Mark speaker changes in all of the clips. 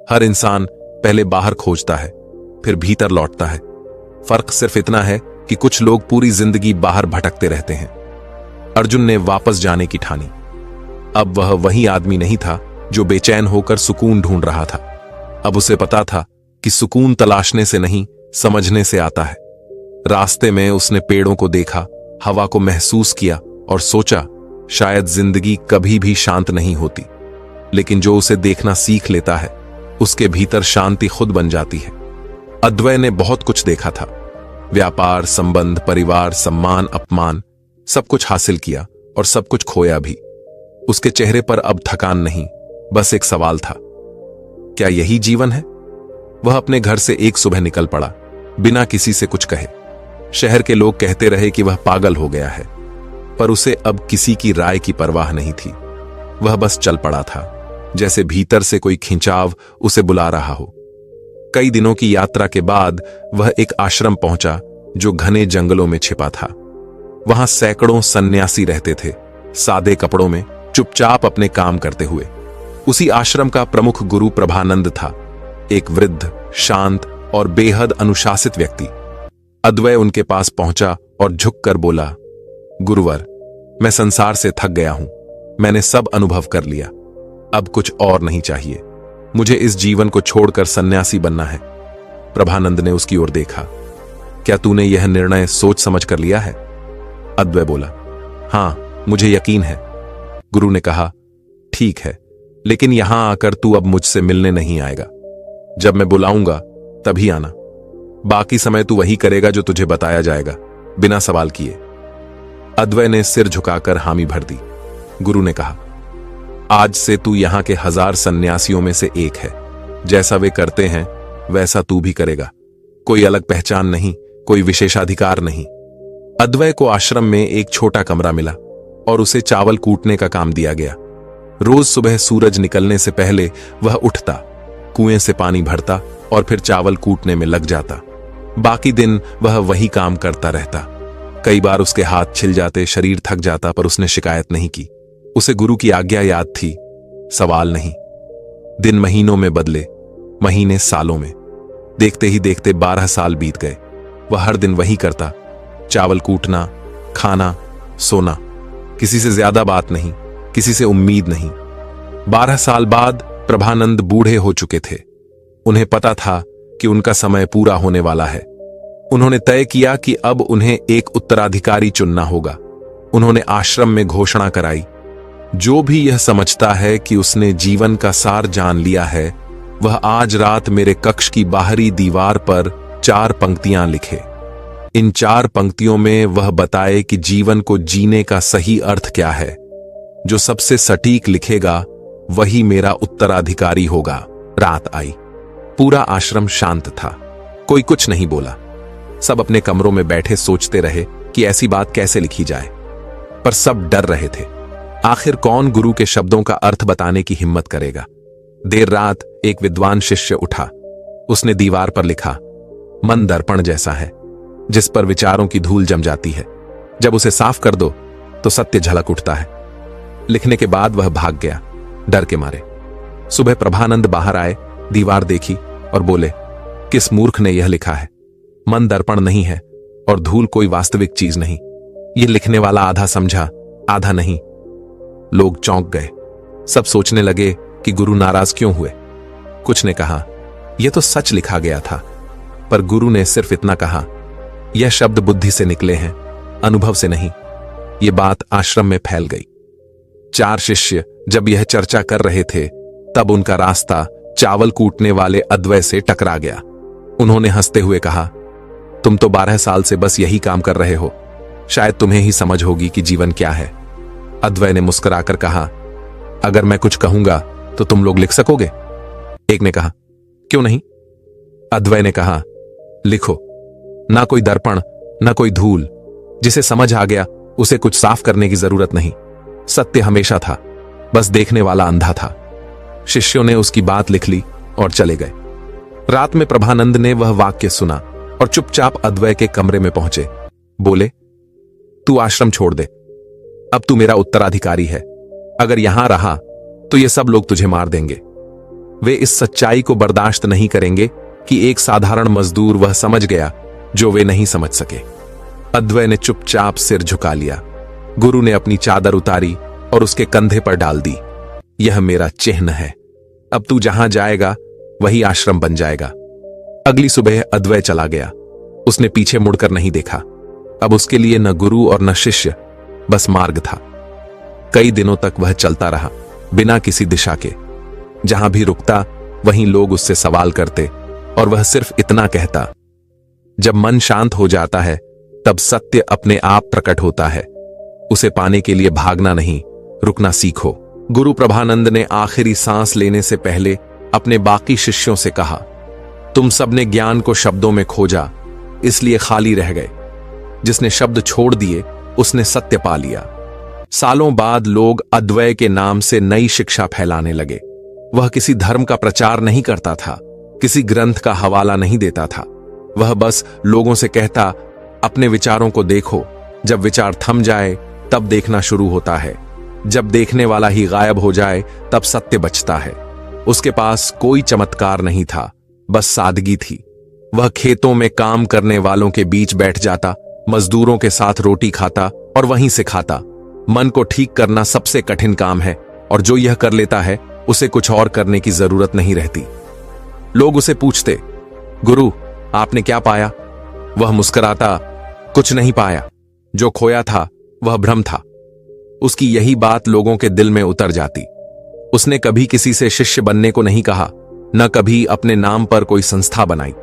Speaker 1: हर इंसान पहले बाहर खोजता है, फिर भीतर लौटता है। फर्क सिर्फ इतना है कि कुछ लोग पूरी जिंदगी बाहर भटकते रहते हैं। अर्जुन ने वापस जाने की ठानी। अब वह वही आदमी नहीं था जो बेचैन होकर सुकून ढूंढ रहा था। अब उसे पता था कि सुकून तलाशने से नहीं, समझने से आता है। रास्ते में उसने पेड़ों को देखा, हवा को महसूस किया और सोचा शायद जिंदगी कभी भी शांत नहीं होती, लेकिन जो उसे देखना सीख लेता है उसके भीतर शांति खुद बन जाती है। अद्वै ने बहुत कुछ देखा था। व्यापार, संबंध, परिवार, सम्मान, अपमान, सब कुछ हासिल किया और सब कुछ खोया भी। उसके चेहरे पर अब थकान नहीं, बस एक सवाल था, क्या यही जीवन है? वह अपने घर से एक सुबह निकल पड़ा, बिना किसी से कुछ कहे। शहर के लोग कहते रहे कि वह पागल हो गया है, पर उसे अब किसी की राय की परवाह नहीं थी। वह बस चल पड़ा था, जैसे भीतर से कोई खिंचाव उसे बुला रहा हो। कई दिनों की यात्रा के बाद वह एक आश्रम पहुंचा जो घने जंगलों में छिपा था। वहां सैकड़ों सन्यासी रहते थे, सादे कपड़ों में, चुपचाप अपने काम करते हुए। उसी आश्रम का प्रमुख गुरु प्रभानंद था, एक वृद्ध, शांत और बेहद अनुशासित व्यक्ति। अद्वै उनके पास पहुंचा और झुककर बोला, गुरुवर, मैं संसार से थक गया हूं। मैंने सब अनुभव कर लिया, अब कुछ और नहीं चाहिए। मुझे इस जीवन को छोड़कर सन्यासी बनना है। प्रभानंद ने उसकी ओर देखा। क्या तूने यह निर्णय सोच समझ कर लिया है? अद्वै बोला, हां, मुझे यकीन है। गुरु ने कहा, ठीक है, लेकिन यहां आकर तू अब मुझसे मिलने नहीं आएगा। जब मैं बुलाऊंगा तभी आना। बाकी समय तू वही करेगा जो तुझे बताया जाएगा, बिना सवाल किए। अद्वै ने सिर झुकाकर हामी भर दी। गुरु ने कहा, आज से तू यहां के 1000 सन्यासियों में से एक है। जैसा वे करते हैं वैसा तू भी करेगा। कोई अलग पहचान नहीं, कोई विशेषाधिकार नहीं। अद्वै को आश्रम में एक छोटा कमरा मिला और उसे चावल कूटने का काम दिया गया। रोज सुबह सूरज निकलने से पहले वह उठता, कुएं से पानी भरता और फिर चावल कूटने में लग जाता। बाकी दिन वह वही काम करता रहता। कई बार उसके हाथ छिल जाते, शरीर थक जाता, पर उसने शिकायत नहीं की। उसे गुरु की आज्ञा याद थी, सवाल नहीं। दिन महीनों में बदले, महीने सालों में। देखते ही देखते 12 साल बीत गए। वह हर दिन वही करता, चावल कूटना, खाना, सोना। किसी से ज्यादा बात नहीं, किसी से उम्मीद नहीं। 12 साल बाद प्रभानंद बूढ़े हो चुके थे। उन्हें पता था कि उनका समय पूरा होने वाला है। उन्होंने तय किया कि अब उन्हें एक उत्तराधिकारी चुनना होगा। उन्होंने आश्रम में घोषणा कराई, जो भी यह समझता है कि उसने जीवन का सार जान लिया है, वह आज रात मेरे कक्ष की बाहरी दीवार पर 4 पंक्तियां लिखे। इन 4 पंक्तियों में वह बताए कि जीवन को जीने का सही अर्थ क्या है। जो सबसे सटीक लिखेगा वही मेरा उत्तराधिकारी होगा। रात आई। पूरा आश्रम शांत था। कोई कुछ नहीं बोला। सब अपने कमरों में बैठे सोचते रहे कि ऐसी बात कैसे लिखी जाए, पर सब डर रहे थे। आखिर कौन गुरु के शब्दों का अर्थ बताने की हिम्मत करेगा? देर रात एक विद्वान शिष्य उठा। उसने दीवार पर लिखा, मन दर्पण जैसा है, जिस पर विचारों की धूल जम जाती है। जब उसे साफ कर दो तो सत्य झलक उठता है। लिखने के बाद वह भाग गया, डर के मारे। सुबह प्रभानंद बाहर आए, दीवार देखी और बोले, किस मूर्ख ने यह लिखा है? मन दर्पण नहीं है और धूल कोई वास्तविक चीज नहीं। यह लिखने वाला आधा समझा, आधा नहीं। लोग चौंक गए। सब सोचने लगे कि गुरु नाराज क्यों हुए। कुछ ने कहा, यह तो सच लिखा गया था। पर गुरु ने सिर्फ इतना कहा, यह शब्द बुद्धि से निकले हैं, अनुभव से नहीं। यह बात आश्रम में फैल गई। 4 शिष्य जब यह चर्चा कर रहे थे, तब उनका रास्ता चावल कूटने वाले अद्वै से टकरा गया। उन्होंने हंसते हुए कहा, तुम तो 12 साल से बस यही काम कर रहे हो, शायद तुम्हें ही समझ होगी कि जीवन क्या है। अद्वै ने मुस्कुराकर कहा, अगर मैं कुछ कहूंगा तो तुम लोग लिख सकोगे? एक ने कहा, क्यों नहीं? अद्वै ने कहा, लिखो। ना कोई दर्पण, ना कोई धूल। जिसे समझ आ गया उसे कुछ साफ करने की जरूरत नहीं। सत्य हमेशा था, बस देखने वाला अंधा था। शिष्यों ने उसकी बात लिख ली और चले गए। रात में प्रभानंद ने वह वाक्य सुना और चुपचाप अद्वै के कमरे में पहुंचे। बोले, तू आश्रम छोड़ दे, अब तू मेरा उत्तराधिकारी है। अगर यहां रहा तो ये सब लोग तुझे मार देंगे। वे इस सच्चाई को बर्दाश्त नहीं करेंगे कि एक साधारण मजदूर वह समझ गया जो वे नहीं समझ सके। अद्वै ने चुपचाप सिर झुका लिया। गुरु ने अपनी चादर उतारी और उसके कंधे पर डाल दी। यह मेरा चिन्ह है, अब तू जहां जाएगा वही आश्रम बन जाएगा। अगली सुबह अद्वै चला गया। उसने पीछे मुड़कर नहीं देखा। अब उसके लिए न गुरु और न शिष्य, बस मार्ग था। कई दिनों तक वह चलता रहा, बिना किसी दिशा के। जहां भी रुकता वहीं लोग उससे सवाल करते और वह सिर्फ इतना कहता, जब मन शांत हो जाता है तब सत्य अपने आप प्रकट होता है। उसे पाने के लिए भागना नहीं, रुकना सीखो। गुरु प्रभानंद ने आखिरी सांस लेने से पहले अपने बाकी शिष्यों से कहा, तुम सबने ज्ञान को शब्दों में खोजा, इसलिए खाली रह गए। जिसने शब्द छोड़ दिए उसने सत्य पा लिया। सालों बाद लोग अद्वै के नाम से नई शिक्षा फैलाने लगे। वह किसी धर्म का प्रचार नहीं करता था, किसी ग्रंथ का हवाला नहीं देता था। वह बस लोगों से कहता, अपने विचारों को देखो, जब विचार थम जाए तब देखना शुरू होता है। जब देखने वाला ही गायब हो जाए तब सत्य बचता है। उसके पास कोई चमत्कार नहीं था, बस सादगी थी। वह खेतों में काम करने वालों के बीच बैठ जाता, मजदूरों के साथ रोटी खाता और वहीं से खाता। मन को ठीक करना सबसे कठिन काम है और जो यह कर लेता है उसे कुछ और करने की जरूरत नहीं रहती। लोग उसे पूछते, गुरु आपने क्या पाया? वह मुस्कुराता, कुछ नहीं पाया। जो खोया था वह भ्रम था। उसकी यही बात लोगों के दिल में उतर जाती। उसने कभी किसी से शिष्य बनने को नहीं कहा, न कभी अपने नाम पर कोई संस्था बनाई।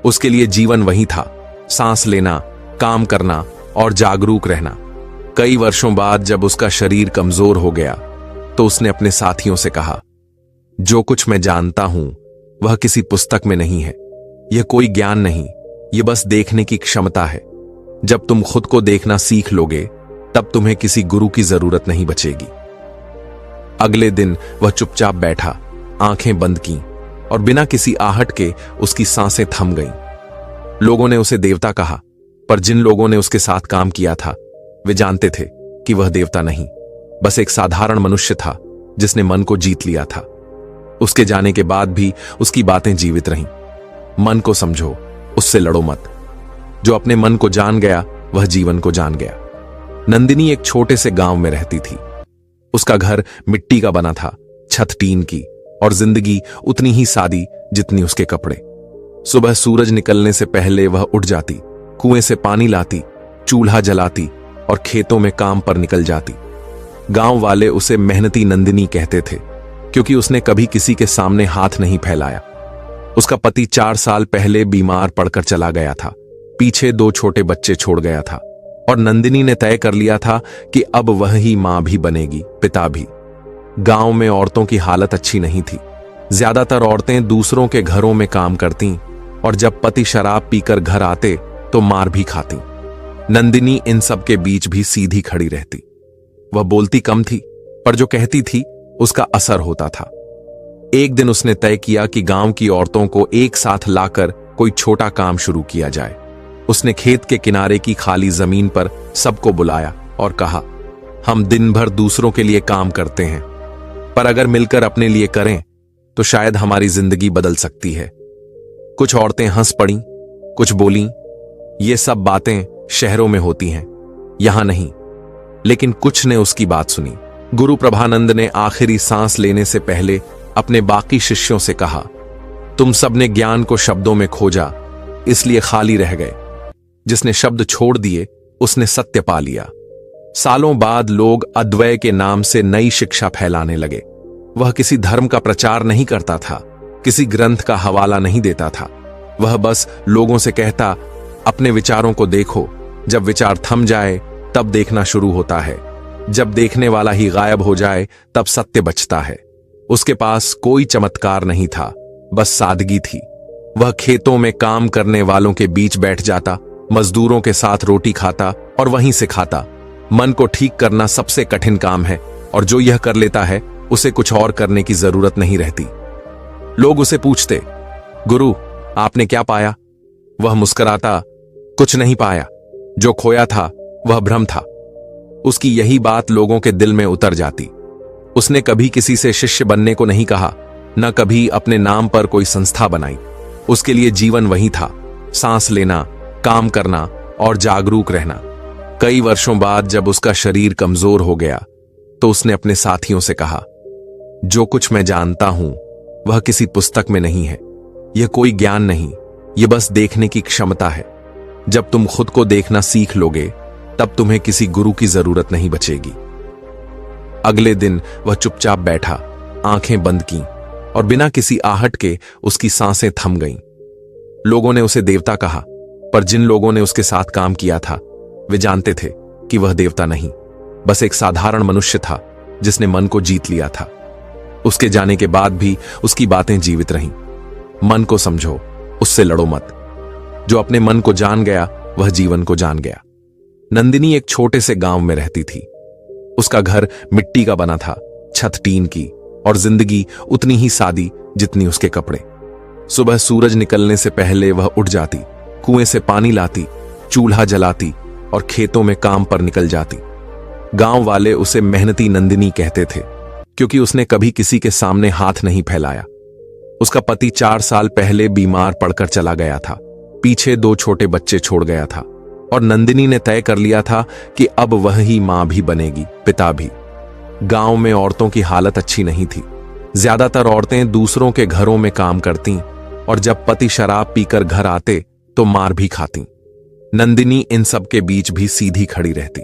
Speaker 1: उसके लिए जीवन वही था, सांस लेना, काम करना और जागरूक रहना। कई वर्षों बाद जब उसका शरीर कमजोर हो गया तो उसने अपने साथियों से कहा, जो कुछ मैं जानता हूं वह किसी पुस्तक में नहीं है। यह कोई ज्ञान नहीं, यह बस देखने की क्षमता है। जब तुम खुद को देखना सीख लोगे तब तुम्हें किसी गुरु की जरूरत नहीं बचेगी। अगले दिन वह चुपचाप बैठा, आंखें बंद की और बिना किसी आहट के उसकी सांसें थम गईं। लोगों ने उसे देवता कहा, पर जिन लोगों ने उसके साथ काम किया था वे जानते थे कि वह देवता नहीं, बस एक साधारण मनुष्य था जिसने मन को जीत लिया था। उसके जाने के बाद भी उसकी बातें जीवित रहीं। मन को समझो, उससे लड़ो मत। जो अपने मन को जान गया वह जीवन को जान गया। नंदिनी एक छोटे से गांव में रहती थी। उसका घर मिट्टी का बना था, छत टीन की, और जिंदगी उतनी ही सादी जितनी उसके कपड़े। सुबह सूरज निकलने से पहले वह उठ जाती, कुएं से पानी लाती, चूल्हा जलाती और खेतों में काम पर निकल जाती। गांव वाले उसे मेहनती नंदिनी कहते थे क्योंकि उसने कभी किसी के सामने हाथ नहीं फैलाया। उसका पति 4 साल पहले बीमार पड़कर चला गया था, पीछे 2 छोटे बच्चे छोड़ गया था और नंदिनी ने तय कर लिया था कि अब वह ही मां भी बनेगी, पिता भी। गांव में औरतों की हालत अच्छी नहीं थी। ज्यादातर औरतें दूसरों के घरों में काम करती और जब पति शराब पीकर घर आते तो मार भी खाती। नंदिनी इन सब के बीच भी सीधी खड़ी रहती। वह बोलती कम थी, पर जो कहती थी उसका असर होता था। एक दिन उसने तय किया कि गांव की औरतों को एक साथ लाकर कोई छोटा काम शुरू किया जाए। उसने खेत के किनारे की खाली जमीन पर सबको बुलाया और कहा, हम दिन भर दूसरों के लिए काम करते हैं, पर अगर मिलकर अपने लिए करें तो शायद हमारी जिंदगी बदल सकती है। कुछ औरतें हंस पड़ीं, कुछ बोलीं, ये सब बातें शहरों में होती हैं, यहां नहीं। लेकिन कुछ ने उसकी बात सुनी। गुरु प्रभानंद ने आखिरी सांस लेने से पहले अपने बाकी शिष्यों से कहा, तुम सबने ज्ञान को शब्दों में खोजा, इसलिए खाली रह गए। जिसने शब्द छोड़ दिए उसने सत्य पा लिया। सालों बाद लोग अद्वै के नाम से नई शिक्षा फैलाने लगे। वह किसी धर्म का प्रचार नहीं करता था, किसी ग्रंथ का हवाला नहीं देता था। वह बस लोगों से कहता, अपने विचारों को देखो, जब विचार थम जाए तब देखना शुरू होता है। जब देखने वाला ही गायब हो जाए तब सत्य बचता है। उसके पास कोई चमत्कार नहीं था, बस सादगी थी। वह खेतों में काम करने वालों के बीच बैठ जाता, मजदूरों के साथ रोटी खाता और वहीं से खाता। मन को ठीक करना सबसे कठिन काम है और जो यह कर लेता है उसे कुछ और करने की जरूरत नहीं रहती। लोग उसे पूछते, गुरु आपने क्या पाया? वह मुस्कुराता, कुछ नहीं पाया। जो खोया था वह भ्रम था। उसकी यही बात लोगों के दिल में उतर जाती। उसने कभी किसी से शिष्य बनने को नहीं कहा, न कभी अपने नाम पर कोई संस्था बनाई। उसके लिए जीवन वही था, सांस लेना, काम करना और जागरूक रहना। कई वर्षों बाद जब उसका शरीर कमजोर हो गया तो उसने अपने साथियों से कहा, जो कुछ मैं जानता हूं वह किसी पुस्तक में नहीं है। यह कोई ज्ञान नहीं, यह बस देखने की क्षमता है। जब तुम खुद को देखना सीख लोगे तब तुम्हें किसी गुरु की जरूरत नहीं बचेगी। अगले दिन वह चुपचाप बैठा, आंखें बंद की और बिना किसी आहट के उसकी सांसें थम गईं। लोगों ने उसे देवता कहा, पर जिन लोगों ने उसके साथ काम किया था वे जानते थे कि वह देवता नहीं, बस एक साधारण मनुष्य था जिसने मन को जीत लिया था। उसके जाने के बाद भी उसकी बातें जीवित रहीं। मन को समझो, उससे लड़ो मत। जो अपने मन को जान गया वह जीवन को जान गया। नंदिनी एक छोटे से गांव में रहती थी। उसका घर मिट्टी का बना था, छत टीन की, और जिंदगी उतनी ही सादी जितनी उसके कपड़े। सुबह सूरज निकलने से पहले वह उठ जाती, कुएं से पानी लाती, चूल्हा जलाती और खेतों में काम पर निकल जाती। गांव वाले उसे मेहनती नंदिनी कहते थे क्योंकि उसने कभी किसी के सामने हाथ नहीं फैलाया। उसका पति 4 साल पहले बीमार पड़कर चला गया था, पीछे 2 छोटे बच्चे छोड़ गया था और नंदिनी ने तय कर लिया था कि अब वह ही मां भी बनेगी, पिता भी। गांव में औरतों की हालत अच्छी नहीं थी। ज्यादातर औरतें दूसरों के घरों में काम करतीं और जब पति शराब पीकर घर आते तो मार भी खातीं। नंदिनी इन सब के बीच भी सीधी खड़ी रहती।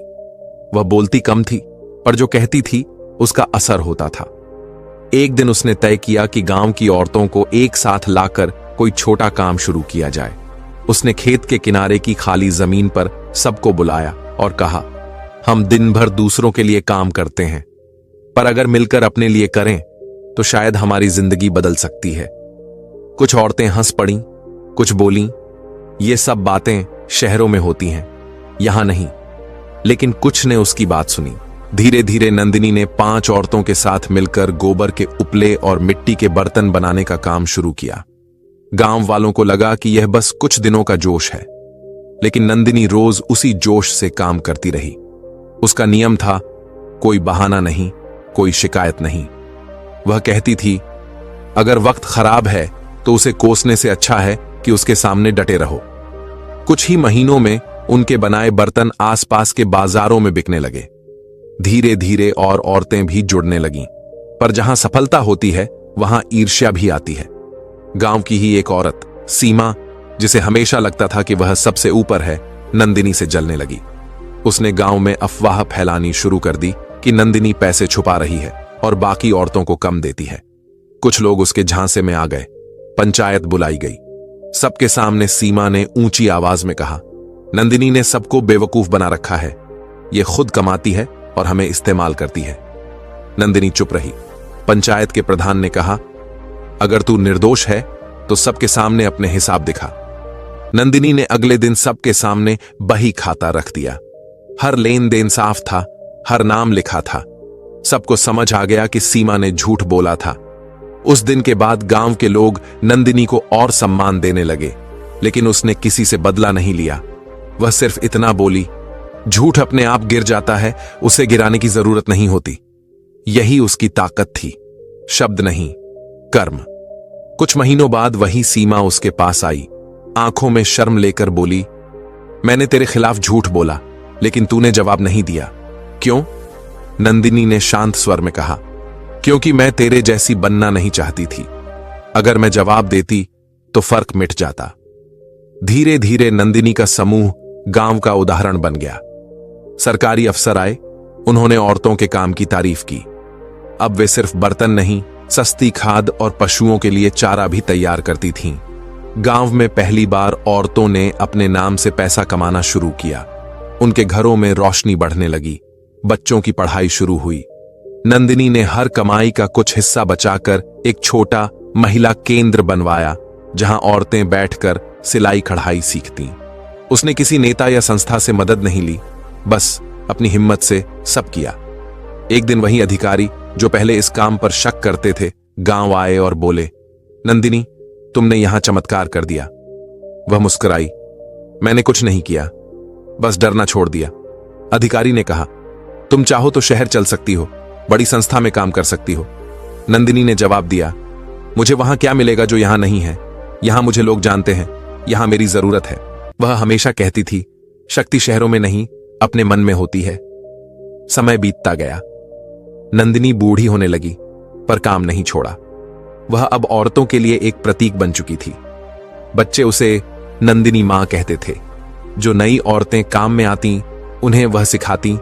Speaker 1: वह बोलती कम थी, पर जो कहती थी उसका असर होता था। एक दिन उसने तय किया कि गांव की औरतों को एक साथ लाकर कोई छोटा काम शुरू किया जाए। उसने खेत के किनारे की खाली जमीन पर सबको बुलाया और कहा, हम दिन भर दूसरों के लिए काम करते हैं, पर अगर मिलकर अपने लिए करें तो शायद हमारी जिंदगी बदल सकती है। कुछ औरतें हंस पड़ीं, कुछ बोलीं, ये सब बातें शहरों में होती हैं, यहां नहीं। लेकिन कुछ ने उसकी बात सुनी। धीरे धीरे नंदिनी ने 5 औरतों के साथ मिलकर गोबर के उपले और मिट्टी के बर्तन बनाने का काम शुरू किया। गांव वालों को लगा कि यह बस कुछ दिनों का जोश है, लेकिन नंदिनी रोज उसी जोश से काम करती रही। उसका नियम था, कोई बहाना नहीं, कोई शिकायत नहीं। वह कहती थी, अगर वक्त खराब है तो उसे कोसने से अच्छा है कि उसके सामने डटे रहो। कुछ ही महीनों में उनके बनाए बर्तन आसपास के बाजारों में बिकने लगे। धीरे धीरे और औरतें भी जुड़ने लगीं, पर जहां सफलता होती है वहां ईर्ष्या भी आती है। गांव की ही एक औरत, सीमा, जिसे हमेशा लगता था कि वह सबसे ऊपर है, नंदिनी से जलने लगी। उसने गांव में अफवाह फैलानी शुरू कर दी कि नंदिनी पैसे छुपा रही है और बाकी औरतों को कम देती है। कुछ लोग उसके झांसे में आ गए। पंचायत बुलाई गई। सबके सामने सीमा ने ऊंची आवाज में कहा, नंदिनी ने सबको बेवकूफ बना रखा है। यह खुद कमाती है और हमें इस्तेमाल करती है। नंदिनी चुप रही। पंचायत के प्रधान ने कहा, अगर तू निर्दोष है तो सबके सामने अपने हिसाब दिखा। नंदिनी ने अगले दिन सबके सामने बही खाता रख दिया। हर लेन देन साफ था, हर नाम लिखा था। सबको समझ आ गया कि सीमा ने झूठ बोला था। उस दिन के बाद गांव के लोग नंदिनी को और सम्मान देने लगे, लेकिन उसने किसी से बदला नहीं लिया। वह सिर्फ इतना बोली, झूठ अपने आप गिर जाता है, उसे गिराने की जरूरत नहीं होती। यही उसकी ताकत थी, शब्द नहीं, कर्म। कुछ महीनों बाद वही सीमा उसके पास आई, आंखों में शर्म लेकर बोली, मैंने तेरे खिलाफ झूठ बोला, लेकिन तूने जवाब नहीं दिया। क्यों? नंदिनी ने शांत स्वर में कहा, क्योंकि मैं तेरे जैसी बनना नहीं चाहती थी। अगर मैं जवाब देती तो फर्क मिट जाता। धीरे धीरे नंदिनी का समूह गांव का उदाहरण बन गया। सरकारी अफसर आए, उन्होंने औरतों के काम की तारीफ की। अब वे सिर्फ बर्तन नहीं, सस्ती खाद और पशुओं के लिए चारा भी तैयार करती थीं। गांव में पहली बार औरतों ने अपने नाम से पैसा कमाना शुरू किया। उनके घरों में रोशनी बढ़ने लगी, बच्चों की पढ़ाई शुरू हुई। नंदिनी ने हर कमाई का कुछ हिस्सा बचाकर एक छोटा महिला केंद्र बनवाया, जहां औरतें बैठकर सिलाई कढ़ाई सीखतीं। उसने किसी नेता या संस्था से मदद नहीं ली, बस अपनी हिम्मत से सब किया। एक दिन वही अधिकारी जो पहले इस काम पर शक करते थे, गांव आए और बोले, नंदिनी, तुमने यहां चमत्कार कर दिया। वह मुस्कुराई, मैंने कुछ नहीं किया, बस डरना छोड़ दिया। अधिकारी ने कहा, तुम चाहो तो शहर चल सकती हो, बड़ी संस्था में काम कर सकती हो। नंदिनी ने जवाब दिया, मुझे वहां क्या मिलेगा जो यहां नहीं है? यहां मुझे लोग जानते हैं, यहां मेरी जरूरत है। वह हमेशा कहती थी, शक्ति शहरों में नहीं, अपने मन में होती है। समय बीतता गया। नंदिनी बूढ़ी होने लगी, पर काम नहीं छोड़ा। वह अब औरतों के लिए एक प्रतीक बन चुकी थी। बच्चे उसे नंदिनी मां कहते थे। जो नई औरतें काम में आती, उन्हें वह सिखाती,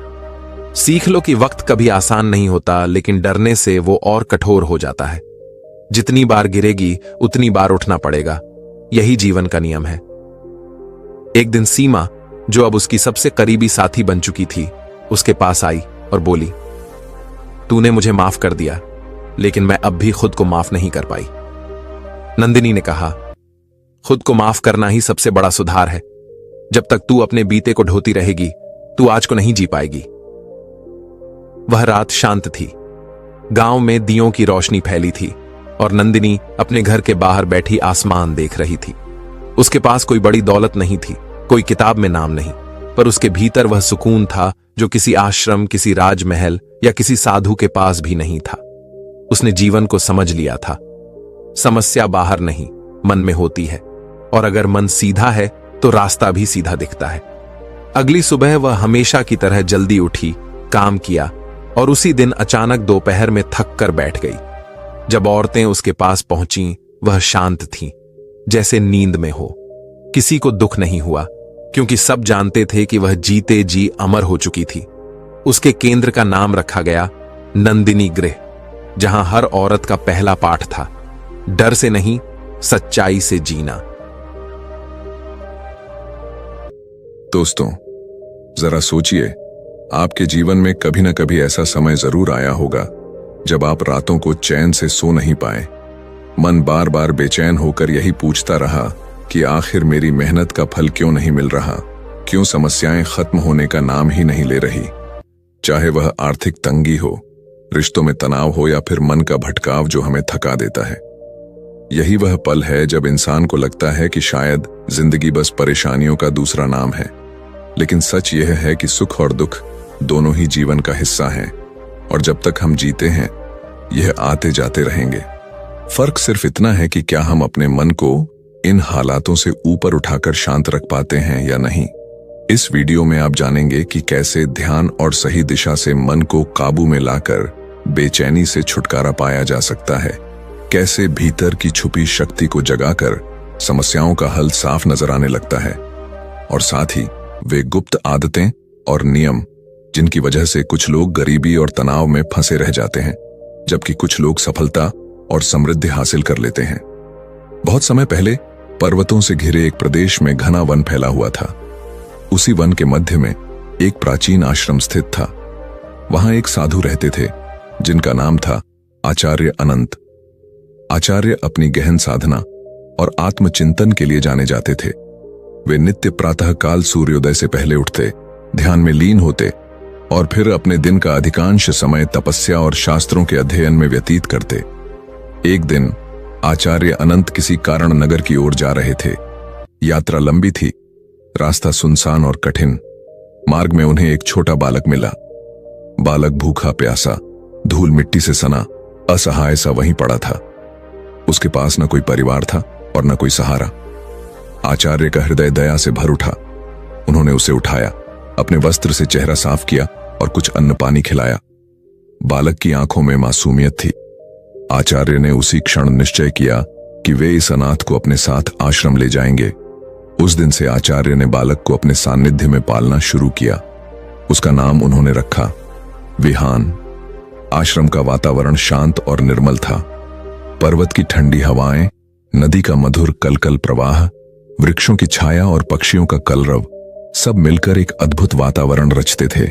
Speaker 1: सीख लो कि वक्त कभी आसान नहीं होता, लेकिन डरने से वो और कठोर हो जाता है। जितनी बार गिरेगी उतनी बार उठना पड़ेगा, यही जीवन का नियम है। एक दिन सीमा, जो अब उसकी सबसे करीबी साथी बन चुकी थी, उसके पास आई और बोली, तूने मुझे माफ कर दिया, लेकिन मैं अब भी खुद को माफ नहीं कर पाई। नंदिनी ने कहा, खुद को माफ करना ही सबसे बड़ा सुधार है। जब तक तू अपने बीते को ढोती रहेगी, तू आज को नहीं जी पाएगी। वह रात शांत थी। गांव में दियों की रोशनी फैली थी और नंदिनी अपने घर के बाहर बैठी आसमान देख रही थी। उसके पास कोई बड़ी दौलत नहीं थी, कोई किताब में नाम नहीं, पर उसके भीतर वह सुकून था जो किसी आश्रम, किसी राजमहल या किसी साधु के पास भी नहीं था। उसने जीवन को समझ लिया था। समस्या बाहर नहीं, मन में होती है, और अगर मन सीधा है तो रास्ता भी सीधा दिखता है। अगली सुबह वह हमेशा की तरह जल्दी उठी, काम किया, और उसी दिन अचानक दोपहर में थक कर बैठ गई। जब औरतें उसके पास पहुंचीं, वह शांत थीं, जैसे नींद में हो। किसी को दुख नहीं हुआ, क्योंकि सब जानते थे कि वह जीते जी अमर हो चुकी थी। उसके केंद्र का नाम रखा गया नंदिनी गृह, जहां हर औरत का पहला पाठ था, डर से नहीं, सच्चाई से जीना।
Speaker 2: दोस्तों, जरा सोचिए, आपके जीवन में कभी न कभी ऐसा समय जरूर आया होगा जब आप रातों को चैन से सो नहीं पाए। मन बार बार बेचैन होकर यही पूछता रहा कि आखिर मेरी मेहनत का फल क्यों नहीं मिल रहा, क्यों समस्याएं खत्म होने का नाम ही नहीं ले रही। चाहे वह आर्थिक तंगी हो, रिश्तों में तनाव हो, या फिर मन का भटकाव जो हमें थका देता है। यही वह पल है जब इंसान को लगता है कि शायद जिंदगी बस परेशानियों का दूसरा नाम है। लेकिन सच यह है कि सुख और दुख दोनों ही जीवन का हिस्सा हैं, और जब तक हम जीते हैं, यह आते जाते रहेंगे। फर्क सिर्फ इतना है कि क्या हम अपने मन को इन हालातों से ऊपर उठाकर शांत रख पाते हैं या नहीं। इस वीडियो में आप जानेंगे कि कैसे ध्यान और सही दिशा से मन को काबू में लाकर बेचैनी से छुटकारा पाया जा सकता है, कैसे भीतर की छुपी शक्ति को जगाकर समस्याओं का हल साफ नजर आने लगता है, और साथ ही वे गुप्त आदतें और नियम जिनकी वजह से कुछ लोग गरीबी और तनाव में फंसे रह जाते हैं, जबकि कुछ लोग सफलता और समृद्धि हासिल कर लेते हैं। बहुत समय पहले पर्वतों से घिरे एक प्रदेश में घना वन फैला हुआ था। उसी वन के मध्य में एक प्राचीन आश्रम स्थित था। वहां एक साधु रहते थे जिनका नाम था आचार्य अनंत। आचार्य अपनी गहन साधना और आत्मचिंतन के लिए जाने जाते थे। वे नित्य प्रातःकाल सूर्योदय से पहले उठते, ध्यान में लीन होते और फिर अपने दिन का अधिकांश समय तपस्या और शास्त्रों के अध्ययन में व्यतीत करते। एक दिन आचार्य अनंत किसी कारण नगर की ओर जा रहे थे। यात्रा लंबी थी, रास्ता सुनसान और कठिन। मार्ग में उन्हें एक छोटा बालक मिला। बालक भूखा प्यासा, धूल मिट्टी से सना, असहाय सा वहीं पड़ा था। उसके पास न कोई परिवार था और न कोई सहारा। आचार्य का हृदय दया से भर उठा। उन्होंने उसे उठाया, अपने वस्त्र से चेहरा साफ किया और कुछ अन्न पानी खिलाया। बालक की आंखों में मासूमियत थी। आचार्य ने उसी क्षण निश्चय किया कि वे इस अनाथ को अपने साथ आश्रम ले जाएंगे। उस दिन से आचार्य ने बालक को अपने सानिध्य में पालना शुरू किया। उसका नाम उन्होंने रखा विहान। आश्रम का वातावरण शांत और निर्मल था। पर्वत की ठंडी हवाएं, नदी का मधुर कलकल प्रवाह, वृक्षों की छाया और पक्षियों का कलरव सब मिलकर एक अद्भुत वातावरण रचते थे।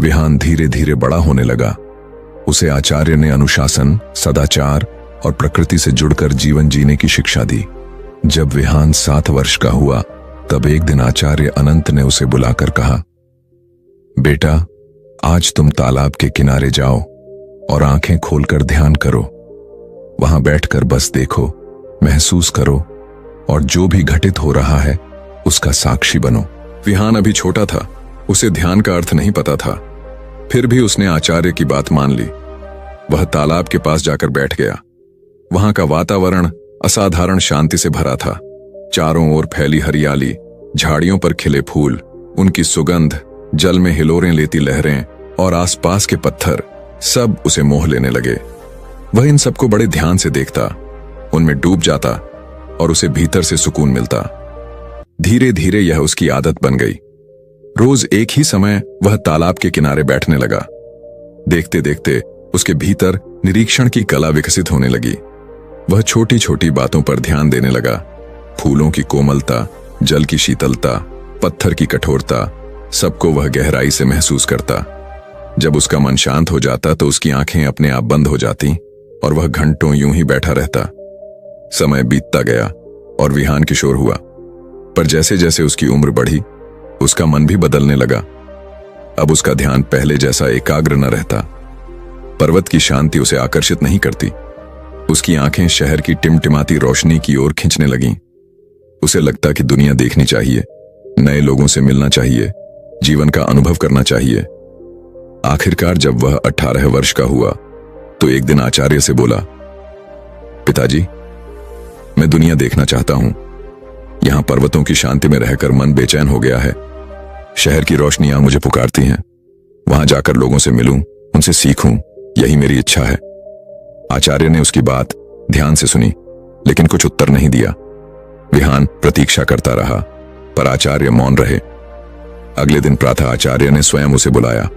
Speaker 2: विहान धीरे धीरे बड़ा होने लगा। उसे आचार्य ने अनुशासन, सदाचार और प्रकृति से जुड़कर जीवन जीने की शिक्षा दी। जब विहान 7 वर्ष का हुआ, तब एक दिन आचार्य अनंत ने उसे बुलाकर कहा, बेटा, आज तुम तालाब के किनारे जाओ और आंखें खोलकर ध्यान करो। वहां बैठकर बस देखो, महसूस करो और जो भी घटित हो रहा है उसका साक्षी बनो। विहान अभी छोटा था, उसे ध्यान का अर्थ नहीं पता था। फिर भी उसने आचार्य की बात मान ली। वह तालाब के पास जाकर बैठ गया। वहां का वातावरण असाधारण शांति से भरा था। चारों ओर फैली हरियाली, झाड़ियों पर खिले फूल, उनकी सुगंध, जल में हिलोरें लेती लहरें और आसपास के पत्थर सब उसे मोह लेने लगे। वह इन सबको बड़े ध्यान से देखता, उनमें डूब जाता और उसे भीतर से सुकून मिलता। धीरे धीरे यह उसकी आदत बन गई। रोज एक ही समय वह तालाब के किनारे बैठने लगा। देखते देखते उसके भीतर निरीक्षण की कला विकसित होने लगी। वह छोटी छोटी बातों पर ध्यान देने लगा। फूलों की कोमलता, जल की शीतलता, पत्थर की कठोरता, सबको वह गहराई से महसूस करता। जब उसका मन शांत हो जाता तो उसकी आंखें अपने आप बंद हो जाती और वह घंटों यूं ही बैठा रहता। समय बीतता गया और विहान किशोर हुआ, पर जैसे जैसे उसकी उम्र बढ़ी उसका मन भी बदलने लगा। अब उसका ध्यान पहले जैसा एकाग्र न रहता। पर्वत की शांति उसे आकर्षित नहीं करती। उसकी आंखें शहर की टिमटिमाती रोशनी की ओर खींचने लगीं। उसे लगता कि दुनिया देखनी चाहिए, नए लोगों से मिलना चाहिए, जीवन का अनुभव करना चाहिए। आखिरकार जब वह 18 वर्ष का हुआ तो एक दिन आचार्य से बोला, पिताजी, मैं दुनिया देखना चाहता हूं। यहां पर्वतों की शांति में रहकर मन बेचैन हो गया है। शहर की रोशनियां मुझे पुकारती हैं। वहां जाकर लोगों से मिलूं, उनसे सीखूं, यही मेरी इच्छा है। आचार्य ने उसकी बात ध्यान से सुनी, लेकिन कुछ उत्तर नहीं दिया। विहान प्रतीक्षा करता रहा, पर आचार्य मौन रहे। अगले दिन प्रातः आचार्य ने स्वयं उसे बुलाया।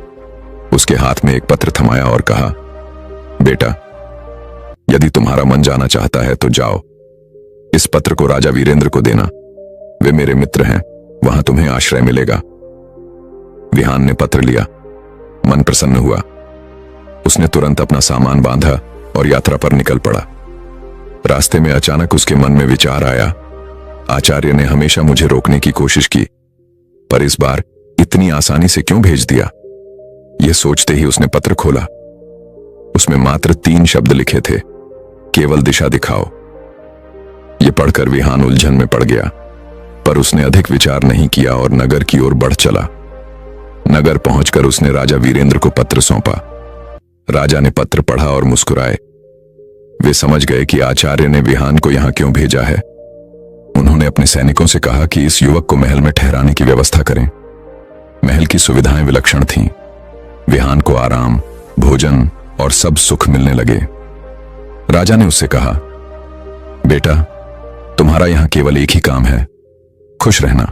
Speaker 2: उसके हाथ में एक पत्र थमाया और कहा, बेटा, यदि तुम्हारा मन जाना चाहता है तो जाओ। इस पत्र को राजा वीरेंद्र को देना। वे मेरे मित्र हैं, वहां तुम्हें आश्रय मिलेगा। विहान ने पत्र लिया। मन प्रसन्न हुआ। उसने तुरंत अपना सामान बांधा और यात्रा पर निकल पड़ा। रास्ते में अचानक उसके मन में विचार आया, आचार्य ने हमेशा मुझे रोकने की कोशिश की, पर इस बार इतनी आसानी से क्यों भेज दिया? यह सोचते ही उसने पत्र खोला। उसमें मात्र 3 शब्द लिखे थे, केवल दिशा दिखाओ। यह पढ़कर विहान उलझन में पड़ गया, पर उसने अधिक विचार नहीं किया और नगर की ओर बढ़ चला। नगर पहुंचकर उसने राजा वीरेंद्र को पत्र सौंपा। राजा ने पत्र पढ़ा और मुस्कुराए। वे समझ गए कि आचार्य ने विहान को यहां क्यों भेजा है। उन्होंने अपने सैनिकों से कहा कि इस युवक को महल में ठहराने की व्यवस्था करें। महल की सुविधाएं विलक्षण थीं। विहान को आराम, भोजन और सब सुख मिलने लगे। राजा ने उससे कहा, बेटा, तुम्हारा यहां केवल एक ही काम है, खुश रहना।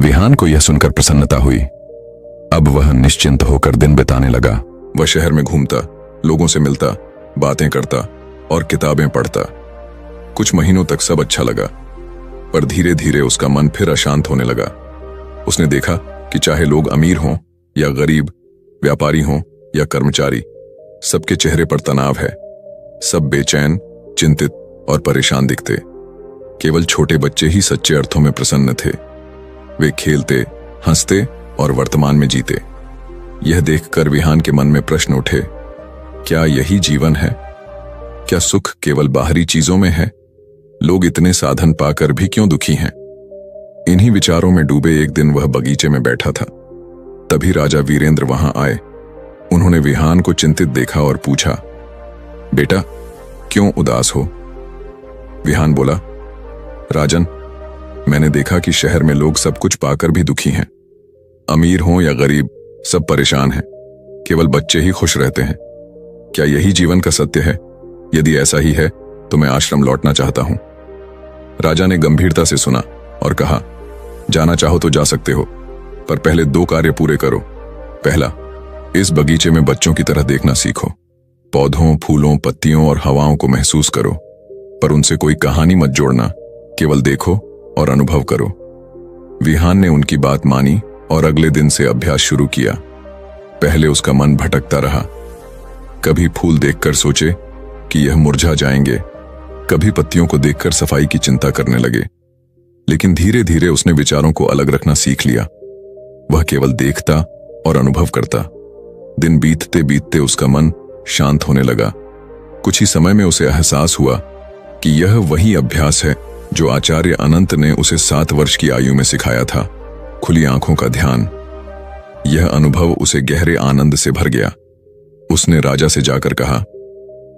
Speaker 2: विहान को यह सुनकर प्रसन्नता हुई। अब वह निश्चिंत होकर दिन बिताने लगा। वह शहर में घूमता, लोगों से मिलता, बातें करता और किताबें पढ़ता। कुछ महीनों तक सब अच्छा लगा, पर धीरे धीरे उसका मन फिर अशांत होने लगा। उसने देखा कि चाहे लोग अमीर हों या गरीब, व्यापारी हों या कर्मचारी, सबके चेहरे पर तनाव है। सब बेचैन, चिंतित और परेशान दिखते। केवल छोटे बच्चे ही सच्चे अर्थों में प्रसन्न थे। वे खेलते, हंसते और वर्तमान में जीते। यह देखकर विहान के मन में प्रश्न उठे, क्या यही जीवन है? क्या सुख केवल बाहरी चीजों में है? लोग इतने साधन पाकर भी क्यों दुखी हैं? इन्हीं विचारों में डूबे एक दिन वह बगीचे में बैठा था। तभी राजा वीरेंद्र वहां आए। उन्होंने विहान को चिंतित देखा और पूछा, बेटा, क्यों उदास हो? विहान बोला, राजन, मैंने देखा कि शहर में लोग सब कुछ पाकर भी दुखी हैं। अमीर हों या गरीब, सब परेशान हैं। केवल बच्चे ही खुश रहते हैं। क्या यही जीवन का सत्य है? यदि ऐसा ही है तो मैं आश्रम लौटना चाहता हूं। राजा ने गंभीरता से सुना और कहा, जाना चाहो तो जा सकते हो, पर पहले 2 कार्य पूरे करो। पहला, इस बगीचे में बच्चों की तरह देखना सीखो। पौधों, फूलों, पत्तियों और हवाओं को महसूस करो, पर उनसे कोई कहानी मत जोड़ना, केवल देखो और अनुभव करो। विहान ने उनकी बात मानी और अगले दिन से अभ्यास शुरू किया। पहले उसका मन भटकता रहा। कभी फूल देखकर सोचे कि यह मुरझा जाएंगे, कभी पत्तियों को देखकर सफाई की चिंता करने लगे। लेकिन धीरे धीरे उसने विचारों को अलग रखना सीख लिया। वह केवल देखता और अनुभव करता। दिन बीतते बीतते उसका मन शांत होने लगा। कुछ ही समय में उसे एहसास हुआ कि यह वही अभ्यास है जो आचार्य अनंत ने उसे 7 वर्ष की आयु में सिखाया था, खुली आंखों का ध्यान। यह अनुभव उसे गहरे आनंद से भर गया। उसने राजा से जाकर कहा,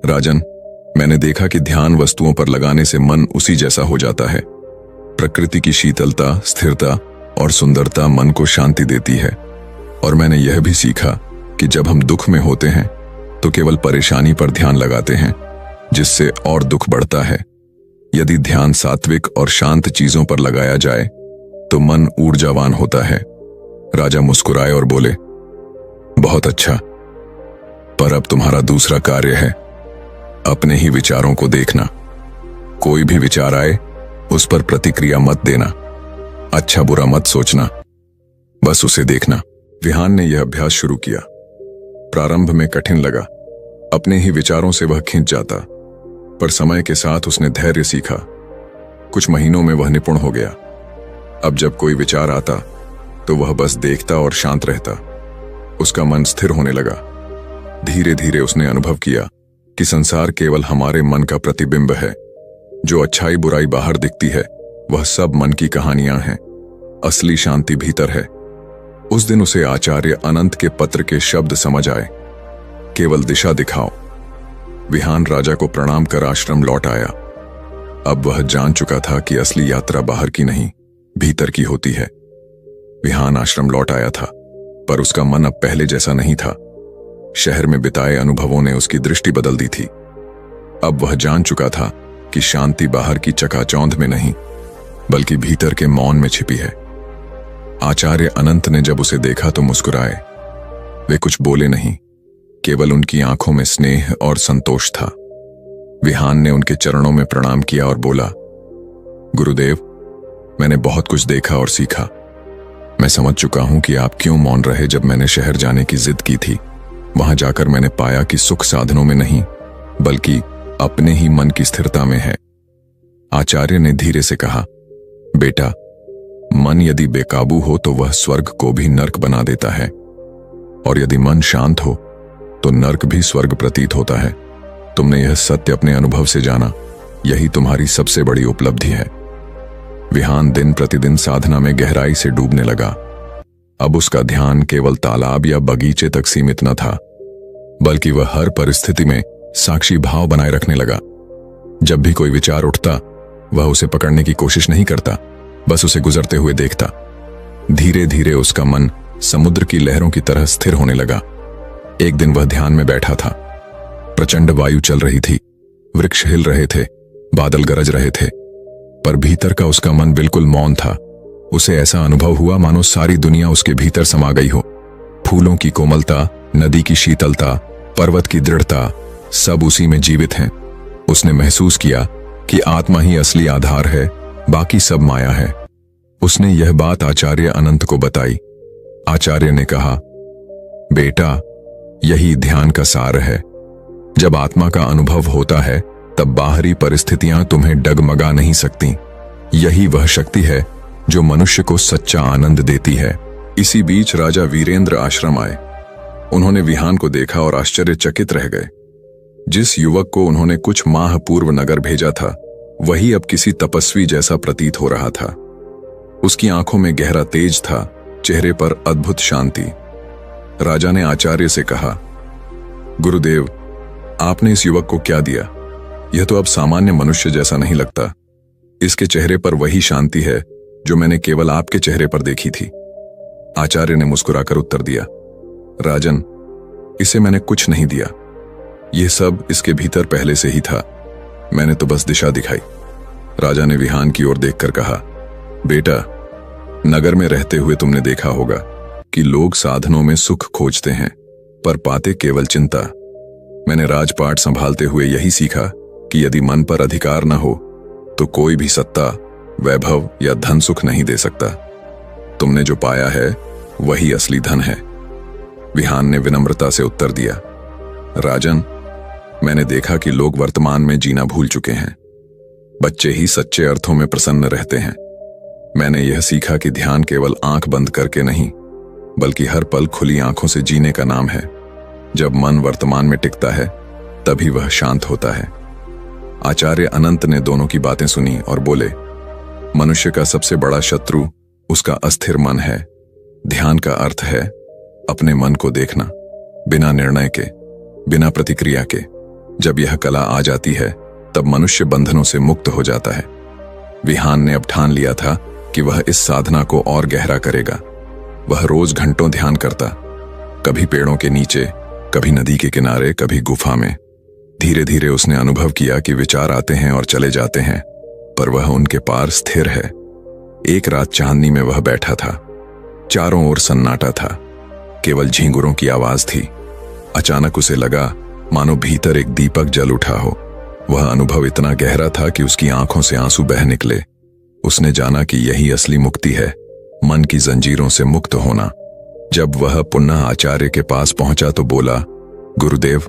Speaker 2: राजन, मैंने देखा कि ध्यान वस्तुओं पर लगाने से मन उसी जैसा हो जाता है। प्रकृति की शीतलता, स्थिरता और सुंदरता मन को शांति देती है। और मैंने यह भी सीखा कि जब हम दुख में होते हैं तो केवल परेशानी पर ध्यान लगाते हैं, जिससे और दुख बढ़ता है। यदि ध्यान सात्विक और शांत चीजों पर लगाया जाए तो मन ऊर्जावान होता है। राजा मुस्कुराए और बोले, बहुत अच्छा, पर अब तुम्हारा दूसरा कार्य है, अपने ही विचारों को देखना। कोई भी विचार आए उस पर प्रतिक्रिया मत देना, अच्छा बुरा मत सोचना, बस उसे देखना। विहान ने यह अभ्यास शुरू किया। प्रारंभ में कठिन लगा, अपने ही विचारों से वह खींच जाता, पर समय के साथ उसने धैर्य सीखा। कुछ महीनों में वह निपुण हो गया। अब जब कोई विचार आता तो वह बस देखता और शांत रहता। उसका मन स्थिर होने लगा। धीरे धीरे उसने अनुभव किया कि संसार केवल हमारे मन का प्रतिबिंब है। जो अच्छाई बुराई बाहर दिखती है वह सब मन की कहानियां हैं। असली शांति भीतर है। उस दिन उसे आचार्य अनंत के पत्र के शब्द समझ आए, केवल दिशा दिखाओ। विहान राजा को प्रणाम कर आश्रम लौट आया। अब वह जान चुका था कि असली यात्रा बाहर की नहीं, भीतर की होती है। विहान आश्रम लौट आया था, पर उसका मन अब पहले जैसा नहीं था। शहर में बिताए अनुभवों ने उसकी दृष्टि बदल दी थी। अब वह जान चुका था कि शांति बाहर की चकाचौंध में नहीं, बल्कि भीतर के मौन में छिपी है। आचार्य अनंत ने जब उसे देखा तो मुस्कुराए। वे कुछ बोले नहीं, केवल उनकी आंखों में स्नेह और संतोष था। विहान ने उनके चरणों में प्रणाम किया और बोला, गुरुदेव, मैंने बहुत कुछ देखा और सीखा। मैं समझ चुका हूं कि आप क्यों मौन रहे जब मैंने शहर जाने की जिद की थी। वहां जाकर मैंने पाया कि सुख साधनों में नहीं, बल्कि अपने ही मन की स्थिरता में है। आचार्य ने धीरे से कहा, बेटा, मन यदि बेकाबू हो तो वह स्वर्ग को भी नर्क बना देता है, और यदि मन शांत हो तो नर्क भी स्वर्ग प्रतीत होता है। तुमने यह सत्य अपने अनुभव से जाना, यही तुम्हारी सबसे बड़ी उपलब्धि है। विहान दिन प्रतिदिन साधना में गहराई से डूबने लगा। अब उसका ध्यान केवल तालाब या बगीचे तक सीमित न था, बल्कि वह हर परिस्थिति में साक्षी भाव बनाए रखने लगा। जब भी कोई विचार उठता, वह उसे पकड़ने की कोशिश नहीं करता, बस उसे गुजरते हुए देखता। धीरे धीरे उसका मन समुद्र की लहरों की तरह स्थिर होने लगा। एक दिन वह ध्यान में बैठा था। प्रचंड वायु चल रही थी, वृक्ष हिल रहे थे, बादल गरज रहे थे, पर भीतर का उसका मन बिल्कुल मौन था। उसे ऐसा अनुभव हुआ मानो सारी दुनिया उसके भीतर समा गई हो। फूलों की कोमलता, नदी की शीतलता, पर्वत की दृढ़ता, सब उसी में जीवित हैं। उसने महसूस किया कि आत्मा ही असली आधार है, बाकी सब माया है। उसने यह बात आचार्य अनंत को बताई। आचार्य ने कहा, बेटा, यही ध्यान का सार है। जब आत्मा का अनुभव होता है तब बाहरी परिस्थितियां तुम्हें डगमगा नहीं सकती। यही वह शक्ति है जो मनुष्य को सच्चा आनंद देती है। इसी बीच राजा वीरेंद्र आश्रम आए। उन्होंने विहान को देखा और आश्चर्यचकित रह गए। जिस युवक को उन्होंने कुछ माह पूर्व नगर भेजा था, वही अब किसी तपस्वी जैसा प्रतीत हो रहा था। उसकी आंखों में गहरा तेज था, चेहरे पर अद्भुत शांति। राजा ने आचार्य से कहा, गुरुदेव, आपने इस युवक को क्या दिया? यह तो अब सामान्य मनुष्य जैसा नहीं लगता। इसके चेहरे पर वही शांति है जो मैंने केवल आपके चेहरे पर देखी थी। आचार्य ने मुस्कुराकर उत्तर दिया, राजन, इसे मैंने कुछ नहीं दिया। यह सब इसके भीतर पहले से ही था। मैंने तो बस दिशा दिखाई। राजा ने विहान की ओर देखकर कहा, बेटा, नगर में रहते हुए तुमने देखा होगा कि लोग साधनों में सुख खोजते हैं, पर पाते केवल चिंता। मैंने राजपाट संभालते हुए यही सीखा कि यदि मन पर अधिकार न हो तो कोई भी सत्ता, वैभव या धन सुख नहीं दे सकता। तुमने जो पाया है वही असली धन है। विहान ने विनम्रता से उत्तर दिया, राजन, मैंने देखा कि लोग वर्तमान में जीना भूल चुके हैं। बच्चे ही सच्चे अर्थों में प्रसन्न रहते हैं। मैंने यह सीखा कि ध्यान केवल आंख बंद करके नहीं, बल्कि हर पल खुली आंखों से जीने का नाम है। जब मन वर्तमान में टिकता है तभी वह शांत होता है। आचार्य अनंत ने दोनों की बातें सुनी और बोले, मनुष्य का सबसे बड़ा शत्रु उसका अस्थिर मन है। ध्यान का अर्थ है अपने मन को देखना, बिना निर्णय के, बिना प्रतिक्रिया के, जब यह कला आ जाती है तब मनुष्य बंधनों से मुक्त हो जाता है। विहान ने अब ठान लिया था कि वह इस साधना को और गहरा करेगा। वह रोज घंटों ध्यान करता, कभी पेड़ों के नीचे, कभी नदी के किनारे, कभी गुफा में। धीरे धीरे उसने अनुभव किया कि विचार आते हैं और चले जाते हैं, पर वह उनके पार स्थिर है। एक रात चांदनी में वह बैठा था। चारों ओर सन्नाटा था, केवल झींगुरों की आवाज थी। अचानक उसे लगा मानो भीतर एक दीपक जल उठा हो। वह अनुभव इतना गहरा था कि उसकी आंखों से आंसू बह निकले। उसने जाना कि यही असली मुक्ति है, मन की जंजीरों से मुक्त होना। जब वह पुनः आचार्य के पास पहुंचा तो बोला, गुरुदेव,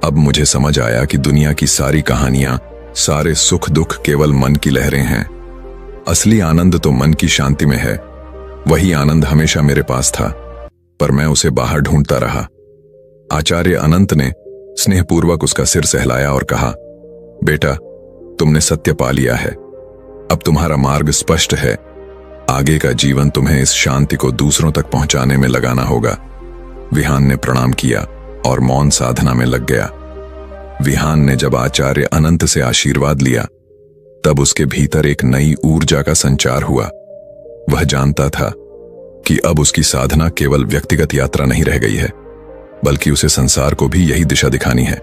Speaker 2: अब मुझे समझ आया कि दुनिया की सारी कहानियां, सारे सुख दुख केवल मन की लहरें हैं। असली आनंद तो मन की शांति में है। वही आनंद हमेशा मेरे पास था, पर मैं उसे बाहर ढूंढता रहा। आचार्य अनंत ने स्नेहपूर्वक उसका सिर सहलाया और कहा, बेटा, तुमने सत्य पा लिया है। अब तुम्हारा मार्ग स्पष्ट है। आगे का जीवन तुम्हें इस शांति को दूसरों तक पहुंचाने में लगाना होगा। विहान ने प्रणाम किया और मौन साधना में लग गया। विहान ने जब आचार्य अनंत से आशीर्वाद लिया तब उसके भीतर एक नई ऊर्जा का संचार हुआ। वह जानता था कि अब उसकी साधना केवल व्यक्तिगत यात्रा नहीं रह गई है, बल्कि उसे संसार को भी यही दिशा दिखानी है।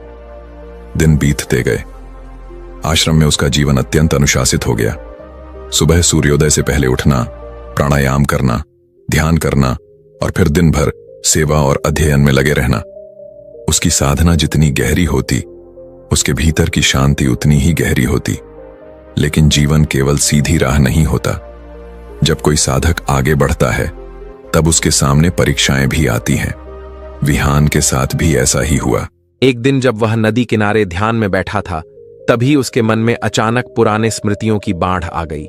Speaker 2: दिन बीतते गए। आश्रम में उसका जीवन अत्यंत अनुशासित हो गया। सुबह सूर्योदय से पहले उठना, प्राणायाम करना, ध्यान करना और फिर दिन भर सेवा और अध्ययन में लगे रहना। उसकी साधना जितनी गहरी होती, उसके भीतर की शांति उतनी ही गहरी होती। लेकिन जीवन केवल सीधी राह नहीं होता। जब कोई साधक आगे बढ़ता है तब उसके सामने परीक्षाएं भी आती हैं। विहान के साथ भी ऐसा ही हुआ।
Speaker 1: एक दिन जब वह नदी किनारे ध्यान में बैठा था, तभी उसके मन में अचानक पुराने स्मृतियों की बाढ़ आ गई।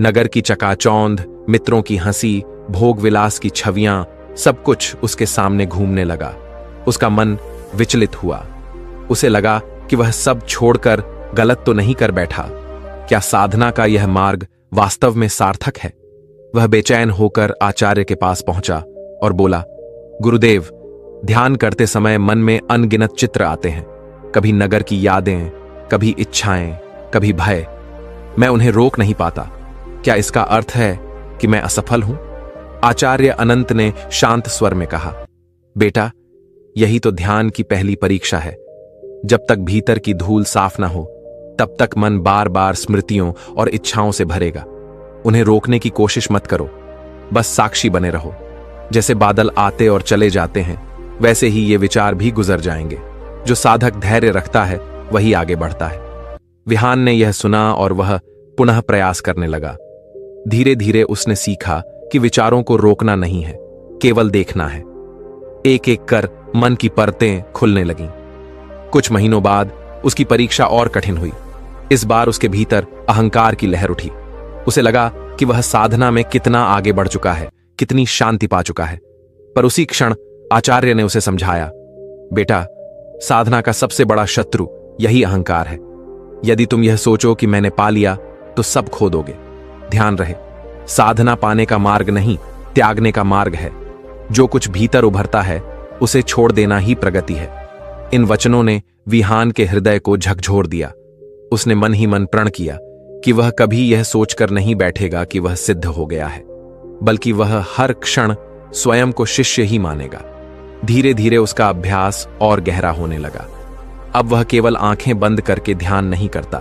Speaker 1: नगर की चकाचौंध, मित्रों की हंसी, भोग विलास की छवियां, सब कुछ उसके सामने घूमने लगा। उसका मन विचलित हुआ। उसे लगा कि वह सब छोड़कर गलत तो नहीं कर बैठा। क्या साधना का यह मार्ग वास्तव में सार्थक है? वह बेचैन होकर आचार्य के पास पहुंचा और बोला, गुरुदेव, ध्यान करते समय मन में अनगिनत चित्र आते हैं। कभी नगर की यादें, कभी इच्छाएं, कभी भय। मैं उन्हें रोक नहीं पाता। क्या इसका अर्थ है कि मैं असफल हूं? आचार्य अनंत ने शांत स्वर में कहा, बेटा, यही तो ध्यान की पहली परीक्षा है। जब तक भीतर की धूल साफ ना हो, तब तक मन बार बार स्मृतियों और इच्छाओं से भरेगा। उन्हें रोकने की कोशिश मत करो, बस साक्षी बने रहो। जैसे बादल आते और चले जाते हैं, वैसे ही ये विचार भी गुजर जाएंगे। जो साधक धैर्य रखता है वही आगे बढ़ता है। विहान ने यह सुना और वह पुनः प्रयास करने लगा। धीरे धीरे उसने सीखा कि विचारों को रोकना नहीं है, केवल देखना है। एक एक कर मन की परतें खुलने लगीं। कुछ महीनों बाद उसकी परीक्षा और कठिन हुई। इस बार उसके भीतर अहंकार की लहर उठी। उसे लगा कि वह साधना में कितना आगे बढ़ चुका है, कितनी शांति पा चुका है। पर उसी क्षण आचार्य ने उसे समझाया, बेटा, साधना का सबसे बड़ा शत्रु यही अहंकार है। यदि तुम यह सोचो कि मैंने पा लिया तो सब खो दोगे। ध्यान रहे, साधना पाने का मार्ग नहीं, त्यागने का मार्ग है। जो कुछ भीतर उभरता है उसे छोड़ देना ही प्रगति है। इन वचनों ने विहान के हृदय को झकझोर दिया। उसने मन ही मन प्रण किया कि वह कभी यह सोचकर नहीं बैठेगा कि वह सिद्ध हो गया है, बल्कि वह हर क्षण स्वयं को शिष्य ही मानेगा। धीरे धीरे उसका अभ्यास और गहरा होने लगा। अब वह केवल आंखें बंद करके ध्यान नहीं करता,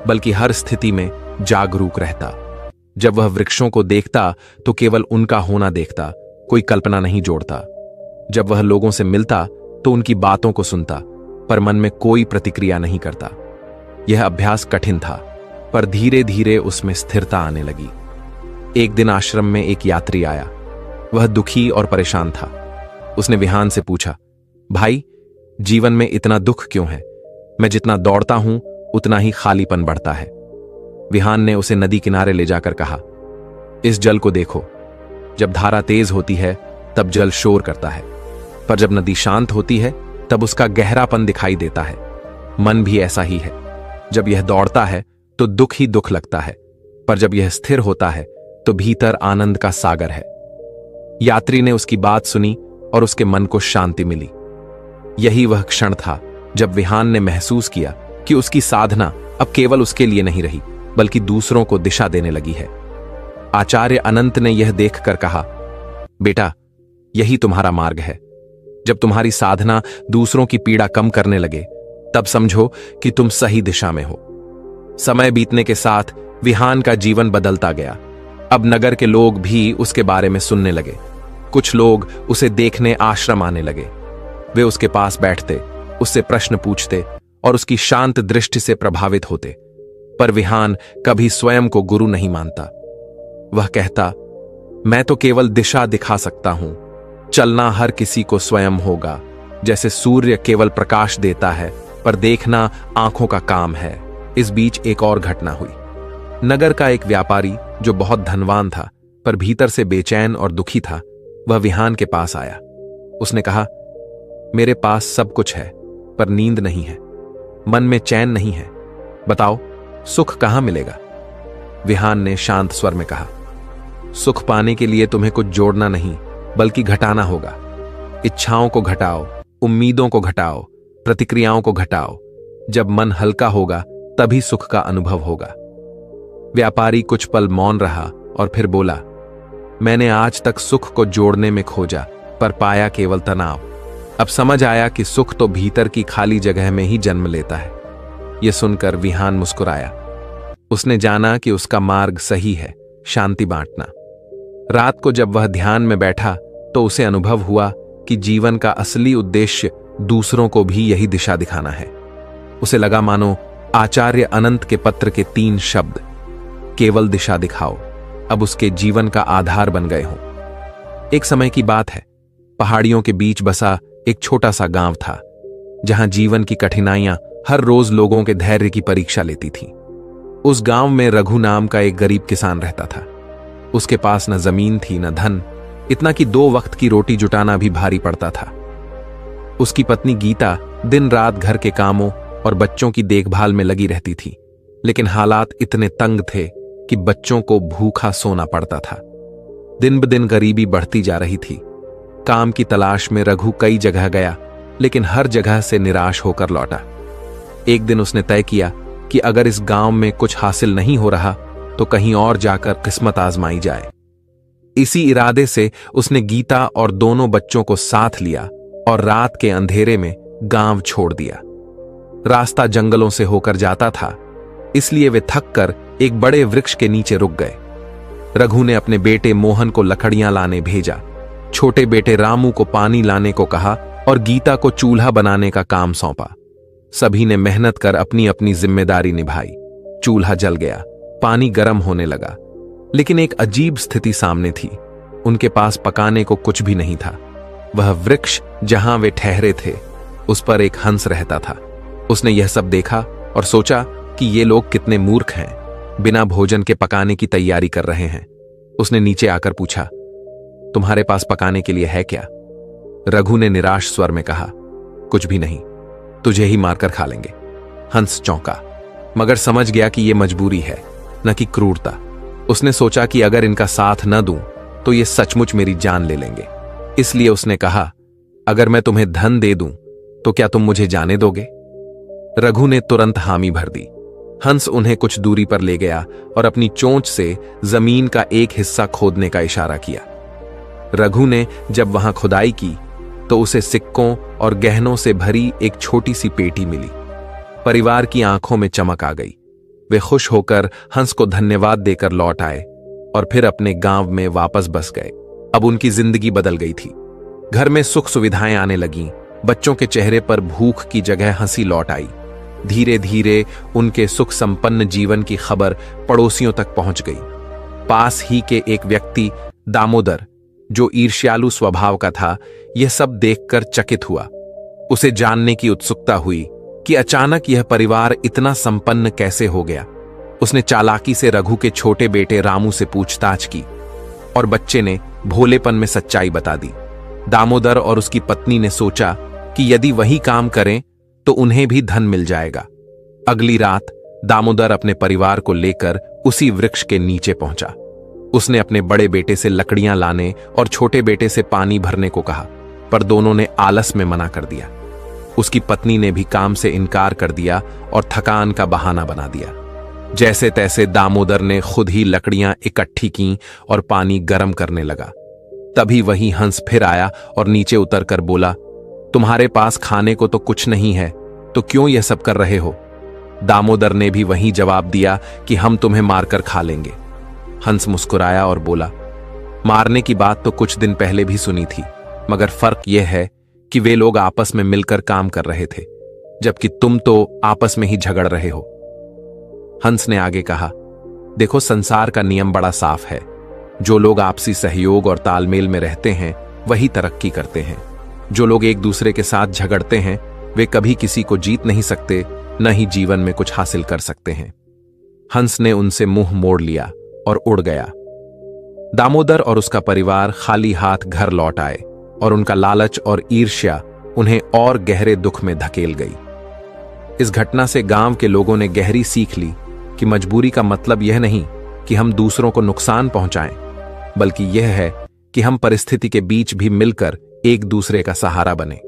Speaker 1: बल्कि हर स्थिति में जागरूक रहता। जब वह वृक्षों को देखता तो केवल उनका होना देखता, कोई कल्पना नहीं जोड़ता। जब वह लोगों से मिलता तो उनकी बातों को सुनता, पर मन में कोई प्रतिक्रिया नहीं करता। यह अभ्यास कठिन था, पर धीरे धीरे उसमें स्थिरता आने लगी। एक दिन आश्रम में एक यात्री आया। वह दुखी और परेशान था। उसने विहान से पूछा, भाई, जीवन में इतना दुख क्यों है? मैं जितना दौड़ता हूं उतना ही खालीपन बढ़ता है। विहान ने उसे नदी किनारे ले जाकर कहा, इस जल को देखो। जब धारा तेज होती है तब जल शोर करता है, पर जब नदी शांत होती है तब उसका गहरापन दिखाई देता है। मन भी ऐसा ही है। जब यह दौड़ता है तो दुख ही दुख लगता है, पर जब यह स्थिर होता है तो भीतर आनंद का सागर है। यात्री ने उसकी बात सुनी और उसके मन को शांति मिली। यही वह क्षण था जब विहान ने महसूस किया कि उसकी साधना अब केवल उसके लिए नहीं रही बल्कि दूसरों को दिशा देने लगी है। आचार्य अनंत ने यह देखकर कहा, बेटा, यही तुम्हारा मार्ग है। जब तुम्हारी साधना दूसरों की पीड़ा कम करने लगे तब समझो कि तुम सही दिशा में हो। समय बीतने के साथ विहान का जीवन बदलता गया। अब नगर के लोग भी उसके बारे में सुनने लगे। कुछ लोग उसे देखने आश्रम आने लगे। वे उसके पास बैठते, उससे प्रश्न पूछते और उसकी शांत दृष्टि से प्रभावित होते। पर विहान कभी स्वयं को गुरु नहीं मानता। वह कहता, मैं तो केवल दिशा दिखा सकता हूं, चलना हर किसी को स्वयं होगा। जैसे सूर्य केवल प्रकाश देता है पर देखना आंखों का काम है। इस बीच एक और घटना हुई। नगर का एक व्यापारी जो बहुत धनवान था पर भीतर से बेचैन और दुखी था, वह विहान के पास आया। उसने कहा, मेरे पास सब कुछ है पर नींद नहीं है, मन में चैन नहीं है। बताओ, सुख कहां मिलेगा? विहान ने शांत स्वर में कहा, सुख पाने के लिए तुम्हें कुछ जोड़ना नहीं बल्कि घटाना होगा। इच्छाओं को घटाओ, उम्मीदों को घटाओ, प्रतिक्रियाओं को घटाओ। जब मन हल्का होगा तभी सुख का अनुभव होगा। व्यापारी कुछ पल मौन रहा और फिर बोला, मैंने आज तक सुख को जोड़ने में खोजा पर पाया केवल तनाव। अब समझ आया कि सुख तो भीतर की खाली जगह में ही जन्म लेता है। यह सुनकर विहान मुस्कुराया। उसने जाना कि उसका मार्ग सही है, शांति बांटना। रात को जब वह ध्यान में बैठा तो उसे अनुभव हुआ कि जीवन का असली उद्देश्य दूसरों को भी यही दिशा दिखाना है। उसे लगा मानो आचार्य अनंत के पत्र के 3 शब्द, केवल दिशा दिखाओ, अब उसके जीवन का आधार बन गए हों। एक समय की बात है, पहाड़ियों के बीच बसा एक छोटा सा गांव था, जहां जीवन की कठिनाइयां हर रोज लोगों के धैर्य की परीक्षा लेती थीं। उस गांव में रघु नाम का एक गरीब किसान रहता था। उसके पास न जमीन थी न धन, इतना कि 2 वक्त की रोटी जुटाना भी भारी पड़ता था। उसकी पत्नी गीता दिन रात घर के कामों और बच्चों की देखभाल में लगी रहती थी, लेकिन हालात इतने तंग थे कि बच्चों को भूखा सोना पड़ता था। दिन ब दिन गरीबी बढ़ती जा रही थी। काम की तलाश में रघु कई जगह गया, लेकिन हर जगह से निराश होकर लौटा। एक दिन उसने तय किया कि अगर इस गांव में कुछ हासिल नहीं हो रहा तो कहीं और जाकर किस्मत आजमाई जाए। इसी इरादे से उसने गीता और दोनों बच्चों को साथ लिया और रात के अंधेरे में गांव छोड़ दिया। रास्ता जंगलों से होकर जाता था, इसलिए वे थक कर एक बड़े वृक्ष के नीचे रुक गए। रघु ने अपने बेटे मोहन को लकड़ियां लाने भेजा, छोटे बेटे रामू को पानी लाने को कहा और गीता को चूल्हा बनाने का काम सौंपा। सभी ने मेहनत कर अपनी अपनी जिम्मेदारी निभाई। चूल्हा जल गया, पानी गर्म होने लगा, लेकिन एक अजीब स्थिति सामने थी। उनके पास पकाने को कुछ भी नहीं था। वह वृक्ष जहां वे ठहरे थे, उस पर एक हंस रहता था। उसने यह सब देखा और सोचा कि ये लोग कितने मूर्ख हैं, बिना भोजन के पकाने की तैयारी कर रहे हैं। उसने नीचे आकर पूछा, तुम्हारे पास पकाने के लिए है क्या? रघु ने निराश स्वर में कहा, कुछ भी नहीं, तुझे ही मारकर खा लेंगे। हंस चौंका, मगर समझ गया कि यह मजबूरी है, न कि क्रूरता। उसने सोचा कि अगर इनका साथ न दूं तो ये सचमुच मेरी जान ले लेंगे। इसलिए उसने कहा, अगर मैं तुम्हें धन दे दूं तो क्या तुम मुझे जाने दोगे? रघु ने तुरंत हामी भर दी। हंस उन्हें कुछ दूरी पर ले गया और अपनी चोंच से जमीन का एक हिस्सा खोदने का इशारा किया। रघु ने जब वहां खुदाई की तो उसे सिक्कों और गहनों से भरी एक छोटी सी पेटी मिली। परिवार की आंखों में चमक आ गई। वे खुश होकर हंस को धन्यवाद देकर लौट आए और फिर अपने गांव में वापस बस गए। अब उनकी जिंदगी बदल गई थी। घर में सुख सुविधाएं आने लगीं। बच्चों के चेहरे पर भूख की जगह हंसी लौट आई। धीरे धीरे उनके सुख संपन्न जीवन की खबर पड़ोसियों तक पहुंच गई। पास ही के एक व्यक्ति दामोदर, जो ईर्ष्यालु स्वभाव का था, यह सब देखकर चकित हुआ। उसे जानने की उत्सुकता हुई कि अचानक यह परिवार इतना संपन्न कैसे हो गया। उसने चालाकी से रघु के छोटे बेटे रामू से पूछताछ की और बच्चे ने भोलेपन में सच्चाई बता दी। दामोदर और उसकी पत्नी ने सोचा कि यदि वही काम करें तो उन्हें भी धन मिल जाएगा। अगली रात दामोदर अपने परिवार को लेकर उसी वृक्ष के नीचे पहुंचा। उसने अपने बड़े बेटे से लकड़ियां लाने और छोटे बेटे से पानी भरने को कहा, पर दोनों ने आलस में मना कर दिया। उसकी पत्नी ने भी काम से इनकार कर दिया और थकान का बहाना बना दिया। जैसे तैसे दामोदर ने खुद ही लकड़ियां इकट्ठी की और पानी गर्म करने लगा। तभी वही हंस फिर आया और नीचे उतरकर बोला, तुम्हारे पास खाने को तो कुछ नहीं है, तो क्यों यह सब कर रहे हो? दामोदर ने भी वही जवाब दिया कि हम तुम्हें मारकर खा लेंगे। हंस मुस्कुराया और बोला, मारने की बात तो कुछ दिन पहले भी सुनी थी, मगर फर्क यह है कि वे लोग आपस में मिलकर काम कर रहे थे, जबकि तुम तो आपस में ही झगड़ रहे हो। हंस ने आगे कहा, देखो, संसार का नियम बड़ा साफ है। जो लोग आपसी सहयोग और तालमेल में रहते हैं वही तरक्की करते हैं। जो लोग एक दूसरे के साथ झगड़ते हैं वे कभी किसी को जीत नहीं सकते, न ही जीवन में कुछ हासिल कर सकते हैं। हंस ने उनसे मुंह मोड़ लिया और उड़ गया। दामोदर और उसका परिवार खाली हाथ घर लौट आए और उनका लालच और ईर्ष्या उन्हें और गहरे दुख में धकेल गई। इस घटना से गांव के लोगों ने गहरी सीख ली कि मजबूरी का मतलब यह नहीं कि हम दूसरों को नुकसान पहुंचाएं, बल्कि यह है कि हम परिस्थिति के बीच भी मिलकर एक दूसरे का सहारा बने।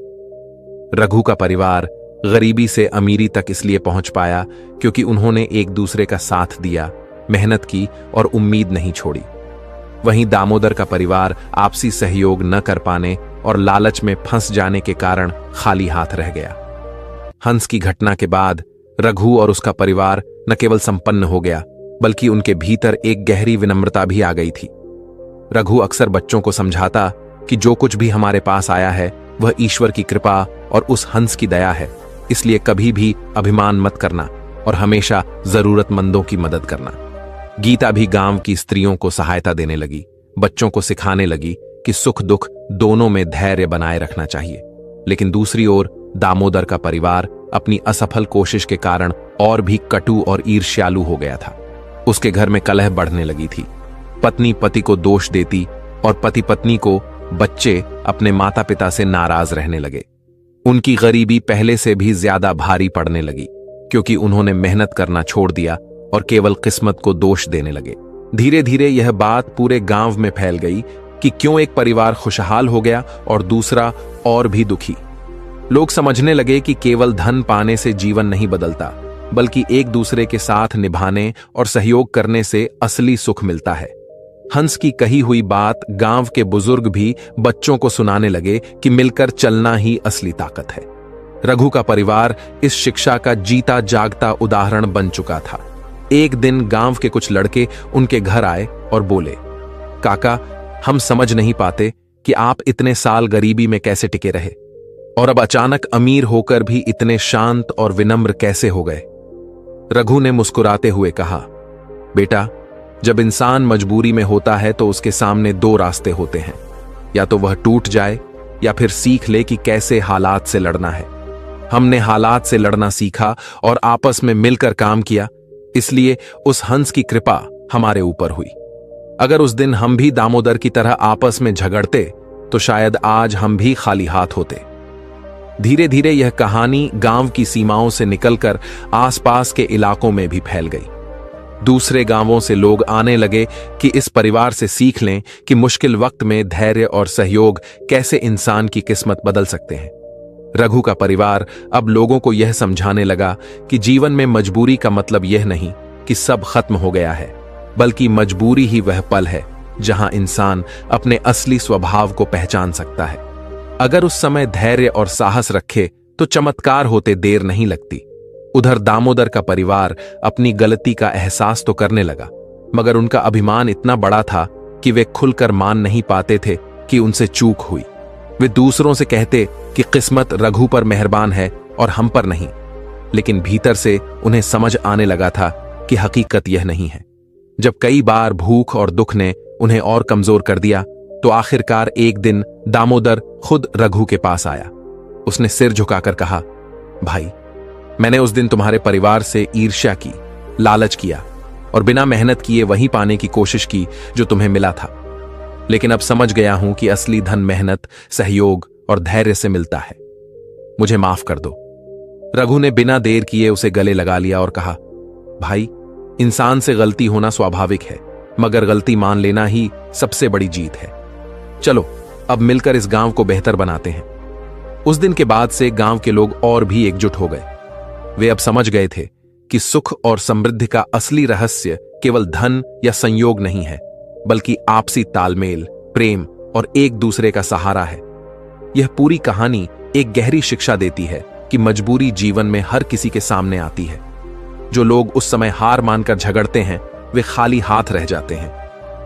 Speaker 1: रघु का परिवार गरीबी से अमीरी तक इसलिए पहुंच पाया क्योंकि उन्होंने एक दूसरे का साथ दिया, मेहनत की और उम्मीद नहीं छोड़ी। वहीं दामोदर का परिवार आपसी सहयोग न कर पाने और लालच में फंस जाने के कारण खाली हाथ रह गया। हंस की घटना के बाद रघु और उसका परिवार न केवल संपन्न हो गया, बल्कि उनके भीतर एक गहरी विनम्रता भी आ गई थी। रघु अक्सर बच्चों को समझाता कि जो कुछ भी हमारे पास आया है वह ईश्वर की कृपा और उस हंस की दया है, इसलिए कभी भी अभिमान मत करना और हमेशा जरूरतमंदों की मदद करना। गीता भी गांव की स्त्रियों को सहायता देने लगी, बच्चों को सिखाने लगी कि सुख दुख दोनों में धैर्य बनाए रखना चाहिए। लेकिन दूसरी ओर दामोदर का परिवार अपनी असफल कोशिश के कारण और भी कटु और ईर्ष्यालु हो गया था। उसके घर में कलह बढ़ने लगी थी। पत्नी पति को दोष देती और पति पत्नी को बच्चे अपने माता पिता से नाराज रहने लगे। उनकी गरीबी पहले से भी ज्यादा भारी पड़ने लगी क्योंकि उन्होंने मेहनत करना छोड़ दिया और केवल किस्मत को दोष देने लगे। धीरे धीरे यह बात पूरे गांव में फैल गई कि क्यों एक परिवार खुशहाल हो गया और दूसरा और भी दुखी। लोग समझने लगे कि केवल धन पाने से जीवन नहीं बदलता, बल्कि एक दूसरे के साथ निभाने और सहयोग करने से असली सुख मिलता है। हंस की कही हुई बात गांव के बुजुर्ग भी बच्चों को सुनाने लगे कि मिलकर चलना ही असली ताकत है। रघु का परिवार इस शिक्षा का जीता जागता उदाहरण बन चुका था। एक दिन गांव के कुछ लड़के उनके घर आए और बोले, काका, हम समझ नहीं पाते कि आप इतने साल गरीबी में कैसे टिके रहे और अब अचानक अमीर होकर भी इतने शांत और विनम्र कैसे हो गए। रघु ने मुस्कुराते हुए कहा, बेटा, जब इंसान मजबूरी में होता है तो उसके सामने दो रास्ते होते हैं, या तो वह टूट जाए या फिर सीख ले कि कैसे हालात से लड़ना है। हमने हालात से लड़ना सीखा और आपस में मिलकर काम किया, इसलिए उस हंस की कृपा हमारे ऊपर हुई। अगर उस दिन हम भी दामोदर की तरह आपस में झगड़ते तो शायद आज हम भी खाली हाथ होते। धीरे धीरे यह कहानी गांव की सीमाओं से निकलकर आसपास के इलाकों में भी फैल गई। दूसरे गांवों से लोग आने लगे कि इस परिवार से सीख लें कि मुश्किल वक्त में धैर्य और सहयोग कैसे इंसान की किस्मत बदल सकते हैं। रघु का परिवार अब लोगों को यह समझाने लगा कि जीवन में मजबूरी का मतलब यह नहीं कि सब खत्म हो गया है, बल्कि मजबूरी ही वह पल है जहां इंसान अपने असली स्वभाव को पहचान सकता है। अगर उस समय धैर्य और साहस रखे तो चमत्कार होते देर नहीं लगती। उधर दामोदर का परिवार अपनी गलती का एहसास तो करने लगा, मगर उनका अभिमान इतना बड़ा था कि वे खुलकर मान नहीं पाते थे कि उनसे चूक हुई। वे दूसरों से कहते कि किस्मत रघु पर मेहरबान है और हम पर नहीं, लेकिन भीतर से उन्हें समझ आने लगा था कि हकीकत यह नहीं है। जब कई बार भूख और दुख ने उन्हें और कमजोर कर दिया तो आखिरकार एक दिन दामोदर खुद रघु के पास आया। उसने सिर झुकाकर कहा, भाई, मैंने उस दिन तुम्हारे परिवार से ईर्ष्या की, लालच किया और बिना मेहनत किए वही पाने की कोशिश की जो तुम्हें मिला था। लेकिन अब समझ गया हूं कि असली धन मेहनत, सहयोग और धैर्य से मिलता है। मुझे माफ कर दो। रघु ने बिना देर किए उसे गले लगा लिया और कहा, भाई, इंसान से गलती होना स्वाभाविक है, मगर गलती मान लेना ही सबसे बड़ी जीत है। चलो अब मिलकर इस गांव को बेहतर बनाते हैं। उस दिन के बाद से गांव के लोग और भी एकजुट हो गए। वे अब समझ गए थे कि सुख और समृद्धि का असली रहस्य केवल धन या संयोग नहीं है, बल्कि आपसी तालमेल, प्रेम और एक दूसरे का सहारा है। यह पूरी कहानी एक गहरी शिक्षा देती है कि मजबूरी जीवन में हर किसी के सामने आती है। जो लोग उस समय हार मानकर झगड़ते हैं वे खाली हाथ रह जाते हैं,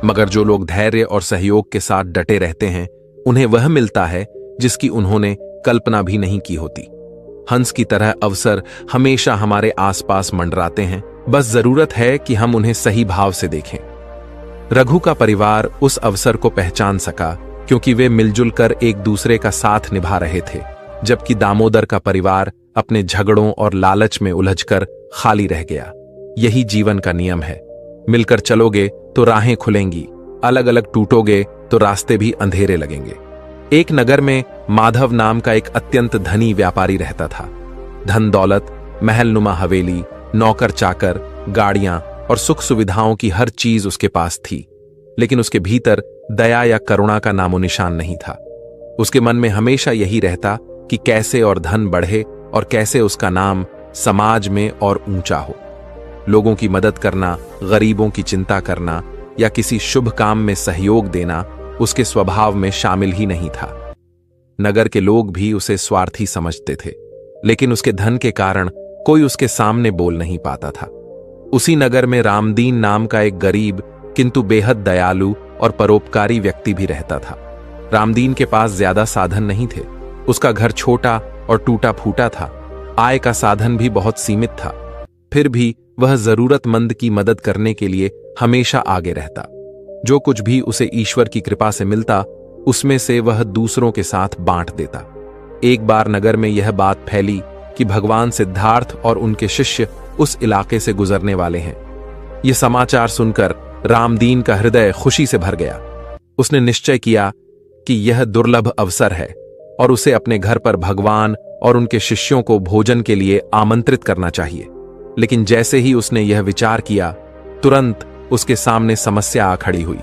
Speaker 1: मगर जो लोग धैर्य और सहयोग के साथ डटे रहते हैं उन्हें वह मिलता है जिसकी उन्होंने कल्पना भी नहीं की होती। हंस की तरह अवसर हमेशा हमारे आसपास मंडराते हैं, बस जरूरत है कि हम उन्हें सही भाव से देखें। रघु का परिवार उस अवसर को पहचान सका क्योंकि वे मिलजुल कर एक दूसरे का साथ निभा रहे थे, जबकि दामोदर का परिवार अपने झगड़ों और लालच में उलझकर खाली रह गया। यही जीवन का नियम है। मिलकर चलोगे तो राहें खुलेंगी, अलग अलग टूटोगे तो रास्ते भी अंधेरे लगेंगे। एक नगर में माधव नाम का एक अत्यंत धनी व्यापारी रहता था। धन दौलत, महलनुमा हवेली, नौकर चाकर, गाड़ियां और सुख सुविधाओं की हर चीज उसके पास थी, लेकिन उसके भीतर दया या करुणा का नामो निशान नहीं था। उसके मन में हमेशा यही रहता कि कैसे और धन बढ़े और कैसे उसका नाम समाज में और ऊंचा हो। लोगों की मदद करना, गरीबों की चिंता करना या किसी शुभ काम में सहयोग देना उसके स्वभाव में शामिल ही नहीं था। नगर के लोग भी उसे स्वार्थी समझते थे, लेकिन उसके धन के कारण कोई उसके सामने बोल नहीं पाता था। उसी नगर में रामदीन नाम का एक गरीब किंतु बेहद दयालु और परोपकारी व्यक्ति भी रहता था। रामदीन के पास ज्यादा साधन नहीं थे। उसका घर छोटा और टूटा फूटा था। आय का साधन भी बहुत सीमित था। फिर भी वह जरूरतमंद की मदद करने के लिए हमेशा आगे रहता। जो कुछ भी उसे ईश्वर की कृपा से मिलता उसमें से वह दूसरों के साथ बांट देता। एक बार नगर में यह बात फैली कि भगवान सिद्धार्थ और उनके शिष्य उस इलाके से गुजरने वाले हैं। यह समाचार सुनकर रामदीन का हृदय खुशी से भर गया। उसने निश्चय किया कि यह दुर्लभ अवसर है और उसे अपने घर पर भगवान और उनके शिष्यों को भोजन के लिए आमंत्रित करना चाहिए। लेकिन जैसे ही उसने यह विचार किया, तुरंत उसके सामने समस्या आ खड़ी हुई।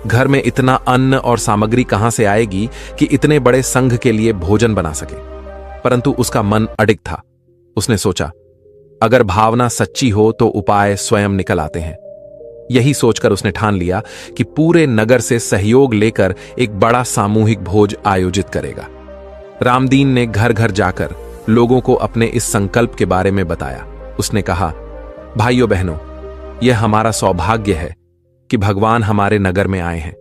Speaker 1: घर में इतना अन्न और सामग्री कहां से आएगी कि इतने बड़े संघ के लिए भोजन बना सके। परंतु उसका मन अडिग था। उसने सोचा, अगर भावना सच्ची हो तो उपाय स्वयं निकल आते हैं। यही सोचकर उसने ठान लिया कि पूरे नगर से सहयोग लेकर एक बड़ा सामूहिक भोज आयोजित करेगा। रामदीन ने घर घर जाकर लोगों को अपने इस संकल्प के बारे में बताया। उसने कहा, भाइयों बहनों, यह हमारा सौभाग्य है कि भगवान हमारे नगर में आए हैं।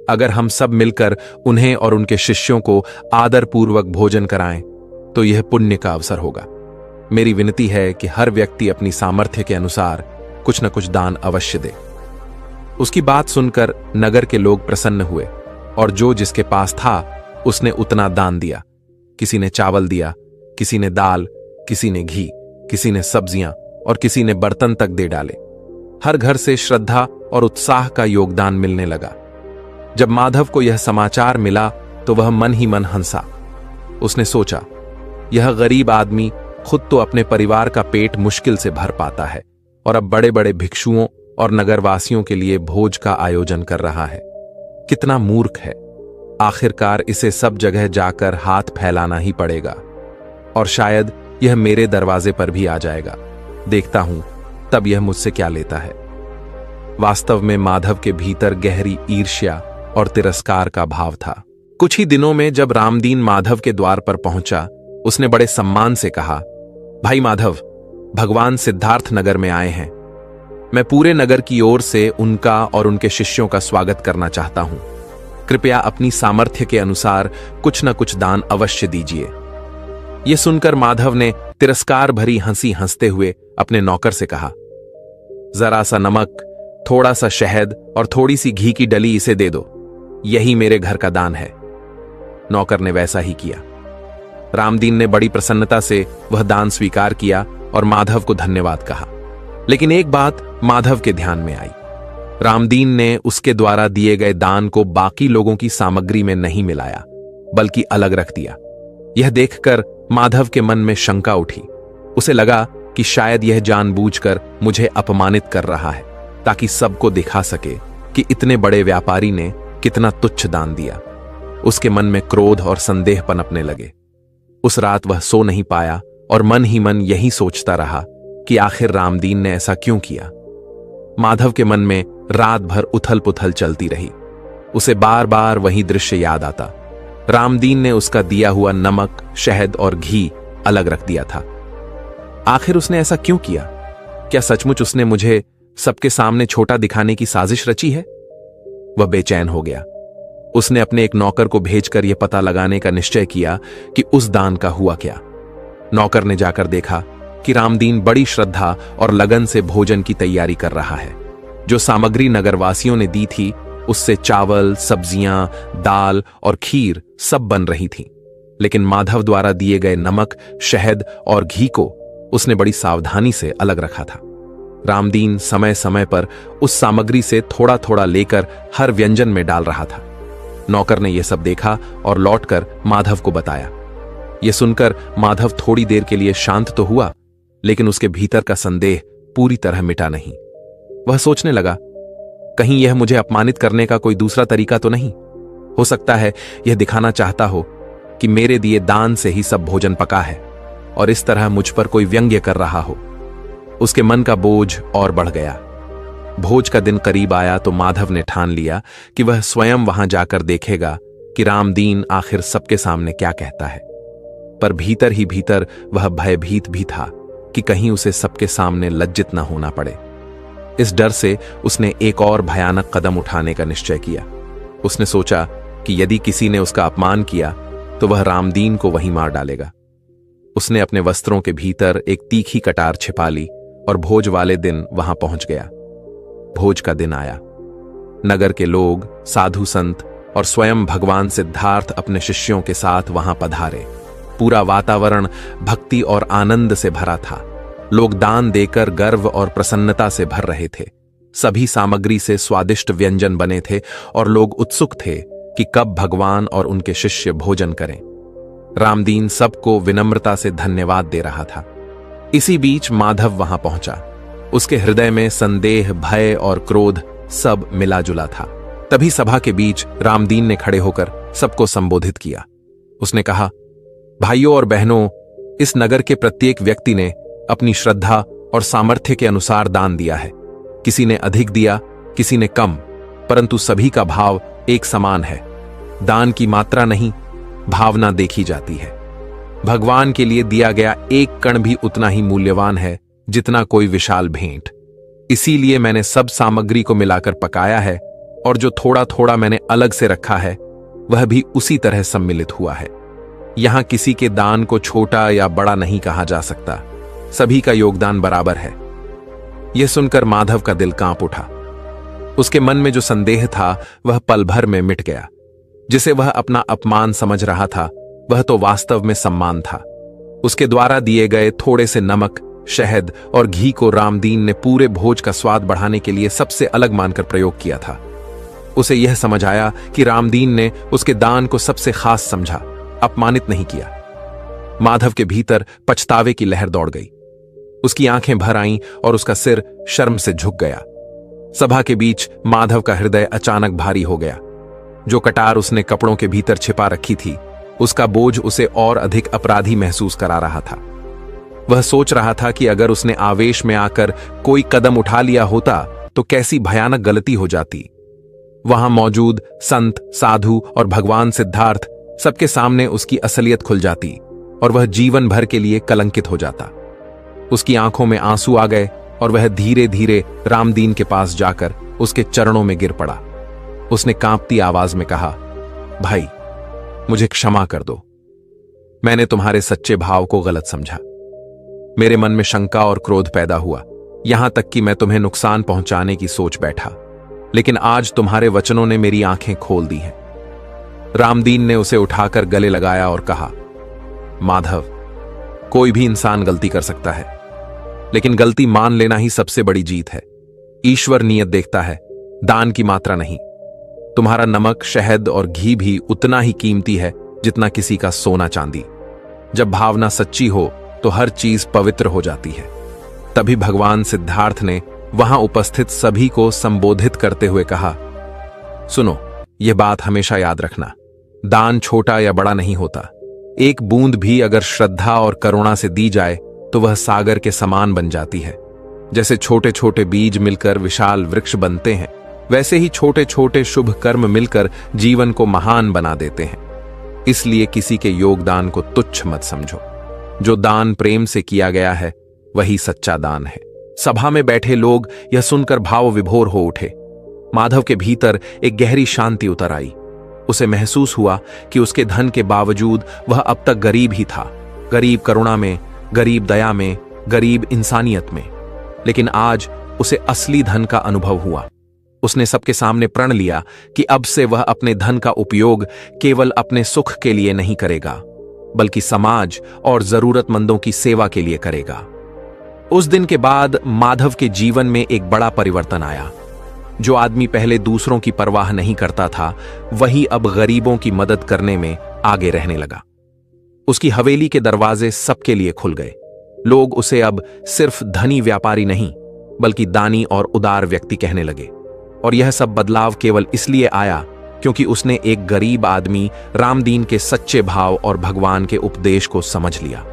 Speaker 1: अगर हम सब मिलकर उन्हें और उनके शिष्यों को आदरपूर्वक भोजन कराएं तो यह पुण्य का अवसर होगा। मेरी विनती है कि हर व्यक्ति अपनी सामर्थ्य के अनुसार कुछ न कुछ दान अवश्य दे। उसकी बात सुनकर नगर के लोग प्रसन्न हुए और जो जिसके पास था उसने उतना दान दिया। किसी ने चावल दिया, किसी ने दाल, किसी ने घी, किसी ने सब्जियां और किसी ने बर्तन तक दे डाले। हर घर से श्रद्धा और उत्साह का योगदान मिलने लगा। जब माधव को यह समाचार मिला तो वह मन ही मन हंसा। उसने सोचा, यह गरीब आदमी खुद तो अपने परिवार का पेट मुश्किल से भर पाता है और अब बड़े बड़े भिक्षुओं और नगरवासियों के लिए भोज का आयोजन कर रहा है। कितना मूर्ख है। आखिरकार इसे सब जगह जाकर हाथ फैलाना ही पड़ेगा और शायद यह मेरे दरवाजे पर भी आ जाएगा। देखता हूं तब यह मुझसे क्या लेता है। वास्तव में माधव के भीतर गहरी ईर्ष्या और तिरस्कार का भाव था। कुछ ही दिनों में जब रामदीन माधव के द्वार पर पहुंचा, उसने बड़े सम्मान से कहा, भाई माधव, भगवान सिद्धार्थ नगर में आए हैं। मैं पूरे नगर की ओर से उनका और उनके शिष्यों का स्वागत करना चाहता हूं। कृपया अपनी सामर्थ्य के अनुसार कुछ न कुछ दान अवश्य दीजिए। यह सुनकर माधव ने तिरस्कार भरी हंसी हंसते हुए अपने नौकर से कहा, जरा सा नमक, थोड़ा सा शहद और थोड़ी सी घी की डली इसे दे दो। यही मेरे घर का दान है। नौकर ने वैसा ही किया। रामदीन ने बड़ी प्रसन्नता से वह दान स्वीकार किया और माधव को धन्यवाद कहा। लेकिन एक बात माधव के ध्यान में आई। रामदीन ने उसके द्वारा दिए गए दान को बाकी लोगों की सामग्री में नहीं मिलाया, बल्कि अलग रख दिया। यह देखकर माधव के मन में शंका उठी। उसे लगा कि शायद यह जानबूझकर मुझे अपमानित कर रहा है, ताकि सबको दिखा सके कि इतने बड़े व्यापारी ने कितना तुच्छ दान दिया। उसके मन में क्रोध और संदेह पनपने लगे। उस रात वह सो नहीं पाया और मन ही मन यही सोचता रहा कि आखिर रामदीन ने ऐसा क्यों किया। माधव के मन में रात भर उथल पुथल चलती रही। उसे बार बार वही दृश्य याद आता। रामदीन ने उसका दिया हुआ नमक, शहद और घी अलग रख दिया था। आखिर उसने ऐसा क्यों किया? क्या सचमुच उसने मुझे सबके सामने छोटा दिखाने की साजिश रची है? वह बेचैन हो गया। उसने अपने एक नौकर को भेजकर यह पता लगाने का निश्चय किया कि उस दान का हुआ क्या। नौकर ने जाकर देखा कि रामदीन बड़ी श्रद्धा और लगन से भोजन की तैयारी कर रहा है। जो सामग्री नगरवासियों ने दी थी उससे चावल, सब्जियां, दाल और खीर सब बन रही थी, लेकिन माधव द्वारा दिए गए नमक, शहद और घी को उसने बड़ी सावधानी से अलग रखा था। रामदीन समय समय पर उस सामग्री से थोड़ा थोड़ा लेकर हर व्यंजन में डाल रहा था। नौकर ने यह सब देखा और लौटकर माधव को बताया। यह सुनकर माधव थोड़ी देर के लिए शांत तो हुआ, लेकिन उसके भीतर का संदेह पूरी तरह मिटा नहीं। वह सोचने लगा, कहीं यह मुझे अपमानित करने का कोई दूसरा तरीका तो नहीं? हो सकता है यह दिखाना चाहता हो कि मेरे दिए दान से ही सब भोजन पका है और इस तरह मुझ पर कोई व्यंग्य कर रहा हो। उसके मन का बोझ और बढ़ गया। भोज का दिन करीब आया तो माधव ने ठान लिया कि वह स्वयं वहां जाकर देखेगा कि रामदीन आखिर सबके सामने क्या कहता है। पर भीतर ही भीतर वह भयभीत भी था कि कहीं उसे सबके सामने लज्जित न होना पड़े। इस डर से उसने एक और भयानक कदम उठाने का निश्चय किया। उसने सोचा कि यदि किसी ने उसका अपमान किया तो वह रामदीन को वहीं मार डालेगा। उसने अपने वस्त्रों के भीतर एक तीखी कटार छिपा ली और भोज वाले दिन वहां पहुंच गया। भोज का दिन आया। नगर के लोग, साधु संत और स्वयं भगवान सिद्धार्थ अपने शिष्यों के साथ वहां पधारे। पूरा वातावरण भक्ति और आनंद से भरा था। लोग दान देकर गर्व और प्रसन्नता से भर रहे थे। सभी सामग्री से स्वादिष्ट व्यंजन बने थे और लोग उत्सुक थे कि कब भगवान और उनके शिष्य भोजन करें। रामदीन सबको विनम्रता से धन्यवाद दे रहा था। इसी बीच माधव वहां पहुंचा। उसके हृदय में संदेह, भय और क्रोध सब मिला जुला था। तभी सभा के बीच रामदीन ने खड़े होकर सबको संबोधित किया। उसने कहा, भाइयों और बहनों, इस नगर के प्रत्येक व्यक्ति ने अपनी श्रद्धा और सामर्थ्य के अनुसार दान दिया है। किसी ने अधिक दिया, किसी ने कम, परंतु सभी का भाव एक समान है। दान की मात्रा नहीं, भावना देखी जाती है। भगवान के लिए दिया गया एक कण भी उतना ही मूल्यवान है जितना कोई विशाल भेंट। इसीलिए मैंने सब सामग्री को मिलाकर पकाया है और जो थोड़ा थोड़ा मैंने अलग से रखा है वह भी उसी तरह सम्मिलित हुआ है। यहां किसी के दान को छोटा या बड़ा नहीं कहा जा सकता। सभी का योगदान बराबर है। यह सुनकर माधव का दिल कांप उठा। उसके मन में जो संदेह था वह पल भर में मिट गया। जिसे वह अपना अपमान समझ रहा था वह तो वास्तव में सम्मान था। उसके द्वारा दिए गए थोड़े से नमक, शहद और घी को रामदीन ने पूरे भोज का स्वाद बढ़ाने के लिए सबसे अलग मानकर प्रयोग किया था। उसे यह समझ आया कि रामदीन ने उसके दान को सबसे खास समझा, अपमानित नहीं किया। माधव के भीतर पछतावे की लहर दौड़ गई। उसकी आंखें भर आईं और उसका सिर शर्म से झुक गया। सभा के बीच माधव का हृदय अचानक भारी हो गया। जो कटार उसने कपड़ों के भीतर छिपा रखी थी उसका बोझ उसे और अधिक अपराधी महसूस करा रहा था। वह सोच रहा था कि अगर उसने आवेश में आकर कोई कदम उठा लिया होता तो कैसी भयानक गलती हो जाती। वहां मौजूद संत, साधु और भगवान सिद्धार्थ सबके सामने उसकी असलियत खुल जाती और वह जीवन भर के लिए कलंकित हो जाता। उसकी आंखों में आंसू आ गए और वह धीरे धीरे रामदीन के पास जाकर उसके चरणों में गिर पड़ा। उसने कांपती आवाज में कहा, भाई, मुझे क्षमा कर दो। मैंने तुम्हारे सच्चे भाव को गलत समझा। मेरे मन में शंका और क्रोध पैदा हुआ, यहां तक कि मैं तुम्हें नुकसान पहुंचाने की सोच बैठा। लेकिन आज तुम्हारे वचनों ने मेरी आंखें खोल दी हैं। रामदीन ने उसे उठाकर गले लगाया और कहा, माधव, कोई भी इंसान गलती कर सकता है, लेकिन गलती मान लेना ही सबसे बड़ी जीत है। ईश्वर नियत देखता है, दान की मात्रा नहीं। तुम्हारा नमक, शहद और घी भी उतना ही कीमती है जितना किसी का सोना चांदी। जब भावना सच्ची हो तो हर चीज पवित्र हो जाती है। तभी भगवान सिद्धार्थ ने वहां उपस्थित सभी को संबोधित करते हुए कहा, सुनो, यह बात हमेशा याद रखना, दान छोटा या बड़ा नहीं होता, एक बूंद भी अगर श्रद्धा और करुणा से दी जाए तो वह सागर के समान बन जाती है। जैसे छोटे छोटे बीज मिलकर विशाल वृक्ष बनते हैं, वैसे ही छोटे छोटे शुभ कर्म मिलकर जीवन को महान बना देते हैं। इसलिए किसी के योगदान को तुच्छ मत समझो। जो दान प्रेम से किया गया है वही सच्चा दान है। सभा में बैठे लोग यह सुनकर भाव विभोर हो उठे। माधव के भीतर एक गहरी शांति उतर आई। उसे महसूस हुआ कि उसके धन के बावजूद वह अब तक गरीब ही था, गरीब करुणा में, गरीब दया में, गरीब इंसानियत में। लेकिन आज उसे असली धन का अनुभव हुआ। उसने सबके सामने प्रण लिया कि अब से वह अपने धन का उपयोग केवल अपने सुख के लिए नहीं करेगा, बल्कि समाज और जरूरतमंदों की सेवा के लिए करेगा। उस दिन के बाद माधव के जीवन में एक बड़ा परिवर्तन आया। जो आदमी पहले दूसरों की परवाह नहीं करता था, वही अब गरीबों की मदद करने में आगे रहने लगा। उसकी हवेली के दरवाजे सबके लिए खुल गए। लोग उसे अब सिर्फ धनी व्यापारी नहीं, बल्कि दानी और उदार व्यक्ति कहने लगे। और यह सब बदलाव केवल इसलिए आया क्योंकि उसने एक गरीब आदमी रामदीन के सच्चे भाव और भगवान के उपदेश को समझ लिया।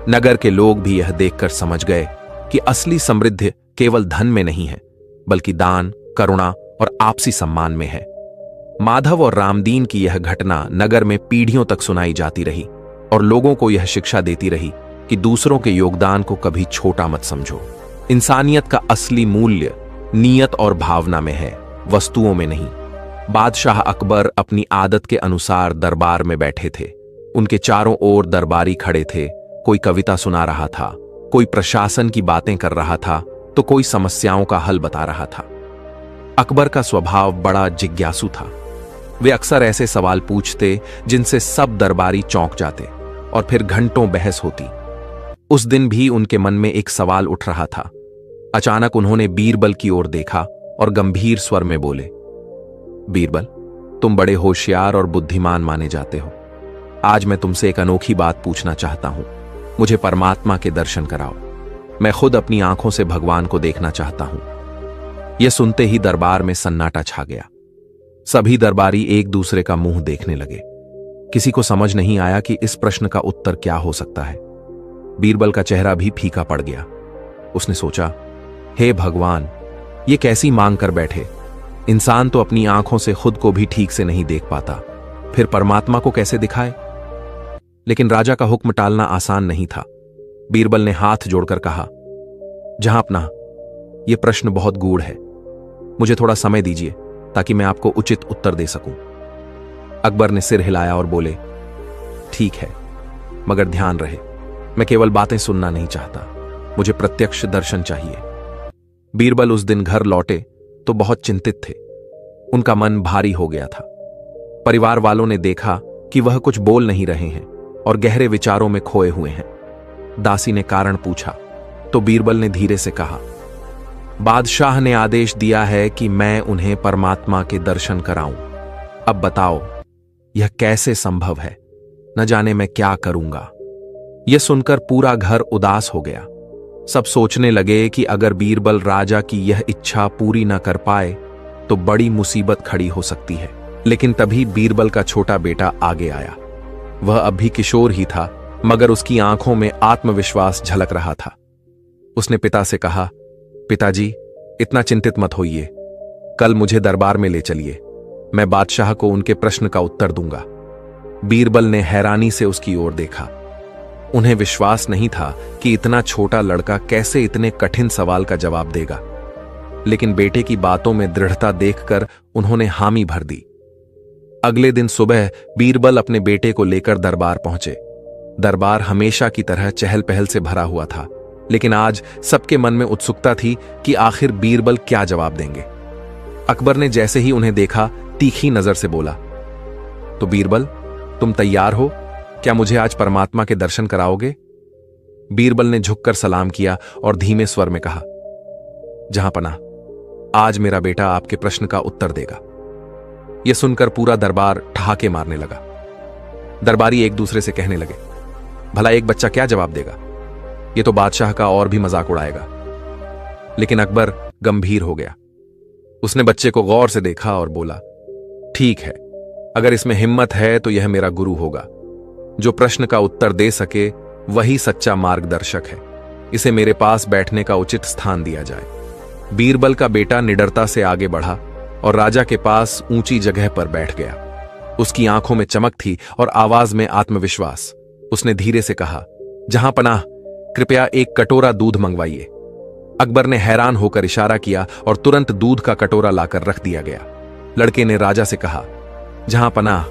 Speaker 1: नगर के लोग भी यह देखकर समझ गए कि असली समृद्धि केवल धन में नहीं है, बल्कि दान, करुणा और आपसी सम्मान में है। माधव और रामदीन की यह घटना नगर में पीढ़ियों तक सुनाई जाती रही और लोगों को यह शिक्षा देती रही कि दूसरों के योगदान को कभी छोटा मत समझो। इंसानियत का असली मूल्य नियत और भावना में है, वस्तुओं में नहीं। बादशाह अकबर अपनी आदत के अनुसार दरबार में बैठे थे। उनके चारों ओर दरबारी खड़े थे। कोई कविता सुना रहा था, कोई प्रशासन की बातें कर रहा था, तो कोई समस्याओं का हल बता रहा था। अकबर का स्वभाव बड़ा जिज्ञासु था। वे अक्सर ऐसे सवाल पूछते जिनसे सब दरबारी चौंक जाते और फिर घंटों बहस होती। उस दिन भी उनके मन में एक सवाल उठ रहा था। अचानक उन्होंने बीरबल की ओर देखा और गंभीर स्वर में बोले, बीरबल, तुम बड़े होशियार और बुद्धिमान माने जाते हो। आज मैं तुमसे एक अनोखी बात पूछना चाहता हूं। मुझे परमात्मा के दर्शन कराओ। मैं खुद अपनी आंखों से भगवान को देखना चाहता हूं। यह सुनते ही दरबार में सन्नाटा छा गया। सभी दरबारी एक दूसरे का मुंह देखने लगे। किसी को समझ नहीं आया कि इस प्रश्न का उत्तर क्या हो सकता है। बीरबल का चेहरा भी फीका पड़ गया। उसने सोचा, हे भगवान, ये कैसी मांग कर बैठे। इंसान तो अपनी आंखों से खुद को भी ठीक से नहीं देख पाता, फिर परमात्मा को कैसे दिखाए। लेकिन राजा का हुक्म टालना आसान नहीं था। बीरबल ने हाथ जोड़कर कहा, जहांपना, यह प्रश्न बहुत गूढ़ है। मुझे थोड़ा समय दीजिए ताकि मैं आपको उचित उत्तर दे सकूं। अकबर ने सिर हिलाया और बोले, ठीक है, मगर ध्यान रहे, मैं केवल बातें सुनना नहीं चाहता, मुझे प्रत्यक्ष दर्शन चाहिए। बीरबल उस दिन घर लौटे तो बहुत चिंतित थे। उनका मन भारी हो गया था। परिवार वालों ने देखा कि वह कुछ बोल नहीं रहे हैं और गहरे विचारों में खोए हुए हैं। दासी ने कारण पूछा तो बीरबल ने धीरे से कहा, बादशाह ने आदेश दिया है कि मैं उन्हें परमात्मा के दर्शन कराऊं। अब बताओ, यह कैसे संभव है? न जाने मैं क्या करूंगा। यह सुनकर पूरा घर उदास हो गया। सब सोचने लगे कि अगर बीरबल राजा की यह इच्छा पूरी न कर पाए तो बड़ी मुसीबत खड़ी हो सकती है। लेकिन तभी बीरबल का छोटा बेटा आगे आया। वह अब भी किशोर ही था, मगर उसकी आंखों में आत्मविश्वास झलक रहा था। उसने पिता से कहा, पिताजी, इतना चिंतित मत होइए। कल मुझे दरबार में ले चलिए। मैं बादशाह को उनके प्रश्न का उत्तर दूंगा। बीरबल ने हैरानी से उसकी ओर देखा। उन्हें विश्वास नहीं था कि इतना छोटा लड़का कैसे इतने कठिन सवाल का जवाब देगा। लेकिन बेटे की बातों में दृढ़ता देखकर उन्होंने हामी भर दी। अगले दिन सुबह बीरबल अपने बेटे को लेकर दरबार पहुंचे। दरबार हमेशा की तरह चहल पहल से भरा हुआ था, लेकिन आज सबके मन में उत्सुकता थी कि आखिर बीरबल क्या जवाब देंगे। अकबर ने जैसे ही उन्हें देखा, तीखी नजर से बोला, तो बीरबल, तुम तैयार हो? क्या मुझे आज परमात्मा के दर्शन कराओगे? बीरबल ने झुककर सलाम किया और धीमे स्वर में कहा, जहांपना, आज मेरा बेटा आपके प्रश्न का उत्तर देगा। यह सुनकर पूरा दरबार ठहाके मारने लगा। दरबारी एक दूसरे से कहने लगे, भला एक बच्चा क्या जवाब देगा? यह तो बादशाह का और भी मजाक उड़ाएगा। लेकिन अकबर गंभीर हो गया। उसने बच्चे को गौर से देखा और बोला, ठीक है, अगर इसमें हिम्मत है तो यह मेरा गुरु होगा। जो प्रश्न का उत्तर दे सके वही सच्चा मार्गदर्शक है। इसे मेरे पास बैठने का उचित स्थान दिया जाए। बीरबल का बेटा निडरता से आगे बढ़ा और राजा के पास ऊंची जगह पर बैठ गया। उसकी आंखों में चमक थी और आवाज में आत्मविश्वास। उसने धीरे से कहा, जहां पनाह, कृपया एक कटोरा दूध मंगवाइए। अकबर ने हैरान होकर इशारा किया और तुरंत दूध का कटोरा लाकर रख दिया गया। लड़के ने राजा से कहा, जहां पनाह,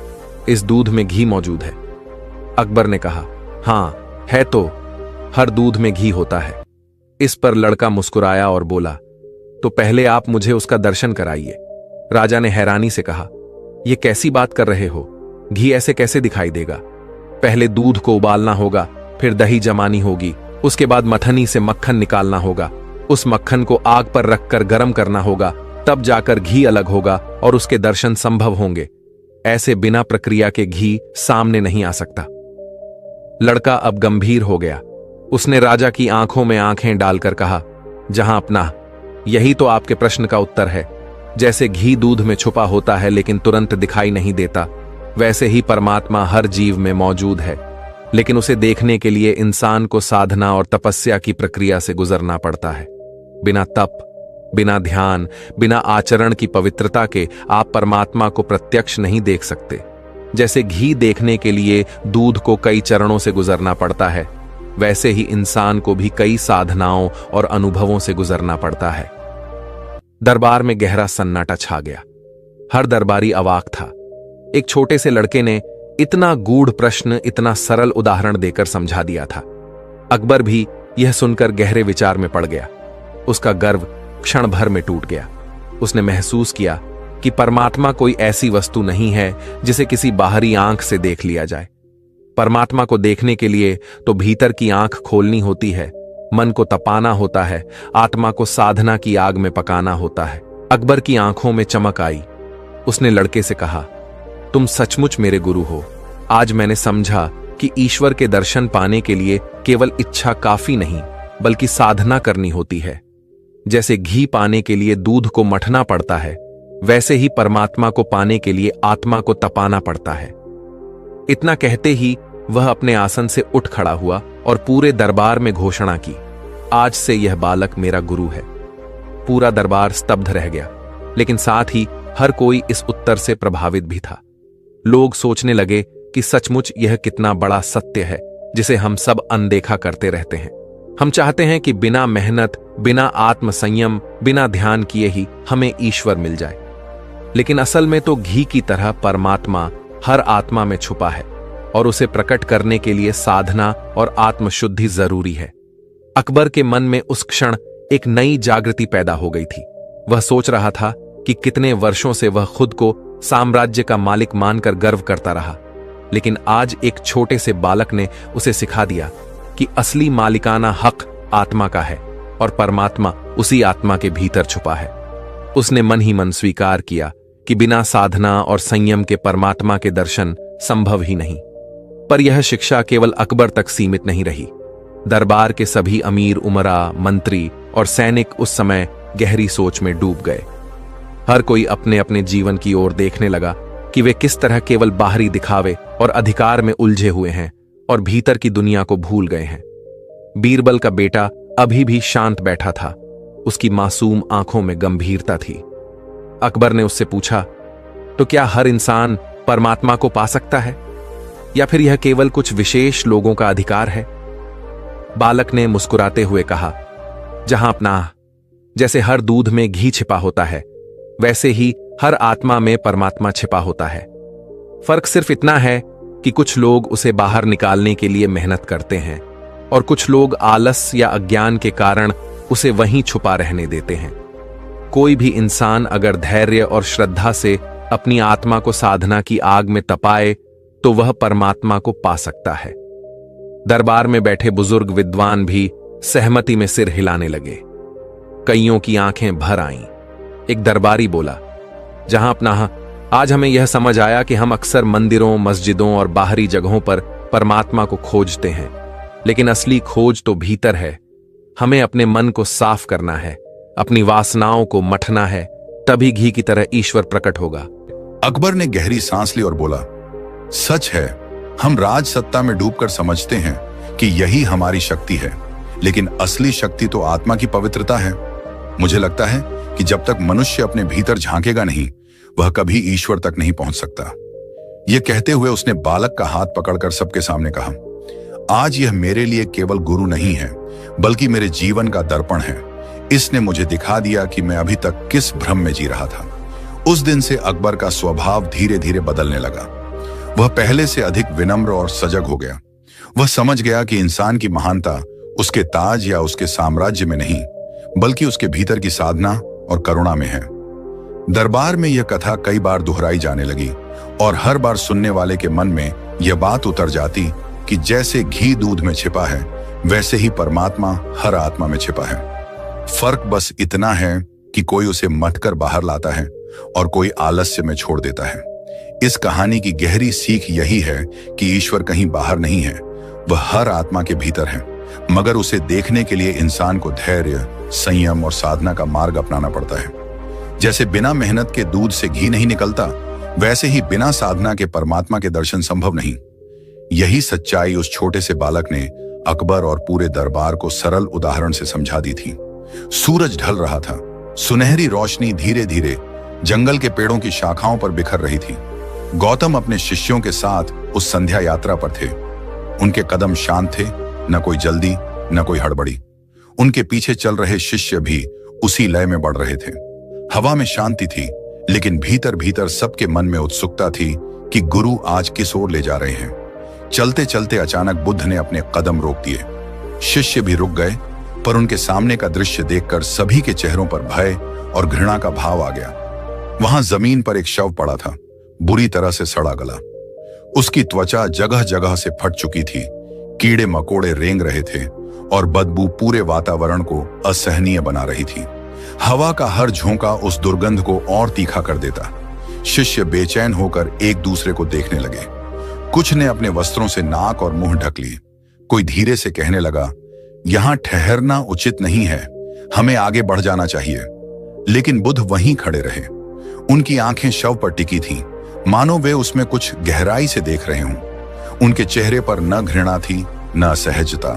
Speaker 1: इस दूध में घी मौजूद है। अकबर ने कहा, हां है तो, हर दूध में घी होता है। इस पर लड़का मुस्कुराया और बोला, तो पहले आप मुझे उसका दर्शन कराइए। राजा ने हैरानी से कहा, यह कैसी बात कर रहे हो? घी ऐसे कैसे दिखाई देगा? पहले दूध को उबालना होगा, फिर दही जमानी होगी, उसके बाद मथनी से मक्खन निकालना होगा, उस मक्खन को आग पर रखकर गर्म करना होगा, तब जाकर घी अलग होगा और उसके दर्शन संभव होंगे। ऐसे बिना प्रक्रिया के घी सामने नहीं आ सकता। लड़का अब गंभीर हो गया। उसने राजा की आंखों में आंखें डालकर कहा, जहां अपना, यही तो आपके प्रश्न का उत्तर है। जैसे घी दूध में छुपा होता है लेकिन तुरंत दिखाई नहीं देता, वैसे ही परमात्मा हर जीव में मौजूद है, लेकिन उसे देखने के लिए इंसान को साधना और तपस्या की प्रक्रिया से गुजरना पड़ता है। बिना तप, बिना ध्यान, बिना आचरण की पवित्रता के आप परमात्मा को प्रत्यक्ष नहीं देख सकते। जैसे घी देखने के लिए दूध को कई चरणों से गुजरना पड़ता है, वैसे ही इंसान को भी कई साधनाओं और अनुभवों से गुजरना पड़ता है। दरबार में गहरा सन्नाटा छा गया। हर दरबारी अवाक था। एक छोटे से लड़के ने इतना गूढ़ प्रश्न इतना सरल उदाहरण देकर समझा दिया था। अकबर भी यह सुनकर गहरे विचार में पड़ गया। उसका गर्व क्षण भर में टूट गया। उसने महसूस किया कि परमात्मा कोई ऐसी वस्तु नहीं है जिसे किसी बाहरी आंख से देख लिया जाए। परमात्मा को देखने के लिए तो भीतर की आंख खोलनी होती है, मन को तपाना होता है, आत्मा को साधना की आग में पकाना होता है। अकबर की आंखों में चमक आई। उसने लड़के से कहा, तुम सचमुच मेरे गुरु हो। आज मैंने समझा कि ईश्वर के दर्शन पाने के लिए केवल इच्छा काफी नहीं, बल्कि साधना करनी होती है। जैसे घी पाने के लिए दूध को मथना पड़ता है, वैसे ही परमात्मा को पाने के लिए आत्मा को तपाना पड़ता है। इतना कहते ही वह अपने आसन से उठ खड़ा हुआ और पूरे दरबार में घोषणा की, आज से यह बालक मेरा गुरु है। पूरा दरबार स्तब्ध रह गया, लेकिन साथ ही हर कोई इस उत्तर से प्रभावित भी था। लोग सोचने लगे कि सचमुच यह कितना बड़ा सत्य है जिसे हम सब अनदेखा करते रहते हैं। हम चाहते हैं कि बिना मेहनत, बिना आत्म संयम, बिना ध्यान किए ही हमें ईश्वर मिल जाए, लेकिन असल में तो घी की तरह परमात्मा हर आत्मा में छुपा है और उसे प्रकट करने के लिए साधना और आत्मशुद्धि जरूरी है। अकबर के मन में उस क्षण एक नई जागृति पैदा हो गई थी। वह सोच रहा था कि कितने वर्षों से वह खुद को साम्राज्य का मालिक मानकर गर्व करता रहा, लेकिन आज एक छोटे से बालक ने उसे सिखा दिया कि असली मालिकाना हक आत्मा का है और परमात्मा उसी आत्मा के भीतर छुपा है। उसने मन ही मन स्वीकार किया कि बिना साधना और संयम के परमात्मा के दर्शन संभव ही नहीं। पर यह शिक्षा केवल अकबर तक सीमित नहीं रही। दरबार के सभी अमीर उमरा, मंत्री और सैनिक उस समय गहरी सोच में डूब गए। हर कोई अपने अपने जीवन की ओर देखने लगा कि वे किस तरह केवल बाहरी दिखावे और अधिकार में उलझे हुए हैं और भीतर की दुनिया को भूल गए हैं। बीरबल का बेटा अभी भी शांत बैठा था। उसकी मासूम आंखों में गंभीरता थी। अकबर ने उससे पूछा, तो क्या हर इंसान परमात्मा को पा सकता है या फिर यह केवल कुछ विशेष लोगों का अधिकार है? बालक ने मुस्कुराते हुए कहा, जहां अपना, जैसे हर दूध में घी छिपा होता है, वैसे ही हर आत्मा में परमात्मा छिपा होता है। फर्क सिर्फ इतना है कि कुछ लोग उसे बाहर निकालने के लिए मेहनत करते हैं और कुछ लोग आलस या अज्ञान के कारण उसे वहीं छुपा रहने देते हैं। कोई भी इंसान अगर धैर्य और श्रद्धा से अपनी आत्मा को साधना की आग में तपाए तो वह परमात्मा को पा सकता है। दरबार में बैठे बुजुर्ग विद्वान भी सहमति में सिर हिलाने लगे। कईयों की आंखें भर आईं। एक दरबारी बोला, जहां अपना, आज हमें यह समझ आया कि हम अक्सर मंदिरों, मस्जिदों और बाहरी जगहों पर परमात्मा को खोजते हैं, लेकिन असली खोज तो भीतर है। हमें अपने मन को साफ करना है, अपनी वासनाओं को मथना है, तभी घी की तरह ईश्वर प्रकट होगा।
Speaker 3: अकबर ने गहरी सांस ली और बोला, सच है, हम राज सत्ता में डूबकर समझते हैं कि यही हमारी शक्ति है, लेकिन असली शक्ति तो आत्मा की पवित्रता है। मुझे लगता है कि जब तक मनुष्य अपने भीतर झांकेगा नहीं, वह कभी ईश्वर तक नहीं पहुंच सकता। यह कहते हुए उसने बालक का हाथ पकड़कर सबके सामने कहा, आज यह मेरे लिए केवल गुरु नहीं है, बल्कि मेरे जीवन का दर्पण है। इसने मुझे दिखा दिया कि मैं अभी तक किस भ्रम में जी रहा था। उस दिन से अकबर का स्वभाव धीरे धीरे बदलने लगा। वह पहले से अधिक विनम्र और सजग हो गया। वह समझ गया कि इंसान की महानता उसके ताज या उसके साम्राज्य में नहीं, बल्कि उसके भीतर की साधना और करुणा में है। दरबार में यह कथा कई बार दोहराई जाने लगी और हर बार सुनने वाले के मन में यह बात उतर जाती कि जैसे घी दूध में छिपा है, वैसे ही परमात्मा हर आत्मा में छिपा है। फर्क बस इतना है कि कोई उसे मथकर बाहर लाता है और कोई आलस्य में छोड़ देता है। इस कहानी की गहरी सीख यही है कि ईश्वर कहीं बाहर नहीं है, वह हर आत्मा के भीतर है, मगर उसे देखने के लिए इंसान को धैर्य, संयम और साधना का मार्ग अपनाना पड़ता है। जैसे बिना मेहनत के दूध से घी नहीं निकलता, वैसे ही बिना साधना के परमात्मा के दर्शन संभव नहीं। यही सच्चाई उस छोटे से बालक ने अकबर और पूरे दरबार को सरल उदाहरण से समझा दी थी। सूरज ढल रहा था। सुनहरी रोशनी धीरे धीरे जंगल के पेड़ों की शाखाओं पर बिखर रही थी। गौतम अपने शिष्यों के साथ उस संध्या यात्रा पर थे। उनके कदम शांत थे, न कोई जल्दी न कोई हड़बड़ी। उनके पीछे चल रहे शिष्य भी उसी लय में बढ़ रहे थे। हवा में शांति थी, लेकिन भीतर भीतर सबके मन में उत्सुकता थी कि गुरु आज किस ओर ले जा रहे हैं। चलते चलते अचानक बुद्ध ने अपने कदम रोक दिए। शिष्य भी रुक गए, पर उनके सामने का दृश्य देखकर सभी के चेहरों पर भय और घृणा का भाव आ गया। वहां जमीन पर एक शव पड़ा था, बुरी तरह से सड़ा गला। उसकी त्वचा जगह जगह से फट चुकी थी, कीड़े मकोड़े रेंग रहे थे और बदबू पूरे वातावरण को असहनीय बना रही थी। हवा का हर झोंका उस दुर्गंध को और तीखा कर देता। शिष्य बेचैन होकर एक दूसरे को देखने लगे। कुछ ने अपने वस्त्रों से नाक और मुंह ढक लिए। कोई धीरे से कहने लगा, यहां ठहरना उचित नहीं है, हमें आगे बढ़ जाना चाहिए। लेकिन बुद्ध वहीं खड़े रहे। उनकी आंखें शव पर टिकी थीं, मानो वे उसमें कुछ गहराई से देख रहे हों। उनके चेहरे पर न घृणा थी न असहजता,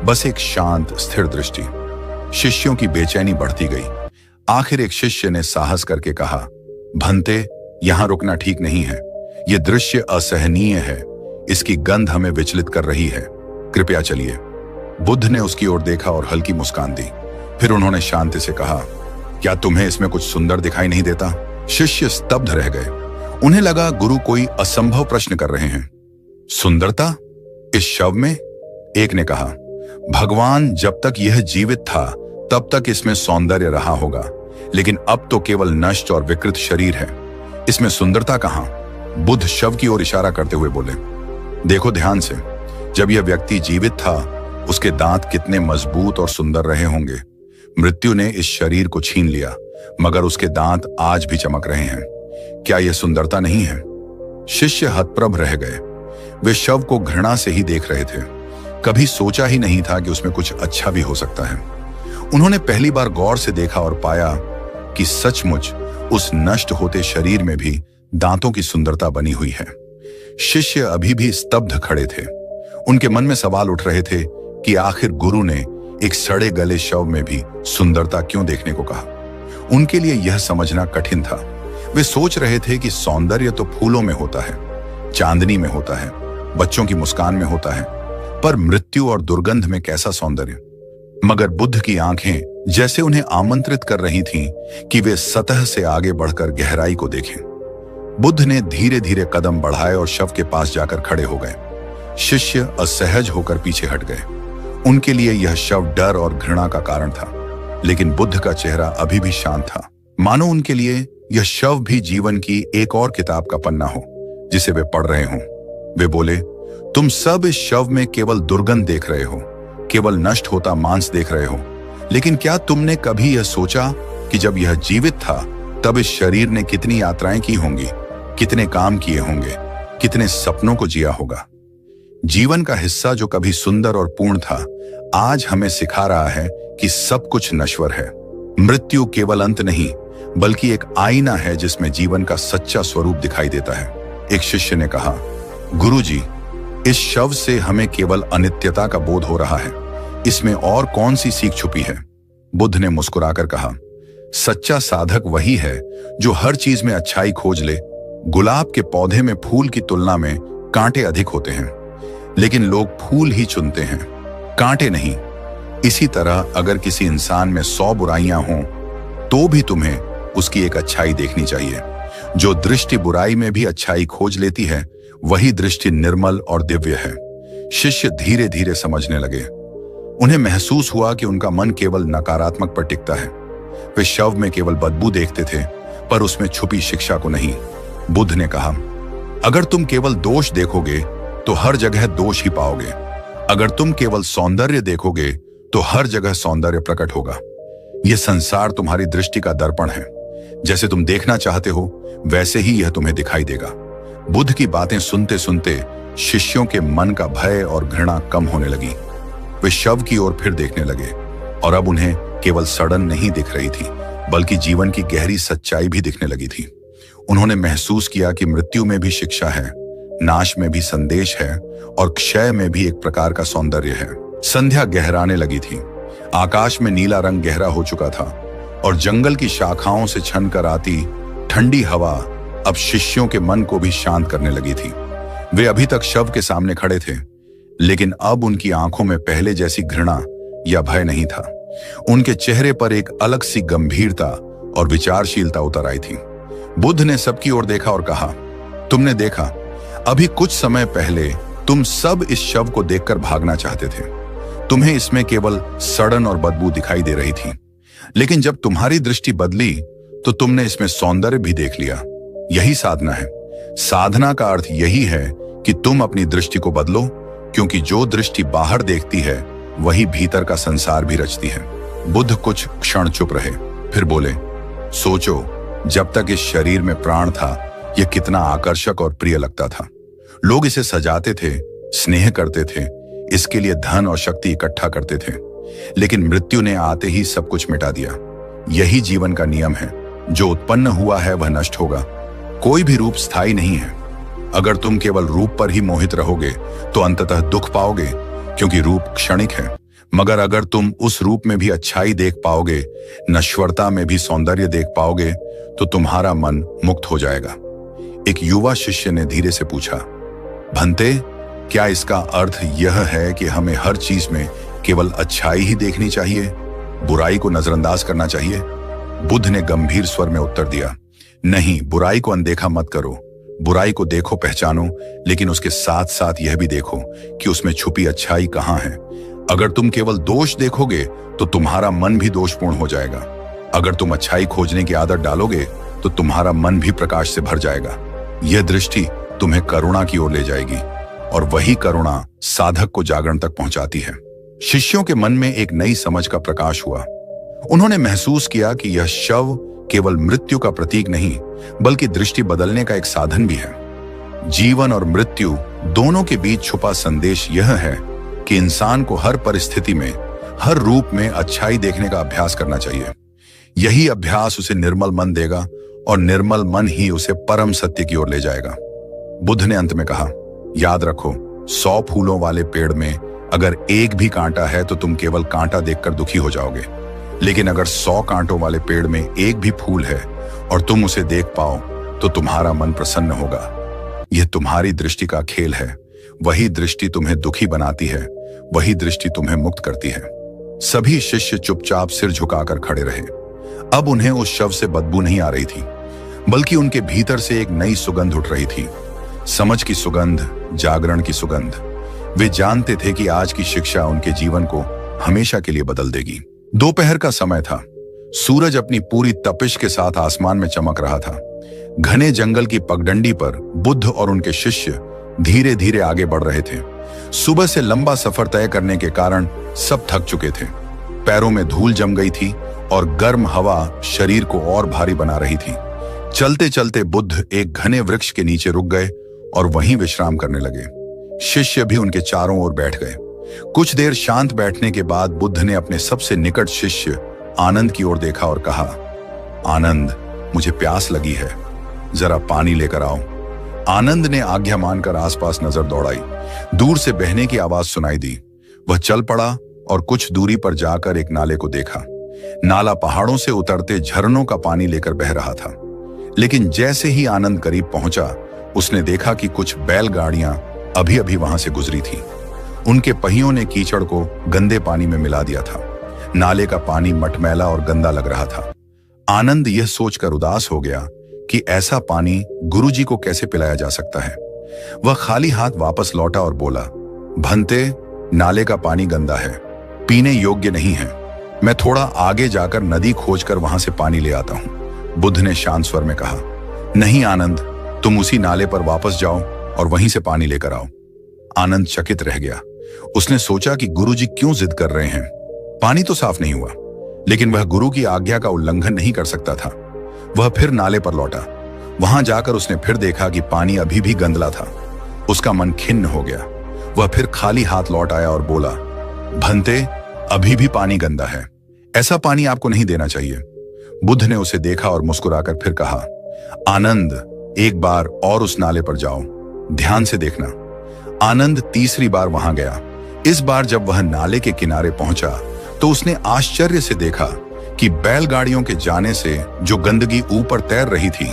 Speaker 3: बस एक शांत स्थिर दृष्टि। शिष्यों की बेचैनी बढ़ती गई। आखिर एक शिष्य ने साहस करके कहा, भंते, यहां रुकना ठीक नहीं है। यह दृश्य असहनीय है, इसकी गंध हमें विचलित कर रही है, कृपया चलिए। बुद्ध ने उसकी ओर देखा और हल्की मुस्कान दी। फिर उन्होंने शांति से कहा, क्या तुम्हें इसमें कुछ सुंदर दिखाई नहीं देता? शिष्य स्तब्ध रह गए। उन्हें लगा गुरु कोई असंभव प्रश्न कर रहे हैं। सुंदरता इस शव में? एक ने कहा, भगवान जब तक यह जीवित था तब तक इसमें सौंदर्य रहा होगा, लेकिन अब तो केवल नष्ट और विकृत शरीर है, इसमें सुंदरता कहां? बुद्ध शव की ओर इशारा करते हुए बोले, देखो ध्यान से, जब यह व्यक्ति जीवित था उसके दांत कितने मजबूत और सुंदर रहे होंगे। मृत्यु ने इस शरीर को छीन लिया, मगर उसके दांत आज भी चमक रहे हैं। क्या यह सुंदरता नहीं है? शिष्य हतप्रभ रह गए। वे शव को घृणा से ही देख रहे थे। कभी सोचा ही नहीं था कि उसमें कुछ अच्छा भी हो सकता है। उन्होंने पहली बार गौर से देखा और पाया कि सचमुच उस नष्ट होते शरीर में भी दांतों की सुंदरता बनी हुई है। शिष्य अभी भी स्तब्ध खड़े थे। उनके मन में सवाल उठ रहे थे कि आखिर गुरु ने एक सड़े गले शव में भी सुंदरता क्यों देखने को कहा। उनके लिए यह समझना कठिन था। वे सोच रहे थे कि सौंदर्य तो फूलों में होता है, चांदनी में होता है, बच्चों की मुस्कान में होता है, पर मृत्यु और दुर्गंध में कैसा सौंदर्य? मगर बुद्ध की आंखें जैसे उन्हें आमंत्रित कर रही थीं कि वे सतह से आगे बढ़कर गहराई को देखें। बुद्ध ने धीरे धीरे कदम बढ़ाए और शव के पास जाकर खड़े हो गए। शिष्य असहज होकर पीछे हट गए। उनके लिए यह शव डर और घृणा का कारण था, लेकिन बुद्ध का चेहरा अभी भी शांत था, मानो उनके लिए यह शव भी जीवन की एक और किताब का पन्ना हो जिसे वे पढ़ रहे हों। वे बोले, तुम सब इस शव में केवल दुर्गंध देख रहे हो, केवल नष्ट होता मांस देख रहे हो, लेकिन क्या तुमने कभी यह सोचा कि जब यह जीवित था तब इस शरीर ने कितनी यात्राएं की होंगी, कितने काम किए होंगे, कितने सपनों को जिया होगा। जीवन का हिस्सा जो कभी सुंदर और पूर्ण था, आज हमें सिखा रहा है कि सब कुछ नश्वर है। मृत्यु केवल अंत नहीं, बल्कि एक आईना है जिसमें जीवन का सच्चा स्वरूप दिखाई देता है। एक शिष्य ने कहा, गुरुजी, इस शव से हमें केवल अनित्यता का बोध हो रहा है, इसमें और कौन सी सीख छुपी है? बुद्ध ने मुस्कुराकर कहा, सच्चा साधक वही है जो हर चीज में अच्छाई खोज ले। गुलाब के पौधे में फूल की तुलना में कांटे अधिक होते हैं, लेकिन लोग फूल ही चुनते हैं, कांटे नहीं। इसी तरह अगर किसी इंसान में 100 बुराइयां हों तो भी तुम्हें उसकी एक अच्छाई देखनी चाहिए। जो दृष्टि बुराई में भी अच्छाई खोज लेती है, वही दृष्टि निर्मल और दिव्य है। शिष्य धीरे धीरे समझने लगे। उन्हें महसूस हुआ कि उनका मन केवल नकारात्मक पर टिकता है। वे शव में केवल बदबू देखते थे, पर उसमें छुपी शिक्षा को नहीं। बुद्ध ने कहा, अगर तुम केवल दोष देखोगे तो हर जगह दोष ही पाओगे। अगर तुम केवल सौंदर्य देखोगे तो हर जगह सौंदर्य प्रकट होगा। यह संसार तुम्हारी दृष्टि का दर्पण है। जैसे तुम देखना चाहते हो वैसे ही यह तुम्हें दिखाई देगा। बुद्ध की बातें सुनते सुनते शिष्यों के मन का भय और घृणा कम होने लगी। वे शव की ओर फिर देखने लगे, और अब उन्हें केवल सड़न नहीं दिख रही थी, बल्कि जीवन की गहरी सच्चाई भी दिखने लगी थी। उन्होंने महसूस किया कि मृत्यु में भी शिक्षा है, नाश में भी संदेश है, और क्षय में भी एक प्रकार का सौंदर्य है। संध्या गहराने लगी थी। आकाश में नीला रंग गहरा हो चुका था, और जंगल की शाखाओं से छनकर आती ठंडी हवा अब शिष्यों के मन को भी शांत करने लगी थी। वे अभी तक शव के सामने खड़े थे, लेकिन अब उनकी आंखों में पहले जैसी घृणा या भय नहीं था। उनके चेहरे पर एक अलग सी गंभीरता और विचारशीलता उतर आई थी। बुद्ध ने सबकी ओर देखा और कहा, तुमने देखा, अभी कुछ समय पहले तुम सब इस शव को देखकर भागना चाहते थे। तुम्हें इसमें केवल सड़न और बदबू दिखाई दे रही थी, लेकिन जब तुम्हारी दृष्टि बदली तो तुमने इसमें सौंदर्य भी देख लिया। यही साधना है। साधना का अर्थ यही है कि तुम अपनी दृष्टि को बदलो, क्योंकि जो दृष्टि बाहर देखती है वही भीतर का संसार भी रचती है। बुद्ध कुछ क्षण चुप रहे, फिर बोले, सोचो, जब तक इस शरीर में प्राण था यह कितना आकर्षक और प्रिय लगता था। लोग इसे सजाते थे, स्नेह करते थे, इसके लिए धन और शक्ति इकट्ठा करते थे, लेकिन मृत्यु ने आते ही सब कुछ मिटा दिया। यही जीवन का नियम है। जो उत्पन्न हुआ है वह नष्ट होगा। कोई भी रूप स्थायी नहीं है। अगर तुम केवल रूप पर ही मोहित रहोगे तो अंततः दुख पाओगे, क्योंकि रूप क्षणिक है। मगर अगर तुम उस रूप में भी अच्छाई देख पाओगे, नश्वरता में भी सौंदर्य देख पाओगे, तो तुम्हारा मन मुक्त हो जाएगा। एक युवा शिष्य ने धीरे से पूछा, भंते, क्या इसका अर्थ यह है कि हमें हर चीज में केवल अच्छाई ही देखनी चाहिए, बुराई को नजरअंदाज करना चाहिए? बुद्ध ने गंभीर स्वर में उत्तर दिया, नहीं, बुराई को अनदेखा मत करो। बुराई को देखो, पहचानो, लेकिन उसके साथ साथ यह भी देखो कि उसमें छुपी अच्छाई कहाँ है। अगर तुम केवल दोष देखोगे तो तुम्हारा मन भी दोषपूर्ण हो जाएगा। अगर तुम अच्छाई खोजने की आदत डालोगे तो तुम्हारा मन भी प्रकाश से भर जाएगा। यह दृष्टि तुम्हें करुणा की ओर ले जाएगी, और वही करुणा साधक को जागरण तक पहुंचाती है। शिष्यों के मन में एक नई समझ का प्रकाश हुआ। उन्होंने महसूस किया कि यह शव केवल मृत्यु का प्रतीक नहीं, बल्कि दृष्टि बदलने का एक साधन भी है। जीवन और मृत्यु दोनों के बीच छुपा संदेश यह है कि इंसान को हर परिस्थिति में, हर रूप में अच्छाई देखने का अभ्यास करना चाहिए। यही अभ्यास उसे निर्मल मन देगा, और निर्मल मन ही उसे परम सत्य की ओर ले जाएगा। बुद्ध ने अंत में कहा, याद रखो, 100 फूलों वाले पेड़ में अगर एक भी कांटा है तो तुम केवल कांटा देखकर दुखी हो जाओगे, लेकिन अगर 100 कांटों वाले पेड़ में एक भी फूल है और तुम उसे देख पाओ तो तुम्हारा मन प्रसन्न होगा। यह तुम्हारी दृष्टि का खेल है। वही दृष्टि तुम्हें दुखी बनाती है, वही दृष्टि तुम्हें मुक्त करती है। सभी शिष्य चुपचाप सिर झुकाकर खड़े रहे। अब उन्हें उस शव से बदबू नहीं आ रही थी, बल्कि उनके भीतर से एक नई सुगंध उठ रही थी, समझ की सुगंध, जागरण की सुगंध। वे जानते थे कि आज की शिक्षा उनके जीवन को हमेशा के लिए बदल देगी। दोपहर का समय था। सूरज अपनी पूरी तपिश के साथ आसमान में चमक रहा था। घने जंगल की पगडंडी पर बुद्ध और उनके शिष्य धीरे धीरे आगे बढ़ रहे थे। सुबह से लंबा सफर तय करने के कारण सब थक चुके थे। पैरों में धूल जम गई थी और गर्म हवा शरीर को और भारी बना रही थी। चलते चलते बुद्ध एक घने वृक्ष के नीचे रुक गए और वहीं विश्राम करने लगे। शिष्य भी उनके चारों ओर बैठ गए। कुछ देर शांत बैठने के बाद बुद्ध ने अपने सबसे निकट शिष्य आनंद की ओर देखा और कहा, आनंद, मुझे प्यास लगी है, जरा पानी लेकर आओ। आनंद ने आज्ञा मानकर आसपास नजर दौड़ाई। दूर से बहने की आवाज सुनाई दी। वह चल पड़ा और कुछ दूरी पर जाकर एक नाले को देखा। नाला पहाड़ों से उतरते झरनों का पानी लेकर बह रहा था। लेकिन जैसे ही आनंद करीब पहुंचा, उसने देखा कि कुछ बैलगाड़ियां अभी अभी वहां से गुजरी थी। उनके पहियों ने कीचड़ को गंदे पानी में मिला दिया था। नाले का पानी मटमैला और गंदा लग रहा था। आनंद यह सोचकर उदास हो गया कि ऐसा पानी गुरुजी को कैसे पिलाया जा सकता है। वह खाली हाथ वापस लौटा और बोला, भंते, नाले का पानी गंदा है, पीने योग्य नहीं है। मैं थोड़ा आगे जाकर नदी खोजकर वहां से पानी ले आता हूं। बुद्ध ने शांत स्वर में कहा, नहीं आनंद, तुम उसी नाले पर वापस जाओ और वहीं से पानी लेकर आओ। आनंद चकित रह गया। उसने सोचा कि गुरुजी क्यों जिद कर रहे हैं। पानी तो साफ नहीं हुआ, लेकिन वह गुरु की आज्ञा का उल्लंघन नहीं कर सकता था। वह फिर नाले पर लौटा। वहां जाकर उसने फिर देखा कि पानी अभी भी गंदला था। उसका मन खिन्न हो गया। वह फिर खाली हाथ लौट आया और बोला, भंते, अभी भी पानी गंदा है, ऐसा पानी आपको नहीं देना चाहिए। बुद्ध ने उसे देखा और मुस्कुराकर फिर कहा, आनंद, एक बार और उस नाले पर जाओ, ध्यान से देखना। आनंद तीसरी बार वहां गया। इस बार जब वह नाले के किनारे पहुंचा तो उसने आश्चर्य से देखा कि बैलगाड़ियों के जाने से जो गंदगी ऊपर तैर रही थी,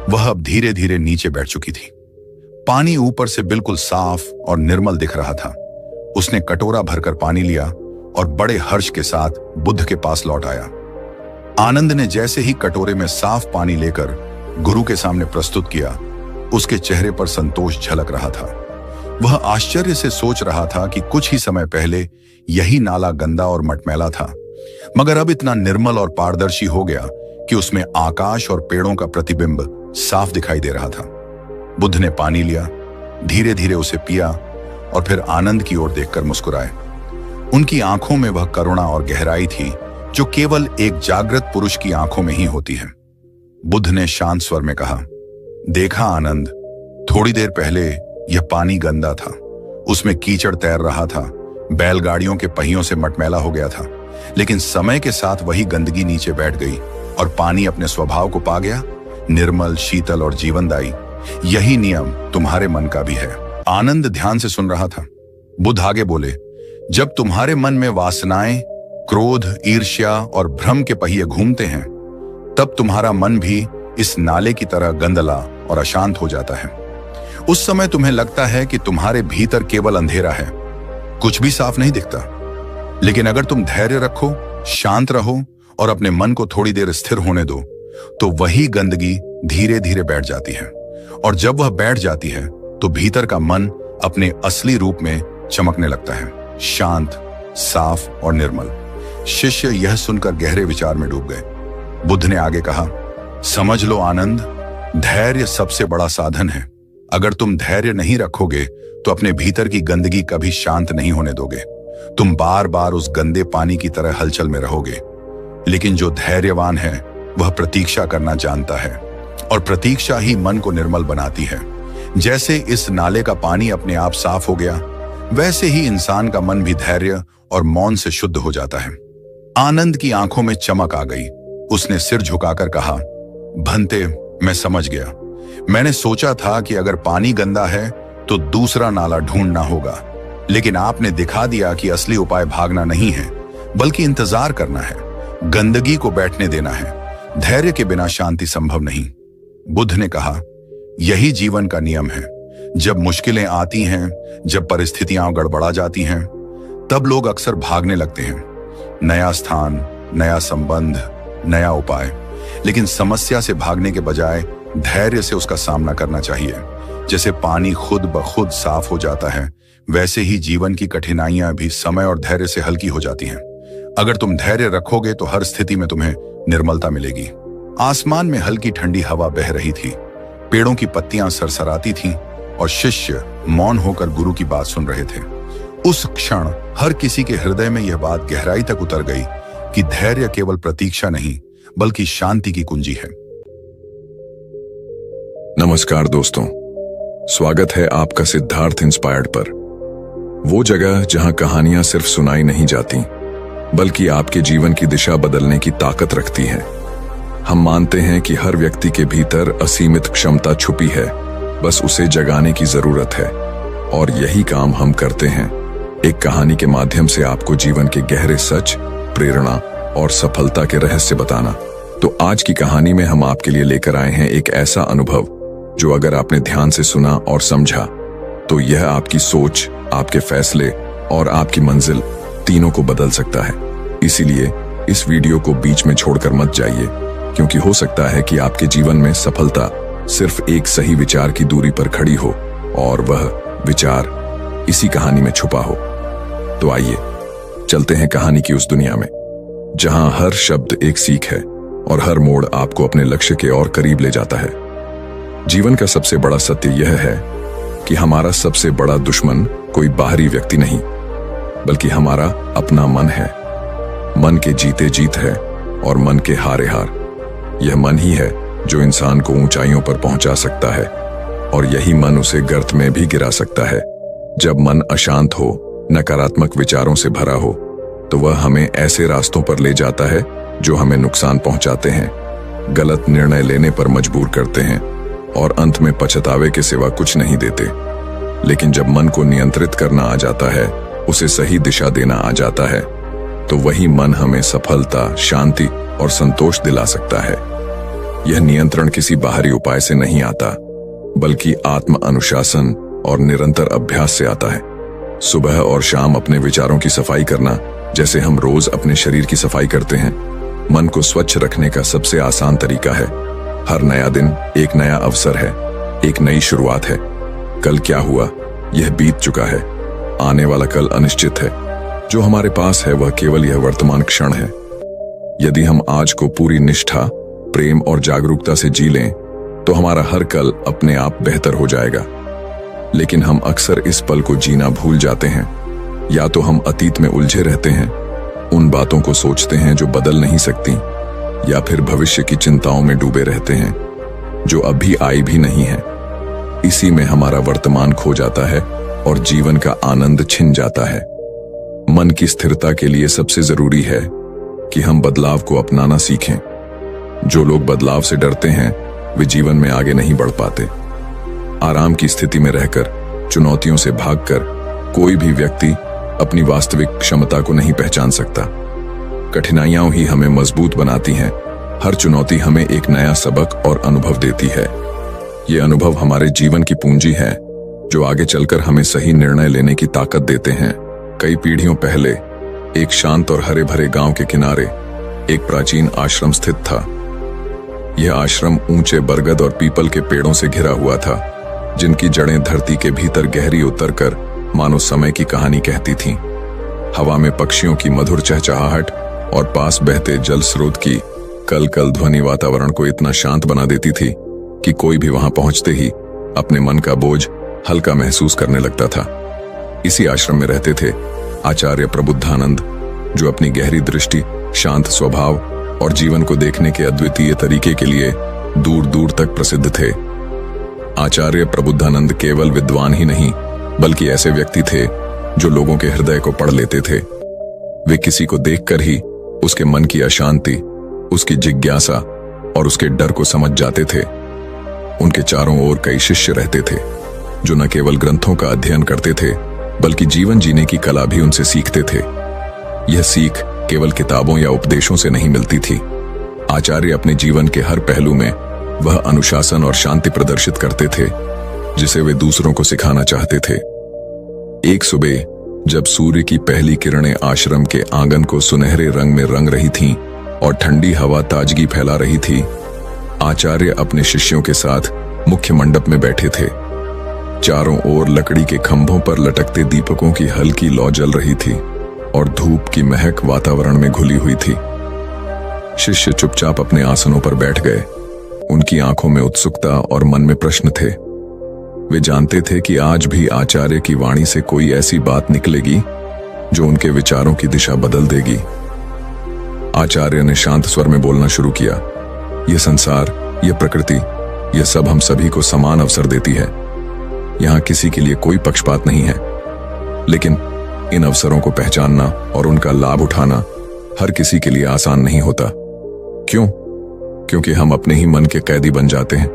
Speaker 3: वह अब धीरे धीरे नीचे बैठ चुकी थी। पानी ऊपर से बिल्कुल साफ और निर्मल दिख रहा था। उसने कटोरा भरकर पानी लिया और बड़े हर्ष के साथ बुद्ध के पास लौट आया। आनंद ने जैसे ही कटोरे में साफ पानी लेकर गुरु के सामने प्रस्तुत किया, उसके चेहरे पर संतोष झलक रहा था। वह आश्चर्य से सोच रहा था कि कुछ ही समय पहले यही नाला गंदा और मटमैला था, मगर अब इतना निर्मल और पारदर्शी हो गया कि उसमें आकाश और पेड़ों का प्रतिबिंब साफ दिखाई दे रहा था। बुद्ध ने पानी लिया, धीरे धीरे उसे पिया और फिर आनंद की ओर देखकर मुस्कुराए। उनकी आंखों में वह करुणा और गहराई थी जो केवल एक जागृत पुरुष की आंखों में ही होती है। बुद्ध ने शांत स्वर में कहा, देखा आनंद, थोड़ी देर पहले यह पानी गंदा था, उसमें कीचड़ तैर रहा था, बैलगाड़ियों के पहियों से मटमैला हो गया था, लेकिन समय के साथ वही गंदगी नीचे बैठ गई और पानी अपने स्वभाव को पा गया, निर्मल, शीतल और जीवनदायी। यही नियम तुम्हारे मन का भी है। आनंद ध्यान से सुन रहा था। बुद्ध आगे बोले, जब तुम्हारे मन में वासनाएं, क्रोध, ईर्ष्या और भ्रम के पहिए घूमते हैं, तब तुम्हारा मन भी इस नाले की तरह गंदला और अशांत हो जाता है। उस समय तुम्हें लगता है कि तुम्हारे भीतर केवल अंधेरा है, कुछ भी साफ नहीं दिखता। लेकिन अगर तुम धैर्य रखो, शांत रहो और अपने मन को थोड़ी देर स्थिर होने दो, तो वही गंदगी धीरे धीरे बैठ जाती है। और जब वह बैठ जाती है तो भीतर का मन अपने असली रूप में चमकने लगता है, शांत, साफ और निर्मल। शिष्य यह सुनकर गहरे विचार में डूब गए। बुद्ध ने आगे कहा, समझ लो आनंद, धैर्य सबसे बड़ा साधन है। अगर तुम धैर्य नहीं रखोगे तो अपने भीतर की गंदगी कभी शांत नहीं होने दोगे। तुम बार बार उस गंदे पानी की तरह हलचल में रहोगे। लेकिन जो धैर्यवान है वह प्रतीक्षा करना जानता है, और प्रतीक्षा ही मन को निर्मल बनाती है। जैसे इस नाले का पानी अपने आप साफ हो गया, वैसे ही इंसान का मन भी धैर्य और मौन से शुद्ध हो जाता है। आनंद की आंखों में चमक आ गई। उसने सिर झुकाकर कहा, भंते, मैं समझ गया। मैंने सोचा था कि अगर पानी गंदा है तो दूसरा नाला ढूंढना होगा, लेकिन आपने दिखा दिया कि असली उपाय भागना नहीं है, बल्कि इंतजार करना है, गंदगी को बैठने देना है। धैर्य के बिना शांति संभव नहीं। बुद्ध ने कहा, यही जीवन का नियम है। जब मुश्किलें आती हैं, जब परिस्थितियां गड़बड़ा जाती हैं, तब लोग अक्सर भागने लगते हैं। नया स्थान, नया संबंध, नया उपाय। लेकिन समस्या से भागने के बजाय धैर्य से उसका सामना करना चाहिए। जैसे पानी खुद ब खुद साफ हो जाता है, वैसे ही जीवन की कठिनाइयां भी समय और धैर्य से हल्की हो जाती हैं। अगर तुम धैर्य रखोगे तो हर स्थिति में तुम्हें निर्मलता मिलेगी। आसमान में हल्की ठंडी हवा बह रही थी, पेड़ों की पत्तियां सरसराती थीं और शिष्य मौन होकर गुरु की बात सुन रहे थे। उस क्षण हर किसी के हृदय में यह बात गहराई तक उतर गई कि धैर्य केवल प्रतीक्षा नहीं, बल्कि शांति की कुंजी है।
Speaker 2: नमस्कार दोस्तों, स्वागत है आपका सिद्धार्थ इंस्पायर्ड पर, वो जगह जहां कहानियां सिर्फ सुनाई नहीं जाती, बल्कि आपके जीवन की दिशा बदलने की ताकत रखती है। हम मानते हैं कि हर व्यक्ति के भीतर असीमित क्षमता छुपी है, बस उसे जगाने की जरूरत है, और यही काम हम करते हैं। एक कहानी के माध्यम से आपको जीवन के गहरे सच, प्रेरणा और सफलता के रहस्य बताना। तो आज की कहानी में हम आपके लिए लेकर आए हैं एक ऐसा अनुभव जो अगर आपने ध्यान से सुना और समझा तो यह आपकी सोच, आपके फैसले और आपकी मंजिल तीनों को बदल सकता है। इसीलिए इस वीडियो को बीच में छोड़कर मत जाइए, क्योंकि हो सकता है कि आपके जीवन में सफलता सिर्फ एक सही विचार की दूरी पर खड़ी हो और वह विचार इसी कहानी में छुपा हो। तो आइए चलते हैं कहानी की उस दुनिया में जहां हर शब्द एक सीख है और हर मोड़ आपको अपने लक्ष्य के और करीब ले जाता है। जीवन का सबसे बड़ा सत्य यह है कि हमारा सबसे बड़ा दुश्मन कोई बाहरी व्यक्ति नहीं, बल्कि हमारा अपना मन है। मन के जीते जीत है और मन के हारे हार। यह मन ही है जो इंसान को ऊंचाइयों पर पहुंचा सकता है, और यही मन उसे गर्त में भी गिरा सकता है। जब मन अशांत हो, नकारात्मक विचारों से भरा हो, तो वह हमें ऐसे रास्तों पर ले जाता है जो हमें नुकसान पहुंचाते हैं, गलत निर्णय लेने पर मजबूर करते हैं और अंत में पछतावे के सिवा कुछ नहीं देते। लेकिन जब मन को नियंत्रित करना आ जाता है, उसे सही दिशा देना आ जाता है, तो वही मन हमें सफलता, शांति और संतोष दिला सकता है। यह नियंत्रण किसी बाहरी उपाय से नहीं आता, बल्कि आत्म अनुशासन और निरंतर अभ्यास से आता है। सुबह और शाम अपने विचारों की सफाई करना, जैसे हम रोज अपने शरीर की सफाई करते हैं, मन को स्वच्छ रखने का सबसे आसान तरीका है। हर नया दिन एक नया अवसर है, एक नई शुरुआत है। कल क्या हुआ यह बीत चुका है, आने वाला कल अनिश्चित है। जो हमारे पास है वह केवल यह वर्तमान क्षण है। यदि हम आज को पूरी निष्ठा, प्रेम और जागरूकता से जी लें तो हमारा हर कल अपने आप बेहतर हो जाएगा। लेकिन हम अक्सर इस पल को जीना भूल जाते हैं। या तो हम अतीत में उलझे रहते हैं, उन बातों को सोचते हैं जो बदल नहीं सकती, या फिर भविष्य की चिंताओं में डूबे रहते हैं जो अभी आई भी नहीं है। इसी में हमारा वर्तमान खो जाता है और जीवन का आनंद छिन जाता है। मन की स्थिरता के लिए सबसे जरूरी है कि हम बदलाव को अपनाना सीखें। जो लोग बदलाव से डरते हैं वे जीवन में आगे नहीं बढ़ पाते। आराम की स्थिति में रहकर, चुनौतियों से भागकर कोई भी व्यक्ति अपनी वास्तविक क्षमता को नहीं पहचान सकता। कठिनाइयां ही हमें मजबूत बनाती हैं। हर चुनौती हमें एक नया सबक और अनुभव देती है। ये अनुभव हमारे जीवन की पूंजी है जो आगे चलकर हमें सही निर्णय लेने की ताकत देते हैं। कई पीढ़ियों पहले एक शांत और हरे भरे गांव के किनारे एक प्राचीन आश्रम स्थित था। यह आश्रम ऊंचे बरगद और पीपल के पेड़ों से घिरा हुआ था, जिनकी जड़ें धरती के भीतर गहरी उतरकर मानो समय की कहानी कहती थीं। हवा में पक्षियों की मधुर चहचहाहट और पास बहते जल स्रोत की कल ध्वनि वातावरण को इतना शांत बना देती थी कि कोई भी वहां पहुंचते ही अपने मन का बोझ हल्का महसूस करने लगता था। इसी आश्रम में रहते थे आचार्य प्रबुद्धानंद, जो अपनी गहरी दृष्टि, शांत स्वभाव और जीवन को देखने के अद्वितीय तरीके के लिए दूर दूर तक प्रसिद्ध थे। आचार्य प्रबुद्धानंद केवल विद्वान ही नहीं, बल्कि ऐसे व्यक्ति थे जो लोगों के हृदय को पढ़ लेते थे। वे किसी को देखकर ही उसके मन की अशांति, उसकी जिज्ञासा और उसके डर को समझ जाते थे। उनके चारों ओर कई शिष्य रहते थे जो न केवल ग्रंथों का अध्ययन करते थे, बल्कि जीवन जीने की कला भी उनसे सीखते थे। यह सीख केवल किताबों या उपदेशों से नहीं मिलती थी। आचार्य अपने जीवन के हर पहलू में वह अनुशासन और शांति प्रदर्शित करते थे जिसे वे दूसरों को सिखाना चाहते थे। एक सुबह जब सूर्य की पहली किरणें आश्रम के आंगन को सुनहरे रंग में रंग रही थीं और ठंडी हवा ताजगी फैला रही थी, आचार्य अपने शिष्यों के साथ मुख्य मंडप में बैठे थे। चारों ओर लकड़ी के खंभों पर लटकते दीपकों की हल्की लौ जल रही थी और धूप की महक वातावरण में घुली हुई थी। शिष्य चुपचाप अपने आसनों पर बैठ गए। उनकी आंखों में उत्सुकता और मन में प्रश्न थे। वे जानते थे कि आज भी आचार्य की वाणी से कोई ऐसी बात निकलेगी जो उनके विचारों की दिशा बदल देगी। आचार्य ने शांत स्वर में बोलना शुरू किया। यह संसार, यह प्रकृति, यह सब हम सभी को समान अवसर देती है। यहां किसी के लिए कोई पक्षपात नहीं है, लेकिन इन अवसरों को पहचानना और उनका लाभ उठाना हर किसी के लिए आसान नहीं होता। क्यों? क्योंकि हम अपने ही मन के कैदी बन जाते हैं।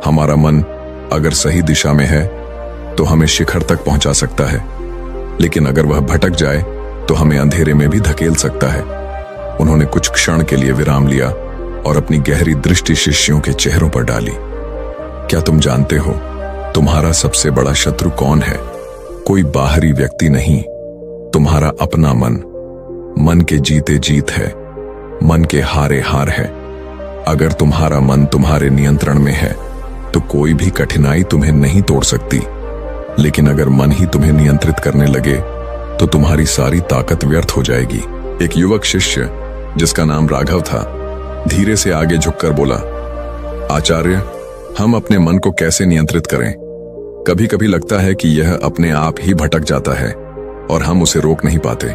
Speaker 2: हमारा मन अगर सही दिशा में है तो हमें शिखर तक पहुंचा सकता है, लेकिन अगर वह भटक जाए तो हमें अंधेरे में भी धकेल सकता है। उन्होंने कुछ क्षण के लिए विराम लिया और अपनी गहरी दृष्टि शिष्यों के चेहरों पर डाली। क्या तुम जानते हो तुम्हारा सबसे बड़ा शत्रु कौन है? कोई बाहरी व्यक्ति नहीं, तुम्हारा अपना मन। मन के जीते जीत है, मन के हारे हार है। अगर तुम्हारा मन तुम्हारे नियंत्रण में है तो कोई भी कठिनाई तुम्हें नहीं तोड़ सकती, लेकिन अगर मन ही तुम्हें नियंत्रित करने लगे तो तुम्हारी सारी ताकत व्यर्थ हो जाएगी। एक युवक शिष्य जिसका नाम राघव था धीरे से आगे झुककर बोला, आचार्य, हम अपने मन को कैसे नियंत्रित करें? कभी कभी लगता है कि यह अपने आप ही भटक जाता है और हम उसे रोक नहीं पाते।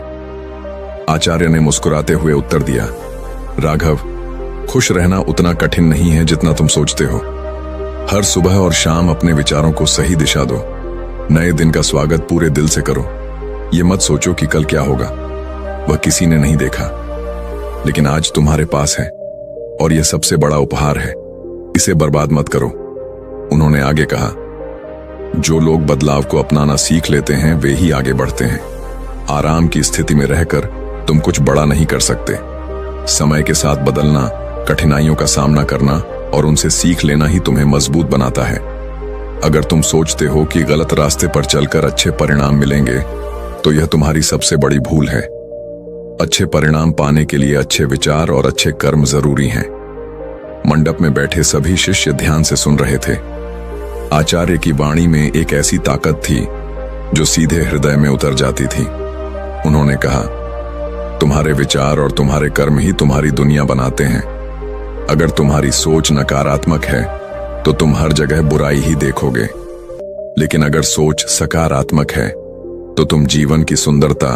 Speaker 2: आचार्य ने मुस्कुराते हुए उत्तर दिया, राघव, खुश रहना उतना कठिन नहीं है जितना तुम सोचते हो। हर सुबह और शाम अपने विचारों को सही दिशा दो। नए दिन का स्वागत पूरे दिल से करो। ये मत सोचो कि कल क्या होगा, वह किसी ने नहीं देखा, लेकिन आज तुम्हारे पास है और यह सबसे बड़ा उपहार है, इसे बर्बाद मत करो। उन्होंने आगे कहा, जो लोग बदलाव को अपनाना सीख लेते हैं वे ही आगे बढ़ते हैं। आराम की स्थिति में रहकर तुम कुछ बड़ा नहीं कर सकते। समय के साथ बदलना, कठिनाइयों का सामना करना और उनसे सीख लेना ही तुम्हें मजबूत बनाता है। अगर तुम सोचते हो कि गलत रास्ते पर चलकर अच्छे परिणाम मिलेंगे तो यह तुम्हारी सबसे बड़ी भूल है। अच्छे परिणाम पाने के लिए अच्छे विचार और अच्छे कर्म जरूरी हैं। मंडप में बैठे सभी शिष्य ध्यान से सुन रहे थे। आचार्य की वाणी में एक ऐसी ताकत थी जो सीधे हृदय में उतर जाती थी। उन्होंने कहा, तुम्हारे विचार और तुम्हारे कर्म ही तुम्हारी दुनिया बनाते हैं। अगर तुम्हारी सोच नकारात्मक है तो तुम हर जगह बुराई ही देखोगे, लेकिन अगर सोच सकारात्मक है तो तुम जीवन की सुंदरता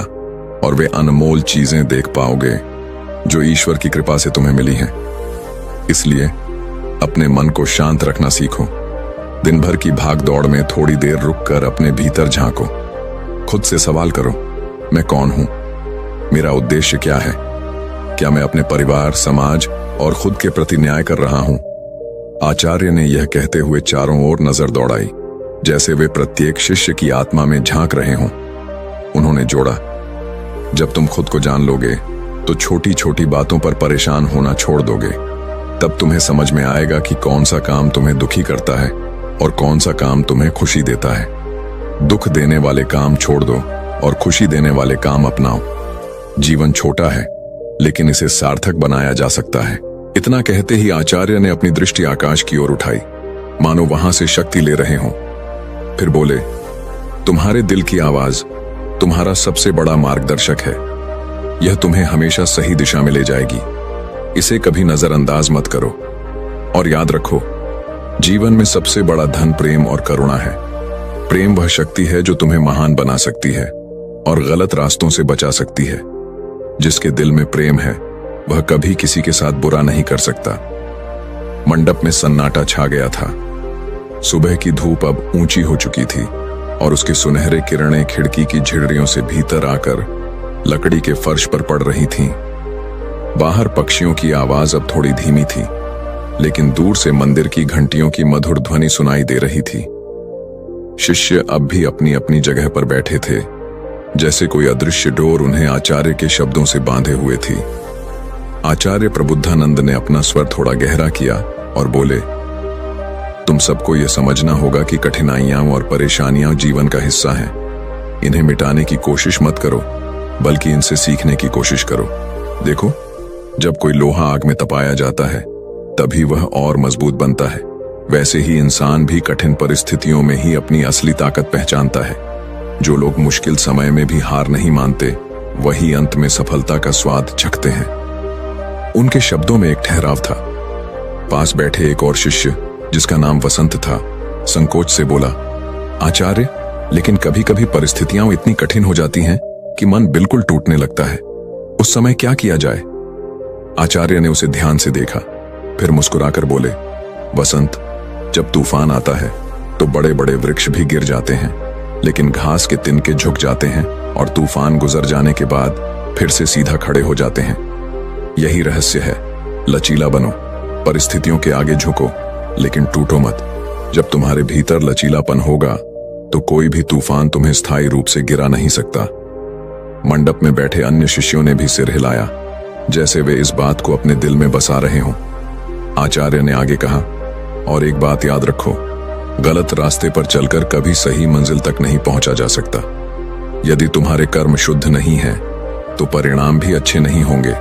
Speaker 2: और वे अनमोल चीजें देख पाओगे जो ईश्वर की कृपा से तुम्हें मिली हैं। इसलिए अपने मन को शांत रखना सीखो। दिन भर की भाग दौड़ में थोड़ी देर रुककर अपने भीतर झांको। खुद से सवाल करो, मैं कौन हूं? मेरा उद्देश्य क्या है? क्या मैं अपने परिवार, समाज और खुद के प्रति न्याय कर रहा हूं? आचार्य ने यह कहते हुए चारों ओर नजर दौड़ाई, जैसे वे प्रत्येक शिष्य की आत्मा में झांक रहे हों। उन्होंने जोड़ा, जब तुम खुद को जान लोगे तो छोटी छोटी बातों पर परेशान होना छोड़ दोगे। तब तुम्हें समझ में आएगा कि कौन सा काम तुम्हें दुखी करता है और कौन सा काम तुम्हें खुशी देता है। दुख देने वाले काम छोड़ दो और खुशी देने वाले काम अपनाओ। जीवन छोटा है लेकिन इसे सार्थक बनाया जा सकता है। इतना कहते ही आचार्य ने अपनी दृष्टि आकाश की ओर उठाई, मानो वहां से शक्ति ले रहे हों। फिर बोले, तुम्हारे दिल की आवाज तुम्हारा सबसे बड़ा मार्गदर्शक है। यह तुम्हें हमेशा सही दिशा में ले जाएगी। इसे कभी नजरअंदाज मत करो। और याद रखो, जीवन में सबसे बड़ा धन प्रेम और करुणा है। प्रेम वह शक्ति है जो तुम्हें महान बना सकती है और गलत रास्तों से बचा सकती है। जिसके दिल में प्रेम है वह कभी किसी के साथ बुरा नहीं कर सकता। मंडप में सन्नाटा छा गया था। सुबह की धूप अब ऊंची हो चुकी थी और उसके सुनहरे किरणें खिड़की की झिड़रियों से भीतर आकर लकड़ी के फर्श पर पड़ रही थीं। बाहर पक्षियों की आवाज अब थोड़ी धीमी थी, लेकिन दूर से मंदिर की घंटियों की मधुर ध्वनि सुनाई दे रही थी। शिष्य अब भी अपनी अपनी जगह पर बैठे थे, जैसे कोई अदृश्य डोर उन्हें आचार्य के शब्दों से बांधे हुए थी। आचार्य प्रबुद्धानंद ने अपना स्वर थोड़ा गहरा किया और बोले, तुम सबको यह समझना होगा कि कठिनाइयां और परेशानियां जीवन का हिस्सा हैं। इन्हें मिटाने की कोशिश मत करो, बल्कि इनसे सीखने की कोशिश करो। देखो, जब कोई लोहा आग में तपाया जाता है तभी वह और मजबूत बनता है। वैसे ही इंसान भी कठिन परिस्थितियों में ही अपनी असली ताकत पहचानता है। जो लोग मुश्किल समय में भी हार नहीं मानते, वही अंत में सफलता का स्वाद चखते हैं। उनके शब्दों में एक ठहराव था। पास बैठे एक और शिष्य, जिसका नाम वसंत था, संकोच से बोला, आचार्य, लेकिन कभी कभी परिस्थितियां इतनी कठिन हो जाती हैं कि मन बिल्कुल टूटने लगता है। उस समय क्या किया जाए? आचार्य ने उसे ध्यान से देखा, फिर मुस्कुराकर बोले, वसंत, जब तूफान आता है तो बड़े बड़े वृक्ष भी गिर जाते हैं, लेकिन घास के तिनके झुक जाते हैं और तूफान गुजर जाने के बाद फिर से सीधा खड़े हो जाते हैं। यही रहस्य है। लचीला बनो, परिस्थितियों के आगे झुको, लेकिन टूटो मत। जब तुम्हारे भीतर लचीलापन होगा तो कोई भी तूफान तुम्हें स्थायी रूप से गिरा नहीं सकता। मंडप में बैठे अन्य शिष्यों ने भी सिर हिलाया, जैसे वे इस बात को अपने दिल में बसा रहे हों। आचार्य ने आगे कहा, और एक बात याद रखो, गलत रास्ते पर चलकर कभी सही मंजिल तक नहीं पहुंचा जा सकता। यदि तुम्हारे कर्म शुद्ध नहीं है तो परिणाम भी अच्छे नहीं होंगे।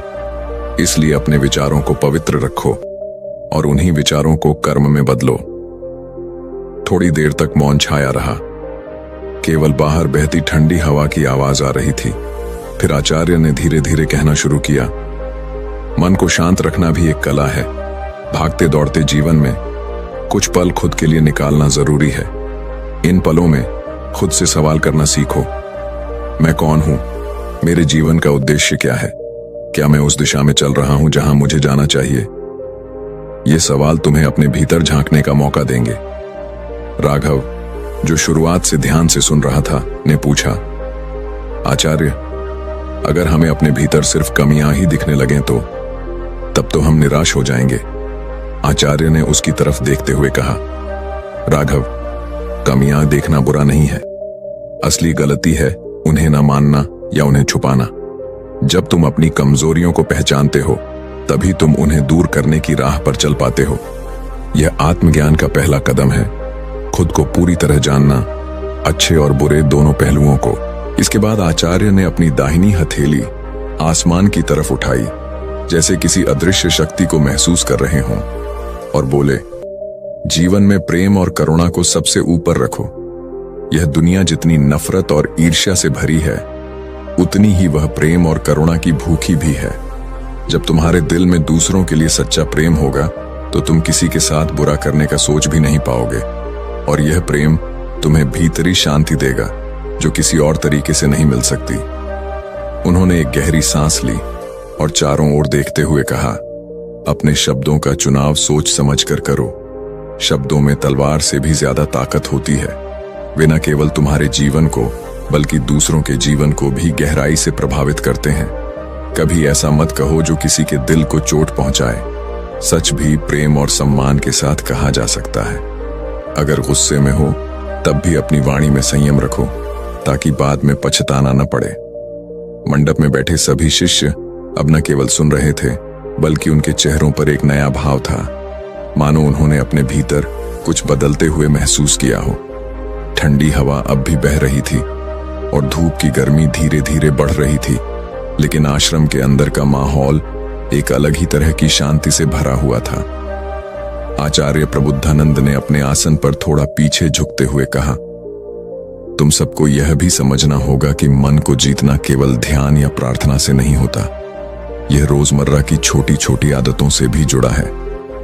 Speaker 2: इसलिए अपने विचारों को पवित्र रखो और उन्हीं विचारों को कर्म में बदलो। थोड़ी देर तक मौन छाया रहा। केवल बाहर बहती ठंडी हवा की आवाज आ रही थी। फिर आचार्य ने धीरे धीरे कहना शुरू किया, मन को शांत रखना भी एक कला है। भागते दौड़ते जीवन में कुछ पल खुद के लिए निकालना जरूरी है। इन पलों में खुद से सवाल करना सीखो, मैं कौन हूं? मेरे जीवन का उद्देश्य क्या है? क्या मैं उस दिशा में चल रहा हूं जहां मुझे जाना चाहिए? ये सवाल तुम्हें अपने भीतर झांकने का मौका देंगे। राघव, जो शुरुआत से ध्यान से सुन रहा था, ने पूछा, आचार्य, अगर हमें अपने भीतर सिर्फ कमियां ही दिखने लगें तो तब तो हम निराश हो जाएंगे। आचार्य ने उसकी तरफ देखते हुए कहा, राघव, कमियां देखना बुरा नहीं है। असली गलती है उन्हें न मानना या उन्हें छुपाना। जब तुम अपनी कमजोरियों को पहचानते हो तभी तुम उन्हें दूर करने की राह पर चल पाते हो। यह आत्मज्ञान का पहला कदम है, खुद को पूरी तरह जानना, अच्छे और बुरे दोनों पहलुओं को। इसके बाद आचार्य ने अपनी दाहिनी हथेली आसमान की तरफ उठाई, जैसे किसी अदृश्य शक्ति को महसूस कर रहे हों, और बोले, जीवन में प्रेम और करुणा को सबसे ऊपर रखो। यह दुनिया जितनी नफरत और ईर्ष्या से भरी है, उतनी ही वह प्रेम और करुणा की भूखी भी है। जब तुम्हारे दिल में दूसरों के लिए सच्चा प्रेम होगा तो तुम किसी के साथ बुरा करने का सोच भी नहीं पाओगे, और यह प्रेम तुम्हें भीतरी शांति देगा जो किसी और तरीके से नहीं मिल सकती। उन्होंने एक गहरी सांस ली और चारों ओर देखते हुए कहा, अपने शब्दों का चुनाव सोच समझकर करो। शब्दों में तलवार से भी ज्यादा ताकत होती है। वे न केवल तुम्हारे जीवन को बल्कि दूसरों के जीवन को भी गहराई से प्रभावित करते हैं। कभी ऐसा मत कहो जो किसी के दिल को चोट पहुंचाए। सच भी प्रेम और सम्मान के साथ कहा जा सकता है। अगर गुस्से में हो तब भी अपनी वाणी में संयम रखो, ताकि बाद में पछताना न पड़े। मंडप में बैठे सभी शिष्य अब न केवल सुन रहे थे, बल्कि उनके चेहरों पर एक नया भाव था, मानो उन्होंने अपने भीतर कुछ बदलते हुए महसूस किया हो। ठंडी हवा अब भी बह रही थी और धूप की गर्मी धीरे धीरे बढ़ रही थी, लेकिन आश्रम के अंदर का माहौल एक अलग ही तरह की शांति से भरा हुआ था। आचार्य प्रबुद्धानंद ने अपने आसन पर थोड़ा पीछे झुकते हुए कहा, तुम सबको यह भी समझना होगा कि मन को जीतना केवल ध्यान या प्रार्थना से नहीं होता। यह रोजमर्रा की छोटी छोटी आदतों से भी जुड़ा है।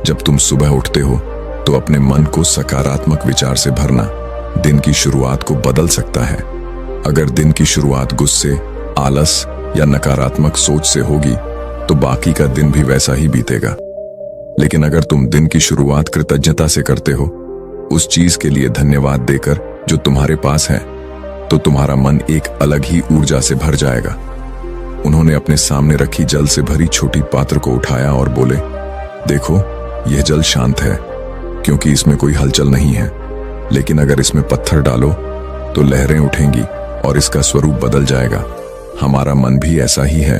Speaker 2: जब तुम सुबह उठते हो तो अपने मन को सकारात्मक विचार से भरना दिन की शुरुआत को बदल सकता है। अगर दिन की शुरुआत गुस्से, आलस या नकारात्मक सोच से होगी तो बाकी का दिन भी वैसा ही बीतेगा। लेकिन अगर तुम दिन की शुरुआत कृतज्ञता से करते हो, उस चीज के लिए धन्यवाद देकर जो तुम्हारे पास है, तो तुम्हारा मन एक अलग ही ऊर्जा से भर जाएगा। उन्होंने अपने सामने रखी जल से भरी छोटी पात्र को उठाया और बोले, देखो, यह जल शांत है क्योंकि इसमें कोई हलचल नहीं है, लेकिन अगर इसमें पत्थर डालो तो लहरें उठेंगी और इसका स्वरूप बदल जाएगा। हमारा मन भी ऐसा ही है।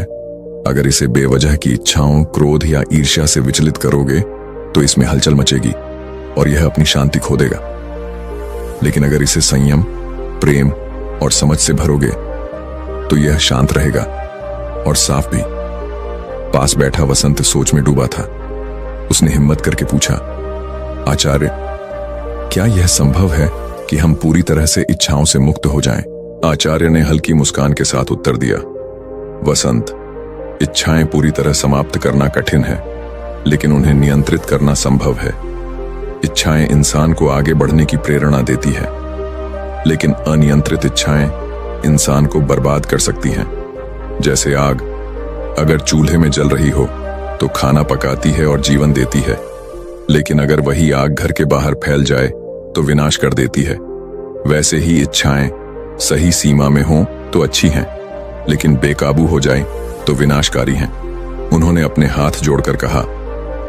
Speaker 2: अगर इसे बेवजह की इच्छाओं, क्रोध या ईर्ष्या से विचलित करोगे तो इसमें हलचल मचेगी और यह अपनी शांति खो देगा। लेकिन अगर इसे संयम, प्रेम और समझ से भरोगे तो यह शांत रहेगा और साफ भी। पास बैठा वसंत सोच में डूबा था। उसने हिम्मत करके पूछा, आचार्य, क्या यह संभव है कि हम पूरी तरह से इच्छाओं से मुक्त हो जाएं? आचार्य ने हल्की मुस्कान के साथ उत्तर दिया, वसंत, इच्छाएं पूरी तरह समाप्त करना कठिन है, लेकिन उन्हें नियंत्रित करना संभव है। इच्छाएं इंसान को आगे बढ़ने की प्रेरणा देती है, लेकिन अनियंत्रित इच्छाएं इंसान को बर्बाद कर सकती हैं। जैसे आग अगर चूल्हे में जल रही हो तो खाना पकाती है और जीवन देती है, लेकिन अगर वही आग घर के बाहर फैल जाए तो विनाश कर देती है। वैसे ही इच्छाएं सही सीमा में हों तो अच्छी हैं, लेकिन बेकाबू हो जाए तो विनाशकारी हैं। उन्होंने अपने हाथ जोड़कर कहा,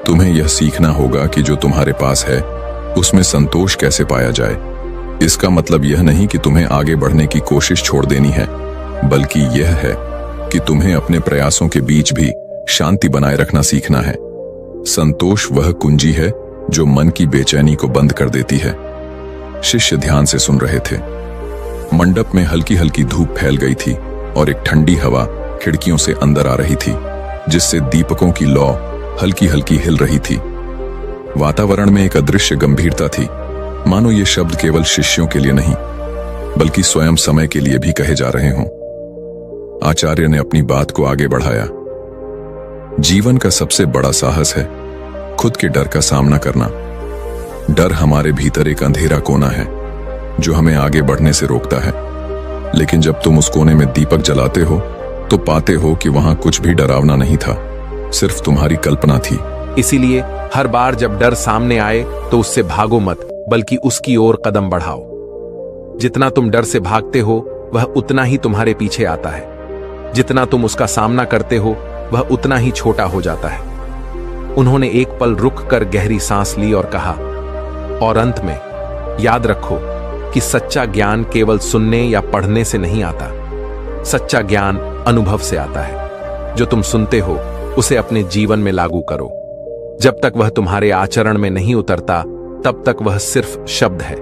Speaker 2: तुम्हें यह सीखना होगा कि जो तुम्हारे पास है उसमें संतोष कैसे पाया जाए? इसका मतलब यह नहीं कि तुम्हें आगे बढ़ने की कोशिश छोड़ देनी है, बल्कि यह है कि तुम्हें अपने प्रयासों के बीच भी शांति बनाए रखना सीखना है। संतोष वह कुंजी है जो मन की बेचैनी को बंद कर देती है। शिष्य ध्यान से सुन रहे थे। मंडप में हल्की हल्की धूप फैल गई थी और एक ठंडी हवा खिड़कियों से अंदर आ रही थी, जिससे दीपकों की लौ हल्की हल्की हिल रही थी। वातावरण में एक अदृश्य गंभीरता थी, मानो ये शब्द केवल शिष्यों के लिए नहीं, बल्कि स्वयं समय के लिए भी कहे जा रहे हों। आचार्य ने अपनी बात को आगे बढ़ाया। जीवन का सबसे बड़ा साहस है खुद के डर का सामना करना। डर हमारे भीतर एक अंधेरा कोना है जो हमें आगे बढ़ने से रोकता है, लेकिन जब तुम उस कोने में दीपक जलाते हो तो पाते हो कि वहां कुछ भी डरावना नहीं था, सिर्फ तुम्हारी कल्पना थी।
Speaker 1: इसीलिए हर बार जब डर सामने आए तो उससे भागो मत, बल्कि उसकी ओर कदम बढ़ाओ। जितना तुम डर से भागते हो वह उतना ही तुम्हारे पीछे आता है। जितना तुम उसका सामना करते हो वह उतना ही छोटा हो जाता है। उन्होंने एक पल रुक कर गहरी सांस ली और कहा, और अंत में याद रखो कि सच्चा ज्ञान केवल सुनने या पढ़ने से नहीं आता। सच्चा ज्ञान अनुभव से आता है। जो तुम सुनते हो उसे अपने जीवन में लागू करो। जब तक वह तुम्हारे आचरण में नहीं उतरता तब तक वह सिर्फ शब्द है,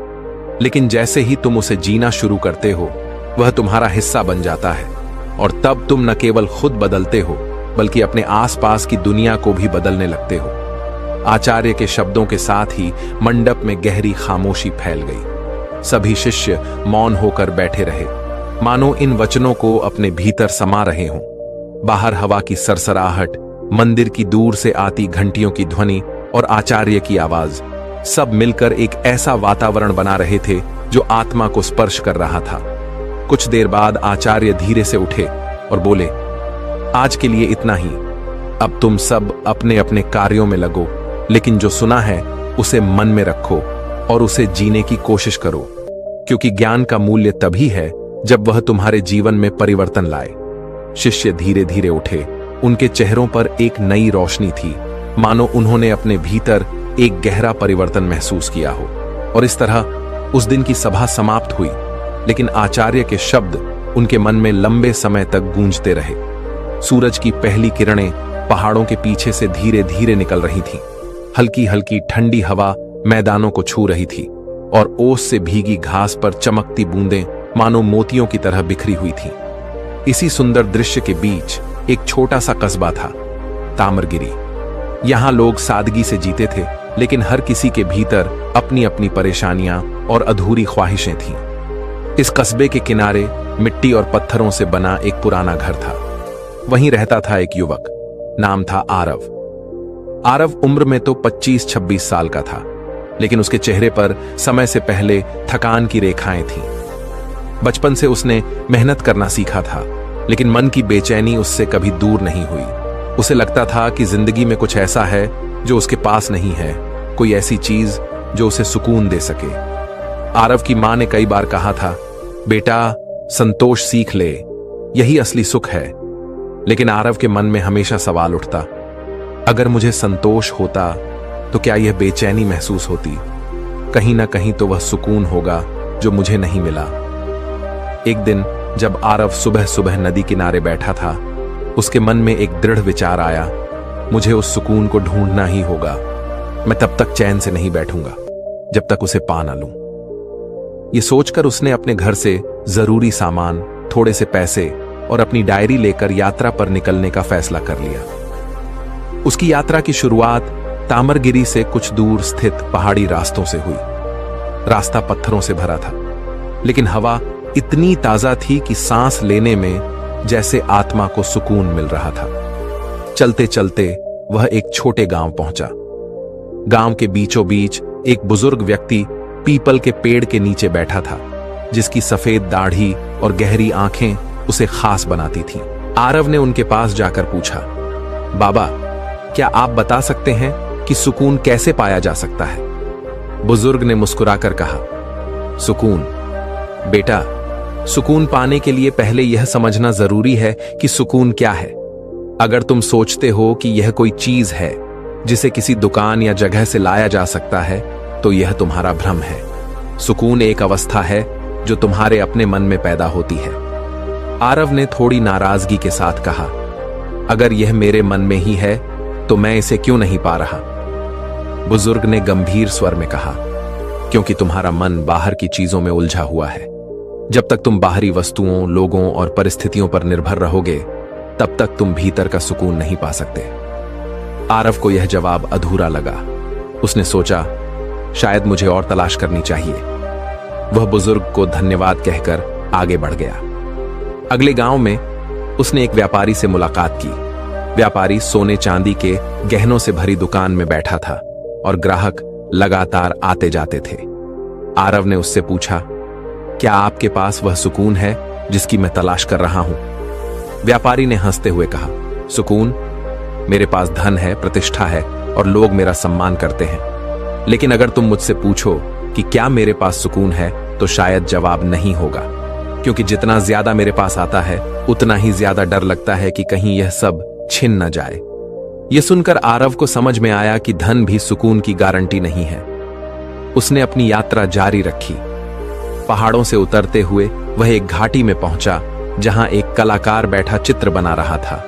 Speaker 1: लेकिन जैसे ही तुम उसे जीना शुरू करते हो वह तुम्हारा हिस्सा बन जाता है, और तब तुम न केवल खुद बदलते हो बल्कि अपने आसपास की दुनिया को भी बदलने लगते हो। आचार्य के शब्दों के साथ ही मंडप में गहरी खामोशी फैल गई। सभी शिष्य मौन होकर बैठे रहे, मानो इन वचनों को अपने भीतर समा रहे हों। बाहर हवा की सरसराहट, मंदिर की दूर से आती घंटियों की ध्वनि और आचार्य की आवाज, सब मिलकर एक ऐसा वातावरण बना रहे थे जो आत्मा को स्पर्श कर रहा था। कुछ देर बाद आचार्य धीरे से उठे और बोले, आज के लिए इतना ही। अब तुम सब अपने अपने कार्यों में लगो, लेकिन जो सुना है उसे मन में रखो और उसे जीने की कोशिश करो, क्योंकि ज्ञान का मूल्य तभी है जब वह तुम्हारे जीवन में परिवर्तन लाए। शिष्य धीरे धीरे उठे। उनके चेहरों पर एक नई रोशनी थी, मानो उन्होंने अपने भीतर एक गहरा परिवर्तन महसूस किया हो। और इस तरह उस दिन की सभा समाप्त हुई, लेकिन आचार्य के शब्द उनके मन में लंबे समय तक गूंजते रहे। सूरज की पहली किरणें पहाड़ों के पीछे से धीरे धीरे निकल रही थीं। हल्की हल्की ठंडी हवा मैदानों को छू रही थी और ओस से भीगी घास पर चमकती बूंदें मानो मोतियों की तरह बिखरी हुई थीं। इसी सुंदर दृश्य के बीच एक छोटा सा कस्बा था, तामरगिरी। यहां लोग सादगी से जीते थे, लेकिन हर किसी के भीतर अपनी अपनी परेशानियां और अधूरी ख्वाहिशें थीं। इस कस्बे के किनारे मिट्टी और पत्थरों से बना एक पुराना घर था। वहीं रहता था एक युवक, नाम था आरव। आरव उम्र में तो 25-26 साल का था, लेकिन उसके चेहरे पर समय से पहले थकान की रेखाएं थीं। बचपन से उसने मेहनत करना सीखा था, लेकिन मन की बेचैनी उससे कभी दूर नहीं हुई। उसे लगता था कि जिंदगी में कुछ ऐसा है जो उसके पास नहीं है, कोई ऐसी चीज जो उसे सुकून दे सके। आरव की मां ने कई बार कहा था, बेटा संतोष सीख ले, यही असली सुख है। लेकिन आरव के मन में हमेशा सवाल उठता, अगर मुझे संतोष होता तो क्या यह बेचैनी महसूस होती? कहीं ना कहीं तो वह सुकून होगा जो मुझे नहीं मिला। एक दिन जब आरव सुबह सुबह नदी किनारे बैठा था, उसके मन में एक दृढ़ विचार आया, मुझे उस सुकून को ढूंढना ही होगा। मैं तब तक चैन से नहीं बैठूंगा जब तक उसे पा ना लूं। ये सोचकर उसने अपने घर से जरूरी सामान, थोड़े से पैसे और अपनी डायरी लेकर यात्रा पर निकलने का फैसला कर लिया। उसकी यात्रा की शुरुआत तामरगिरी से कुछ दूर स्थित पहाड़ी रास्तों से हुई। रास्ता पत्थरों से भरा था, लेकिन हवा इतनी ताजा थी कि सांस लेने में जैसे आत्मा को सुकून मिल रहा था। चलते चलते वह एक छोटे गांव पहुंचा। गांव के बीचों बीच एक बुजुर्ग व्यक्ति पीपल के पेड़ के नीचे बैठा था, जिसकी सफेद दाढ़ी और गहरी आंखें उसे खास बनाती थीं। आरव ने उनके पास जाकर पूछा, बाबा, क्या आप बता सकते हैं कि सुकून कैसे पाया जा सकता है? बुजुर्ग ने मुस्कुराकर कहा, सुकून? बेटा, सुकून पाने के लिए पहले यह समझना जरूरी है कि सुकून क्या है। अगर तुम सोचते हो कि यह कोई चीज है जिसे किसी दुकान या जगह से लाया जा सकता है, तो यह तुम्हारा भ्रम है। सुकून एक अवस्था है जो तुम्हारे अपने मन में पैदा होती है। आरव ने थोड़ी नाराजगी के साथ कहा, अगर यह मेरे मन में ही है तो मैं इसे क्यों नहीं पा रहा? बुजुर्ग ने गंभीर स्वर में कहा, क्योंकि तुम्हारा मन बाहर की चीजों में उलझा हुआ है। जब तक तुम बाहरी वस्तुओं, लोगों और परिस्थितियों पर निर्भर रहोगे, तब तक तुम भीतर का सुकून नहीं पा सकते। आरव को यह जवाब अधूरा लगा। उसने सोचा, शायद मुझे और तलाश करनी चाहिए। वह बुजुर्ग को धन्यवाद कहकर आगे बढ़ गया। अगले गांव में उसने एक व्यापारी से मुलाकात की। व्यापारी सोने चांदी के गहनों से भरी दुकान में बैठा था और ग्राहक लगातार आते जाते थे। आरव ने उससे पूछा, क्या आपके पास वह सुकून है जिसकी मैं तलाश कर रहा हूं? व्यापारी ने हंसते हुए कहा, सुकून? मेरे पास धन है, प्रतिष्ठा है और लोग मेरा सम्मान करते हैं। लेकिन अगर तुम मुझसे पूछो कि क्या मेरे पास सुकून है, तो शायद जवाब नहीं होगा, क्योंकि जितना ज्यादा मेरे पास आता है उतना ही ज्यादा डर लगता है कि कहीं यह सब छिन न जाए। यह सुनकर आरव को समझ में आया कि धन भी सुकून की गारंटी नहीं है। उसने अपनी यात्रा जारी रखी। पहाड़ों से उतरते हुए वह एक घाटी में पहुंचा जहां एक कलाकार बैठा चित्र बना रहा था।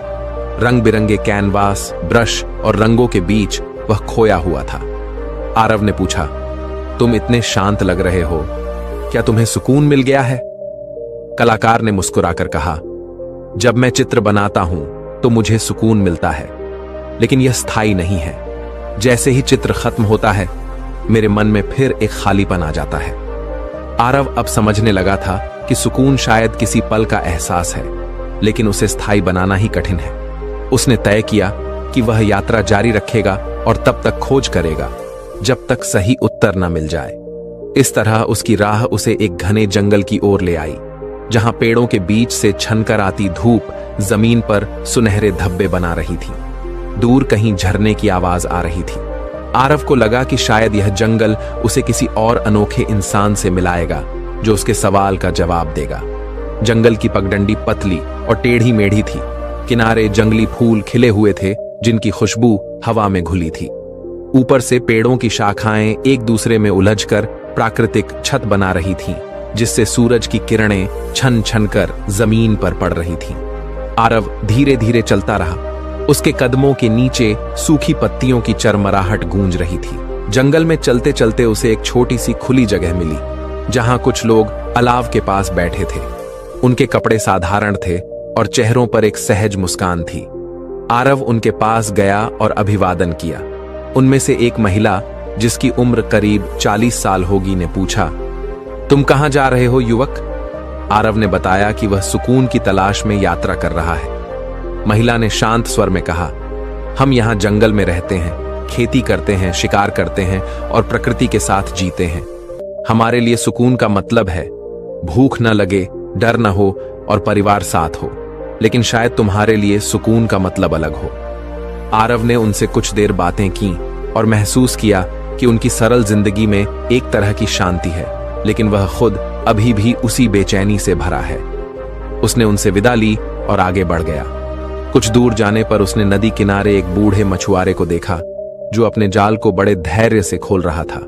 Speaker 1: रंग बिरंगे कैनवास, ब्रश और रंगों के बीच वह खोया हुआ था। आरव ने पूछा, तुम इतने शांत लग रहे हो, क्या तुम्हें सुकून मिल गया है? कलाकार ने मुस्कुराकर कहा, जब मैं चित्र बनाता हूं तो मुझे सुकून मिलता है, लेकिन यह स्थायी नहीं है। जैसे ही चित्र खत्म होता है, मेरे मन में फिर एक खालीपन आ जाता है। आरव अब समझने लगा था कि सुकून शायद किसी पल का एहसास है, लेकिन उसे स्थायी बनाना ही कठिन है। उसने तय किया कि वह यात्रा जारी रखेगा और तब तक खोज करेगा जब तक सही उत्तर न मिल जाए। इस तरह उसकी राह उसे एक घने जंगल की ओर ले आई, जहां पेड़ों के बीच से छनकर आती धूप जमीन पर सुनहरे धब्बे बना रही थी। दूर कहीं झरने की आवाज आ रही थी। आरव को लगा कि शायद यह जंगल उसे किसी और अनोखे इंसान से मिलाएगा जो उसके सवाल का जवाब देगा। जंगल की पगडंडी पतली और टेढ़ी मेढ़ी थी। किनारे जंगली फूल खिले हुए थे जिनकी खुशबू हवा में घुली थी। ऊपर से पेड़ों की शाखाएं एक दूसरे में उलझकर प्राकृतिक छत बना रही थीं, जिससे सूरज की किरणें छन छन कर जमीन पर पड़ रही थीं। आरव धीरे धीरे चलता रहा। उसके कदमों के नीचे सूखी पत्तियों की चरमराहट गूंज रही थी। जंगल में चलते चलते उसे एक छोटी सी खुली जगह मिली, जहां कुछ लोग अलाव के पास बैठे थे। उनके कपड़े साधारण थे और चेहरों पर एक सहज मुस्कान थी। आरव उनके पास गया और अभिवादन किया। उनमें से एक महिला, जिसकी उम्र करीब 40 साल होगी, ने पूछा, तुम कहां जा रहे हो युवक? आरव ने बताया कि वह सुकून की तलाश में यात्रा कर रहा है। महिला ने शांत स्वर में कहा, हम यहां जंगल में रहते हैं, खेती करते हैं, शिकार करते हैं और प्रकृति के साथ जीते हैं। हमारे लिए सुकून का मतलब है भूख न लगे, डर न हो और परिवार साथ हो। लेकिन शायद तुम्हारे लिए सुकून का मतलब अलग हो। आरव ने उनसे कुछ देर बातें की और महसूस किया कि उनकी सरल जिंदगी में एक तरह की शांति है, लेकिन वह खुद अभी भी उसी बेचैनी से भरा है। उसने उनसे विदा ली और आगे बढ़ गया। कुछ दूर जाने पर उसने नदी किनारे एक बूढ़े मछुआरे को देखा, जो अपने जाल को बड़े धैर्य से खोल रहा था।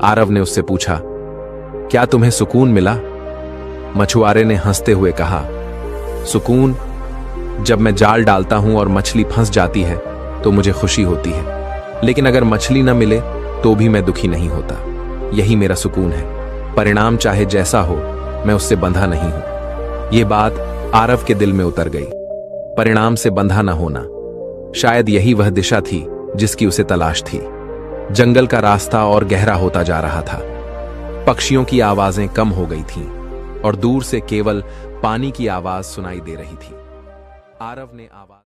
Speaker 1: आरव ने उससे पूछा, क्या तुम्हें सुकून मिला? मछुआरे ने हंसते हुए कहा, सुकून? जब मैं जाल डालता हूं और मछली फंस जाती है तो मुझे खुशी होती है, लेकिन अगर मछली न मिले तो भी मैं दुखी नहीं होता। यही मेरा सुकून है। परिणाम चाहे जैसा हो, मैं उससे बंधा नहीं हूं। यह बात आरव के दिल में उतर गई। परिणाम से बंधा न होना, शायद यही वह दिशा थी जिसकी उसे तलाश थी। जंगल का रास्ता और गहरा होता जा रहा था। पक्षियों की आवाजें कम हो गई थीं और दूर से केवल पानी की आवाज सुनाई दे रही थी। आरव ने आवाज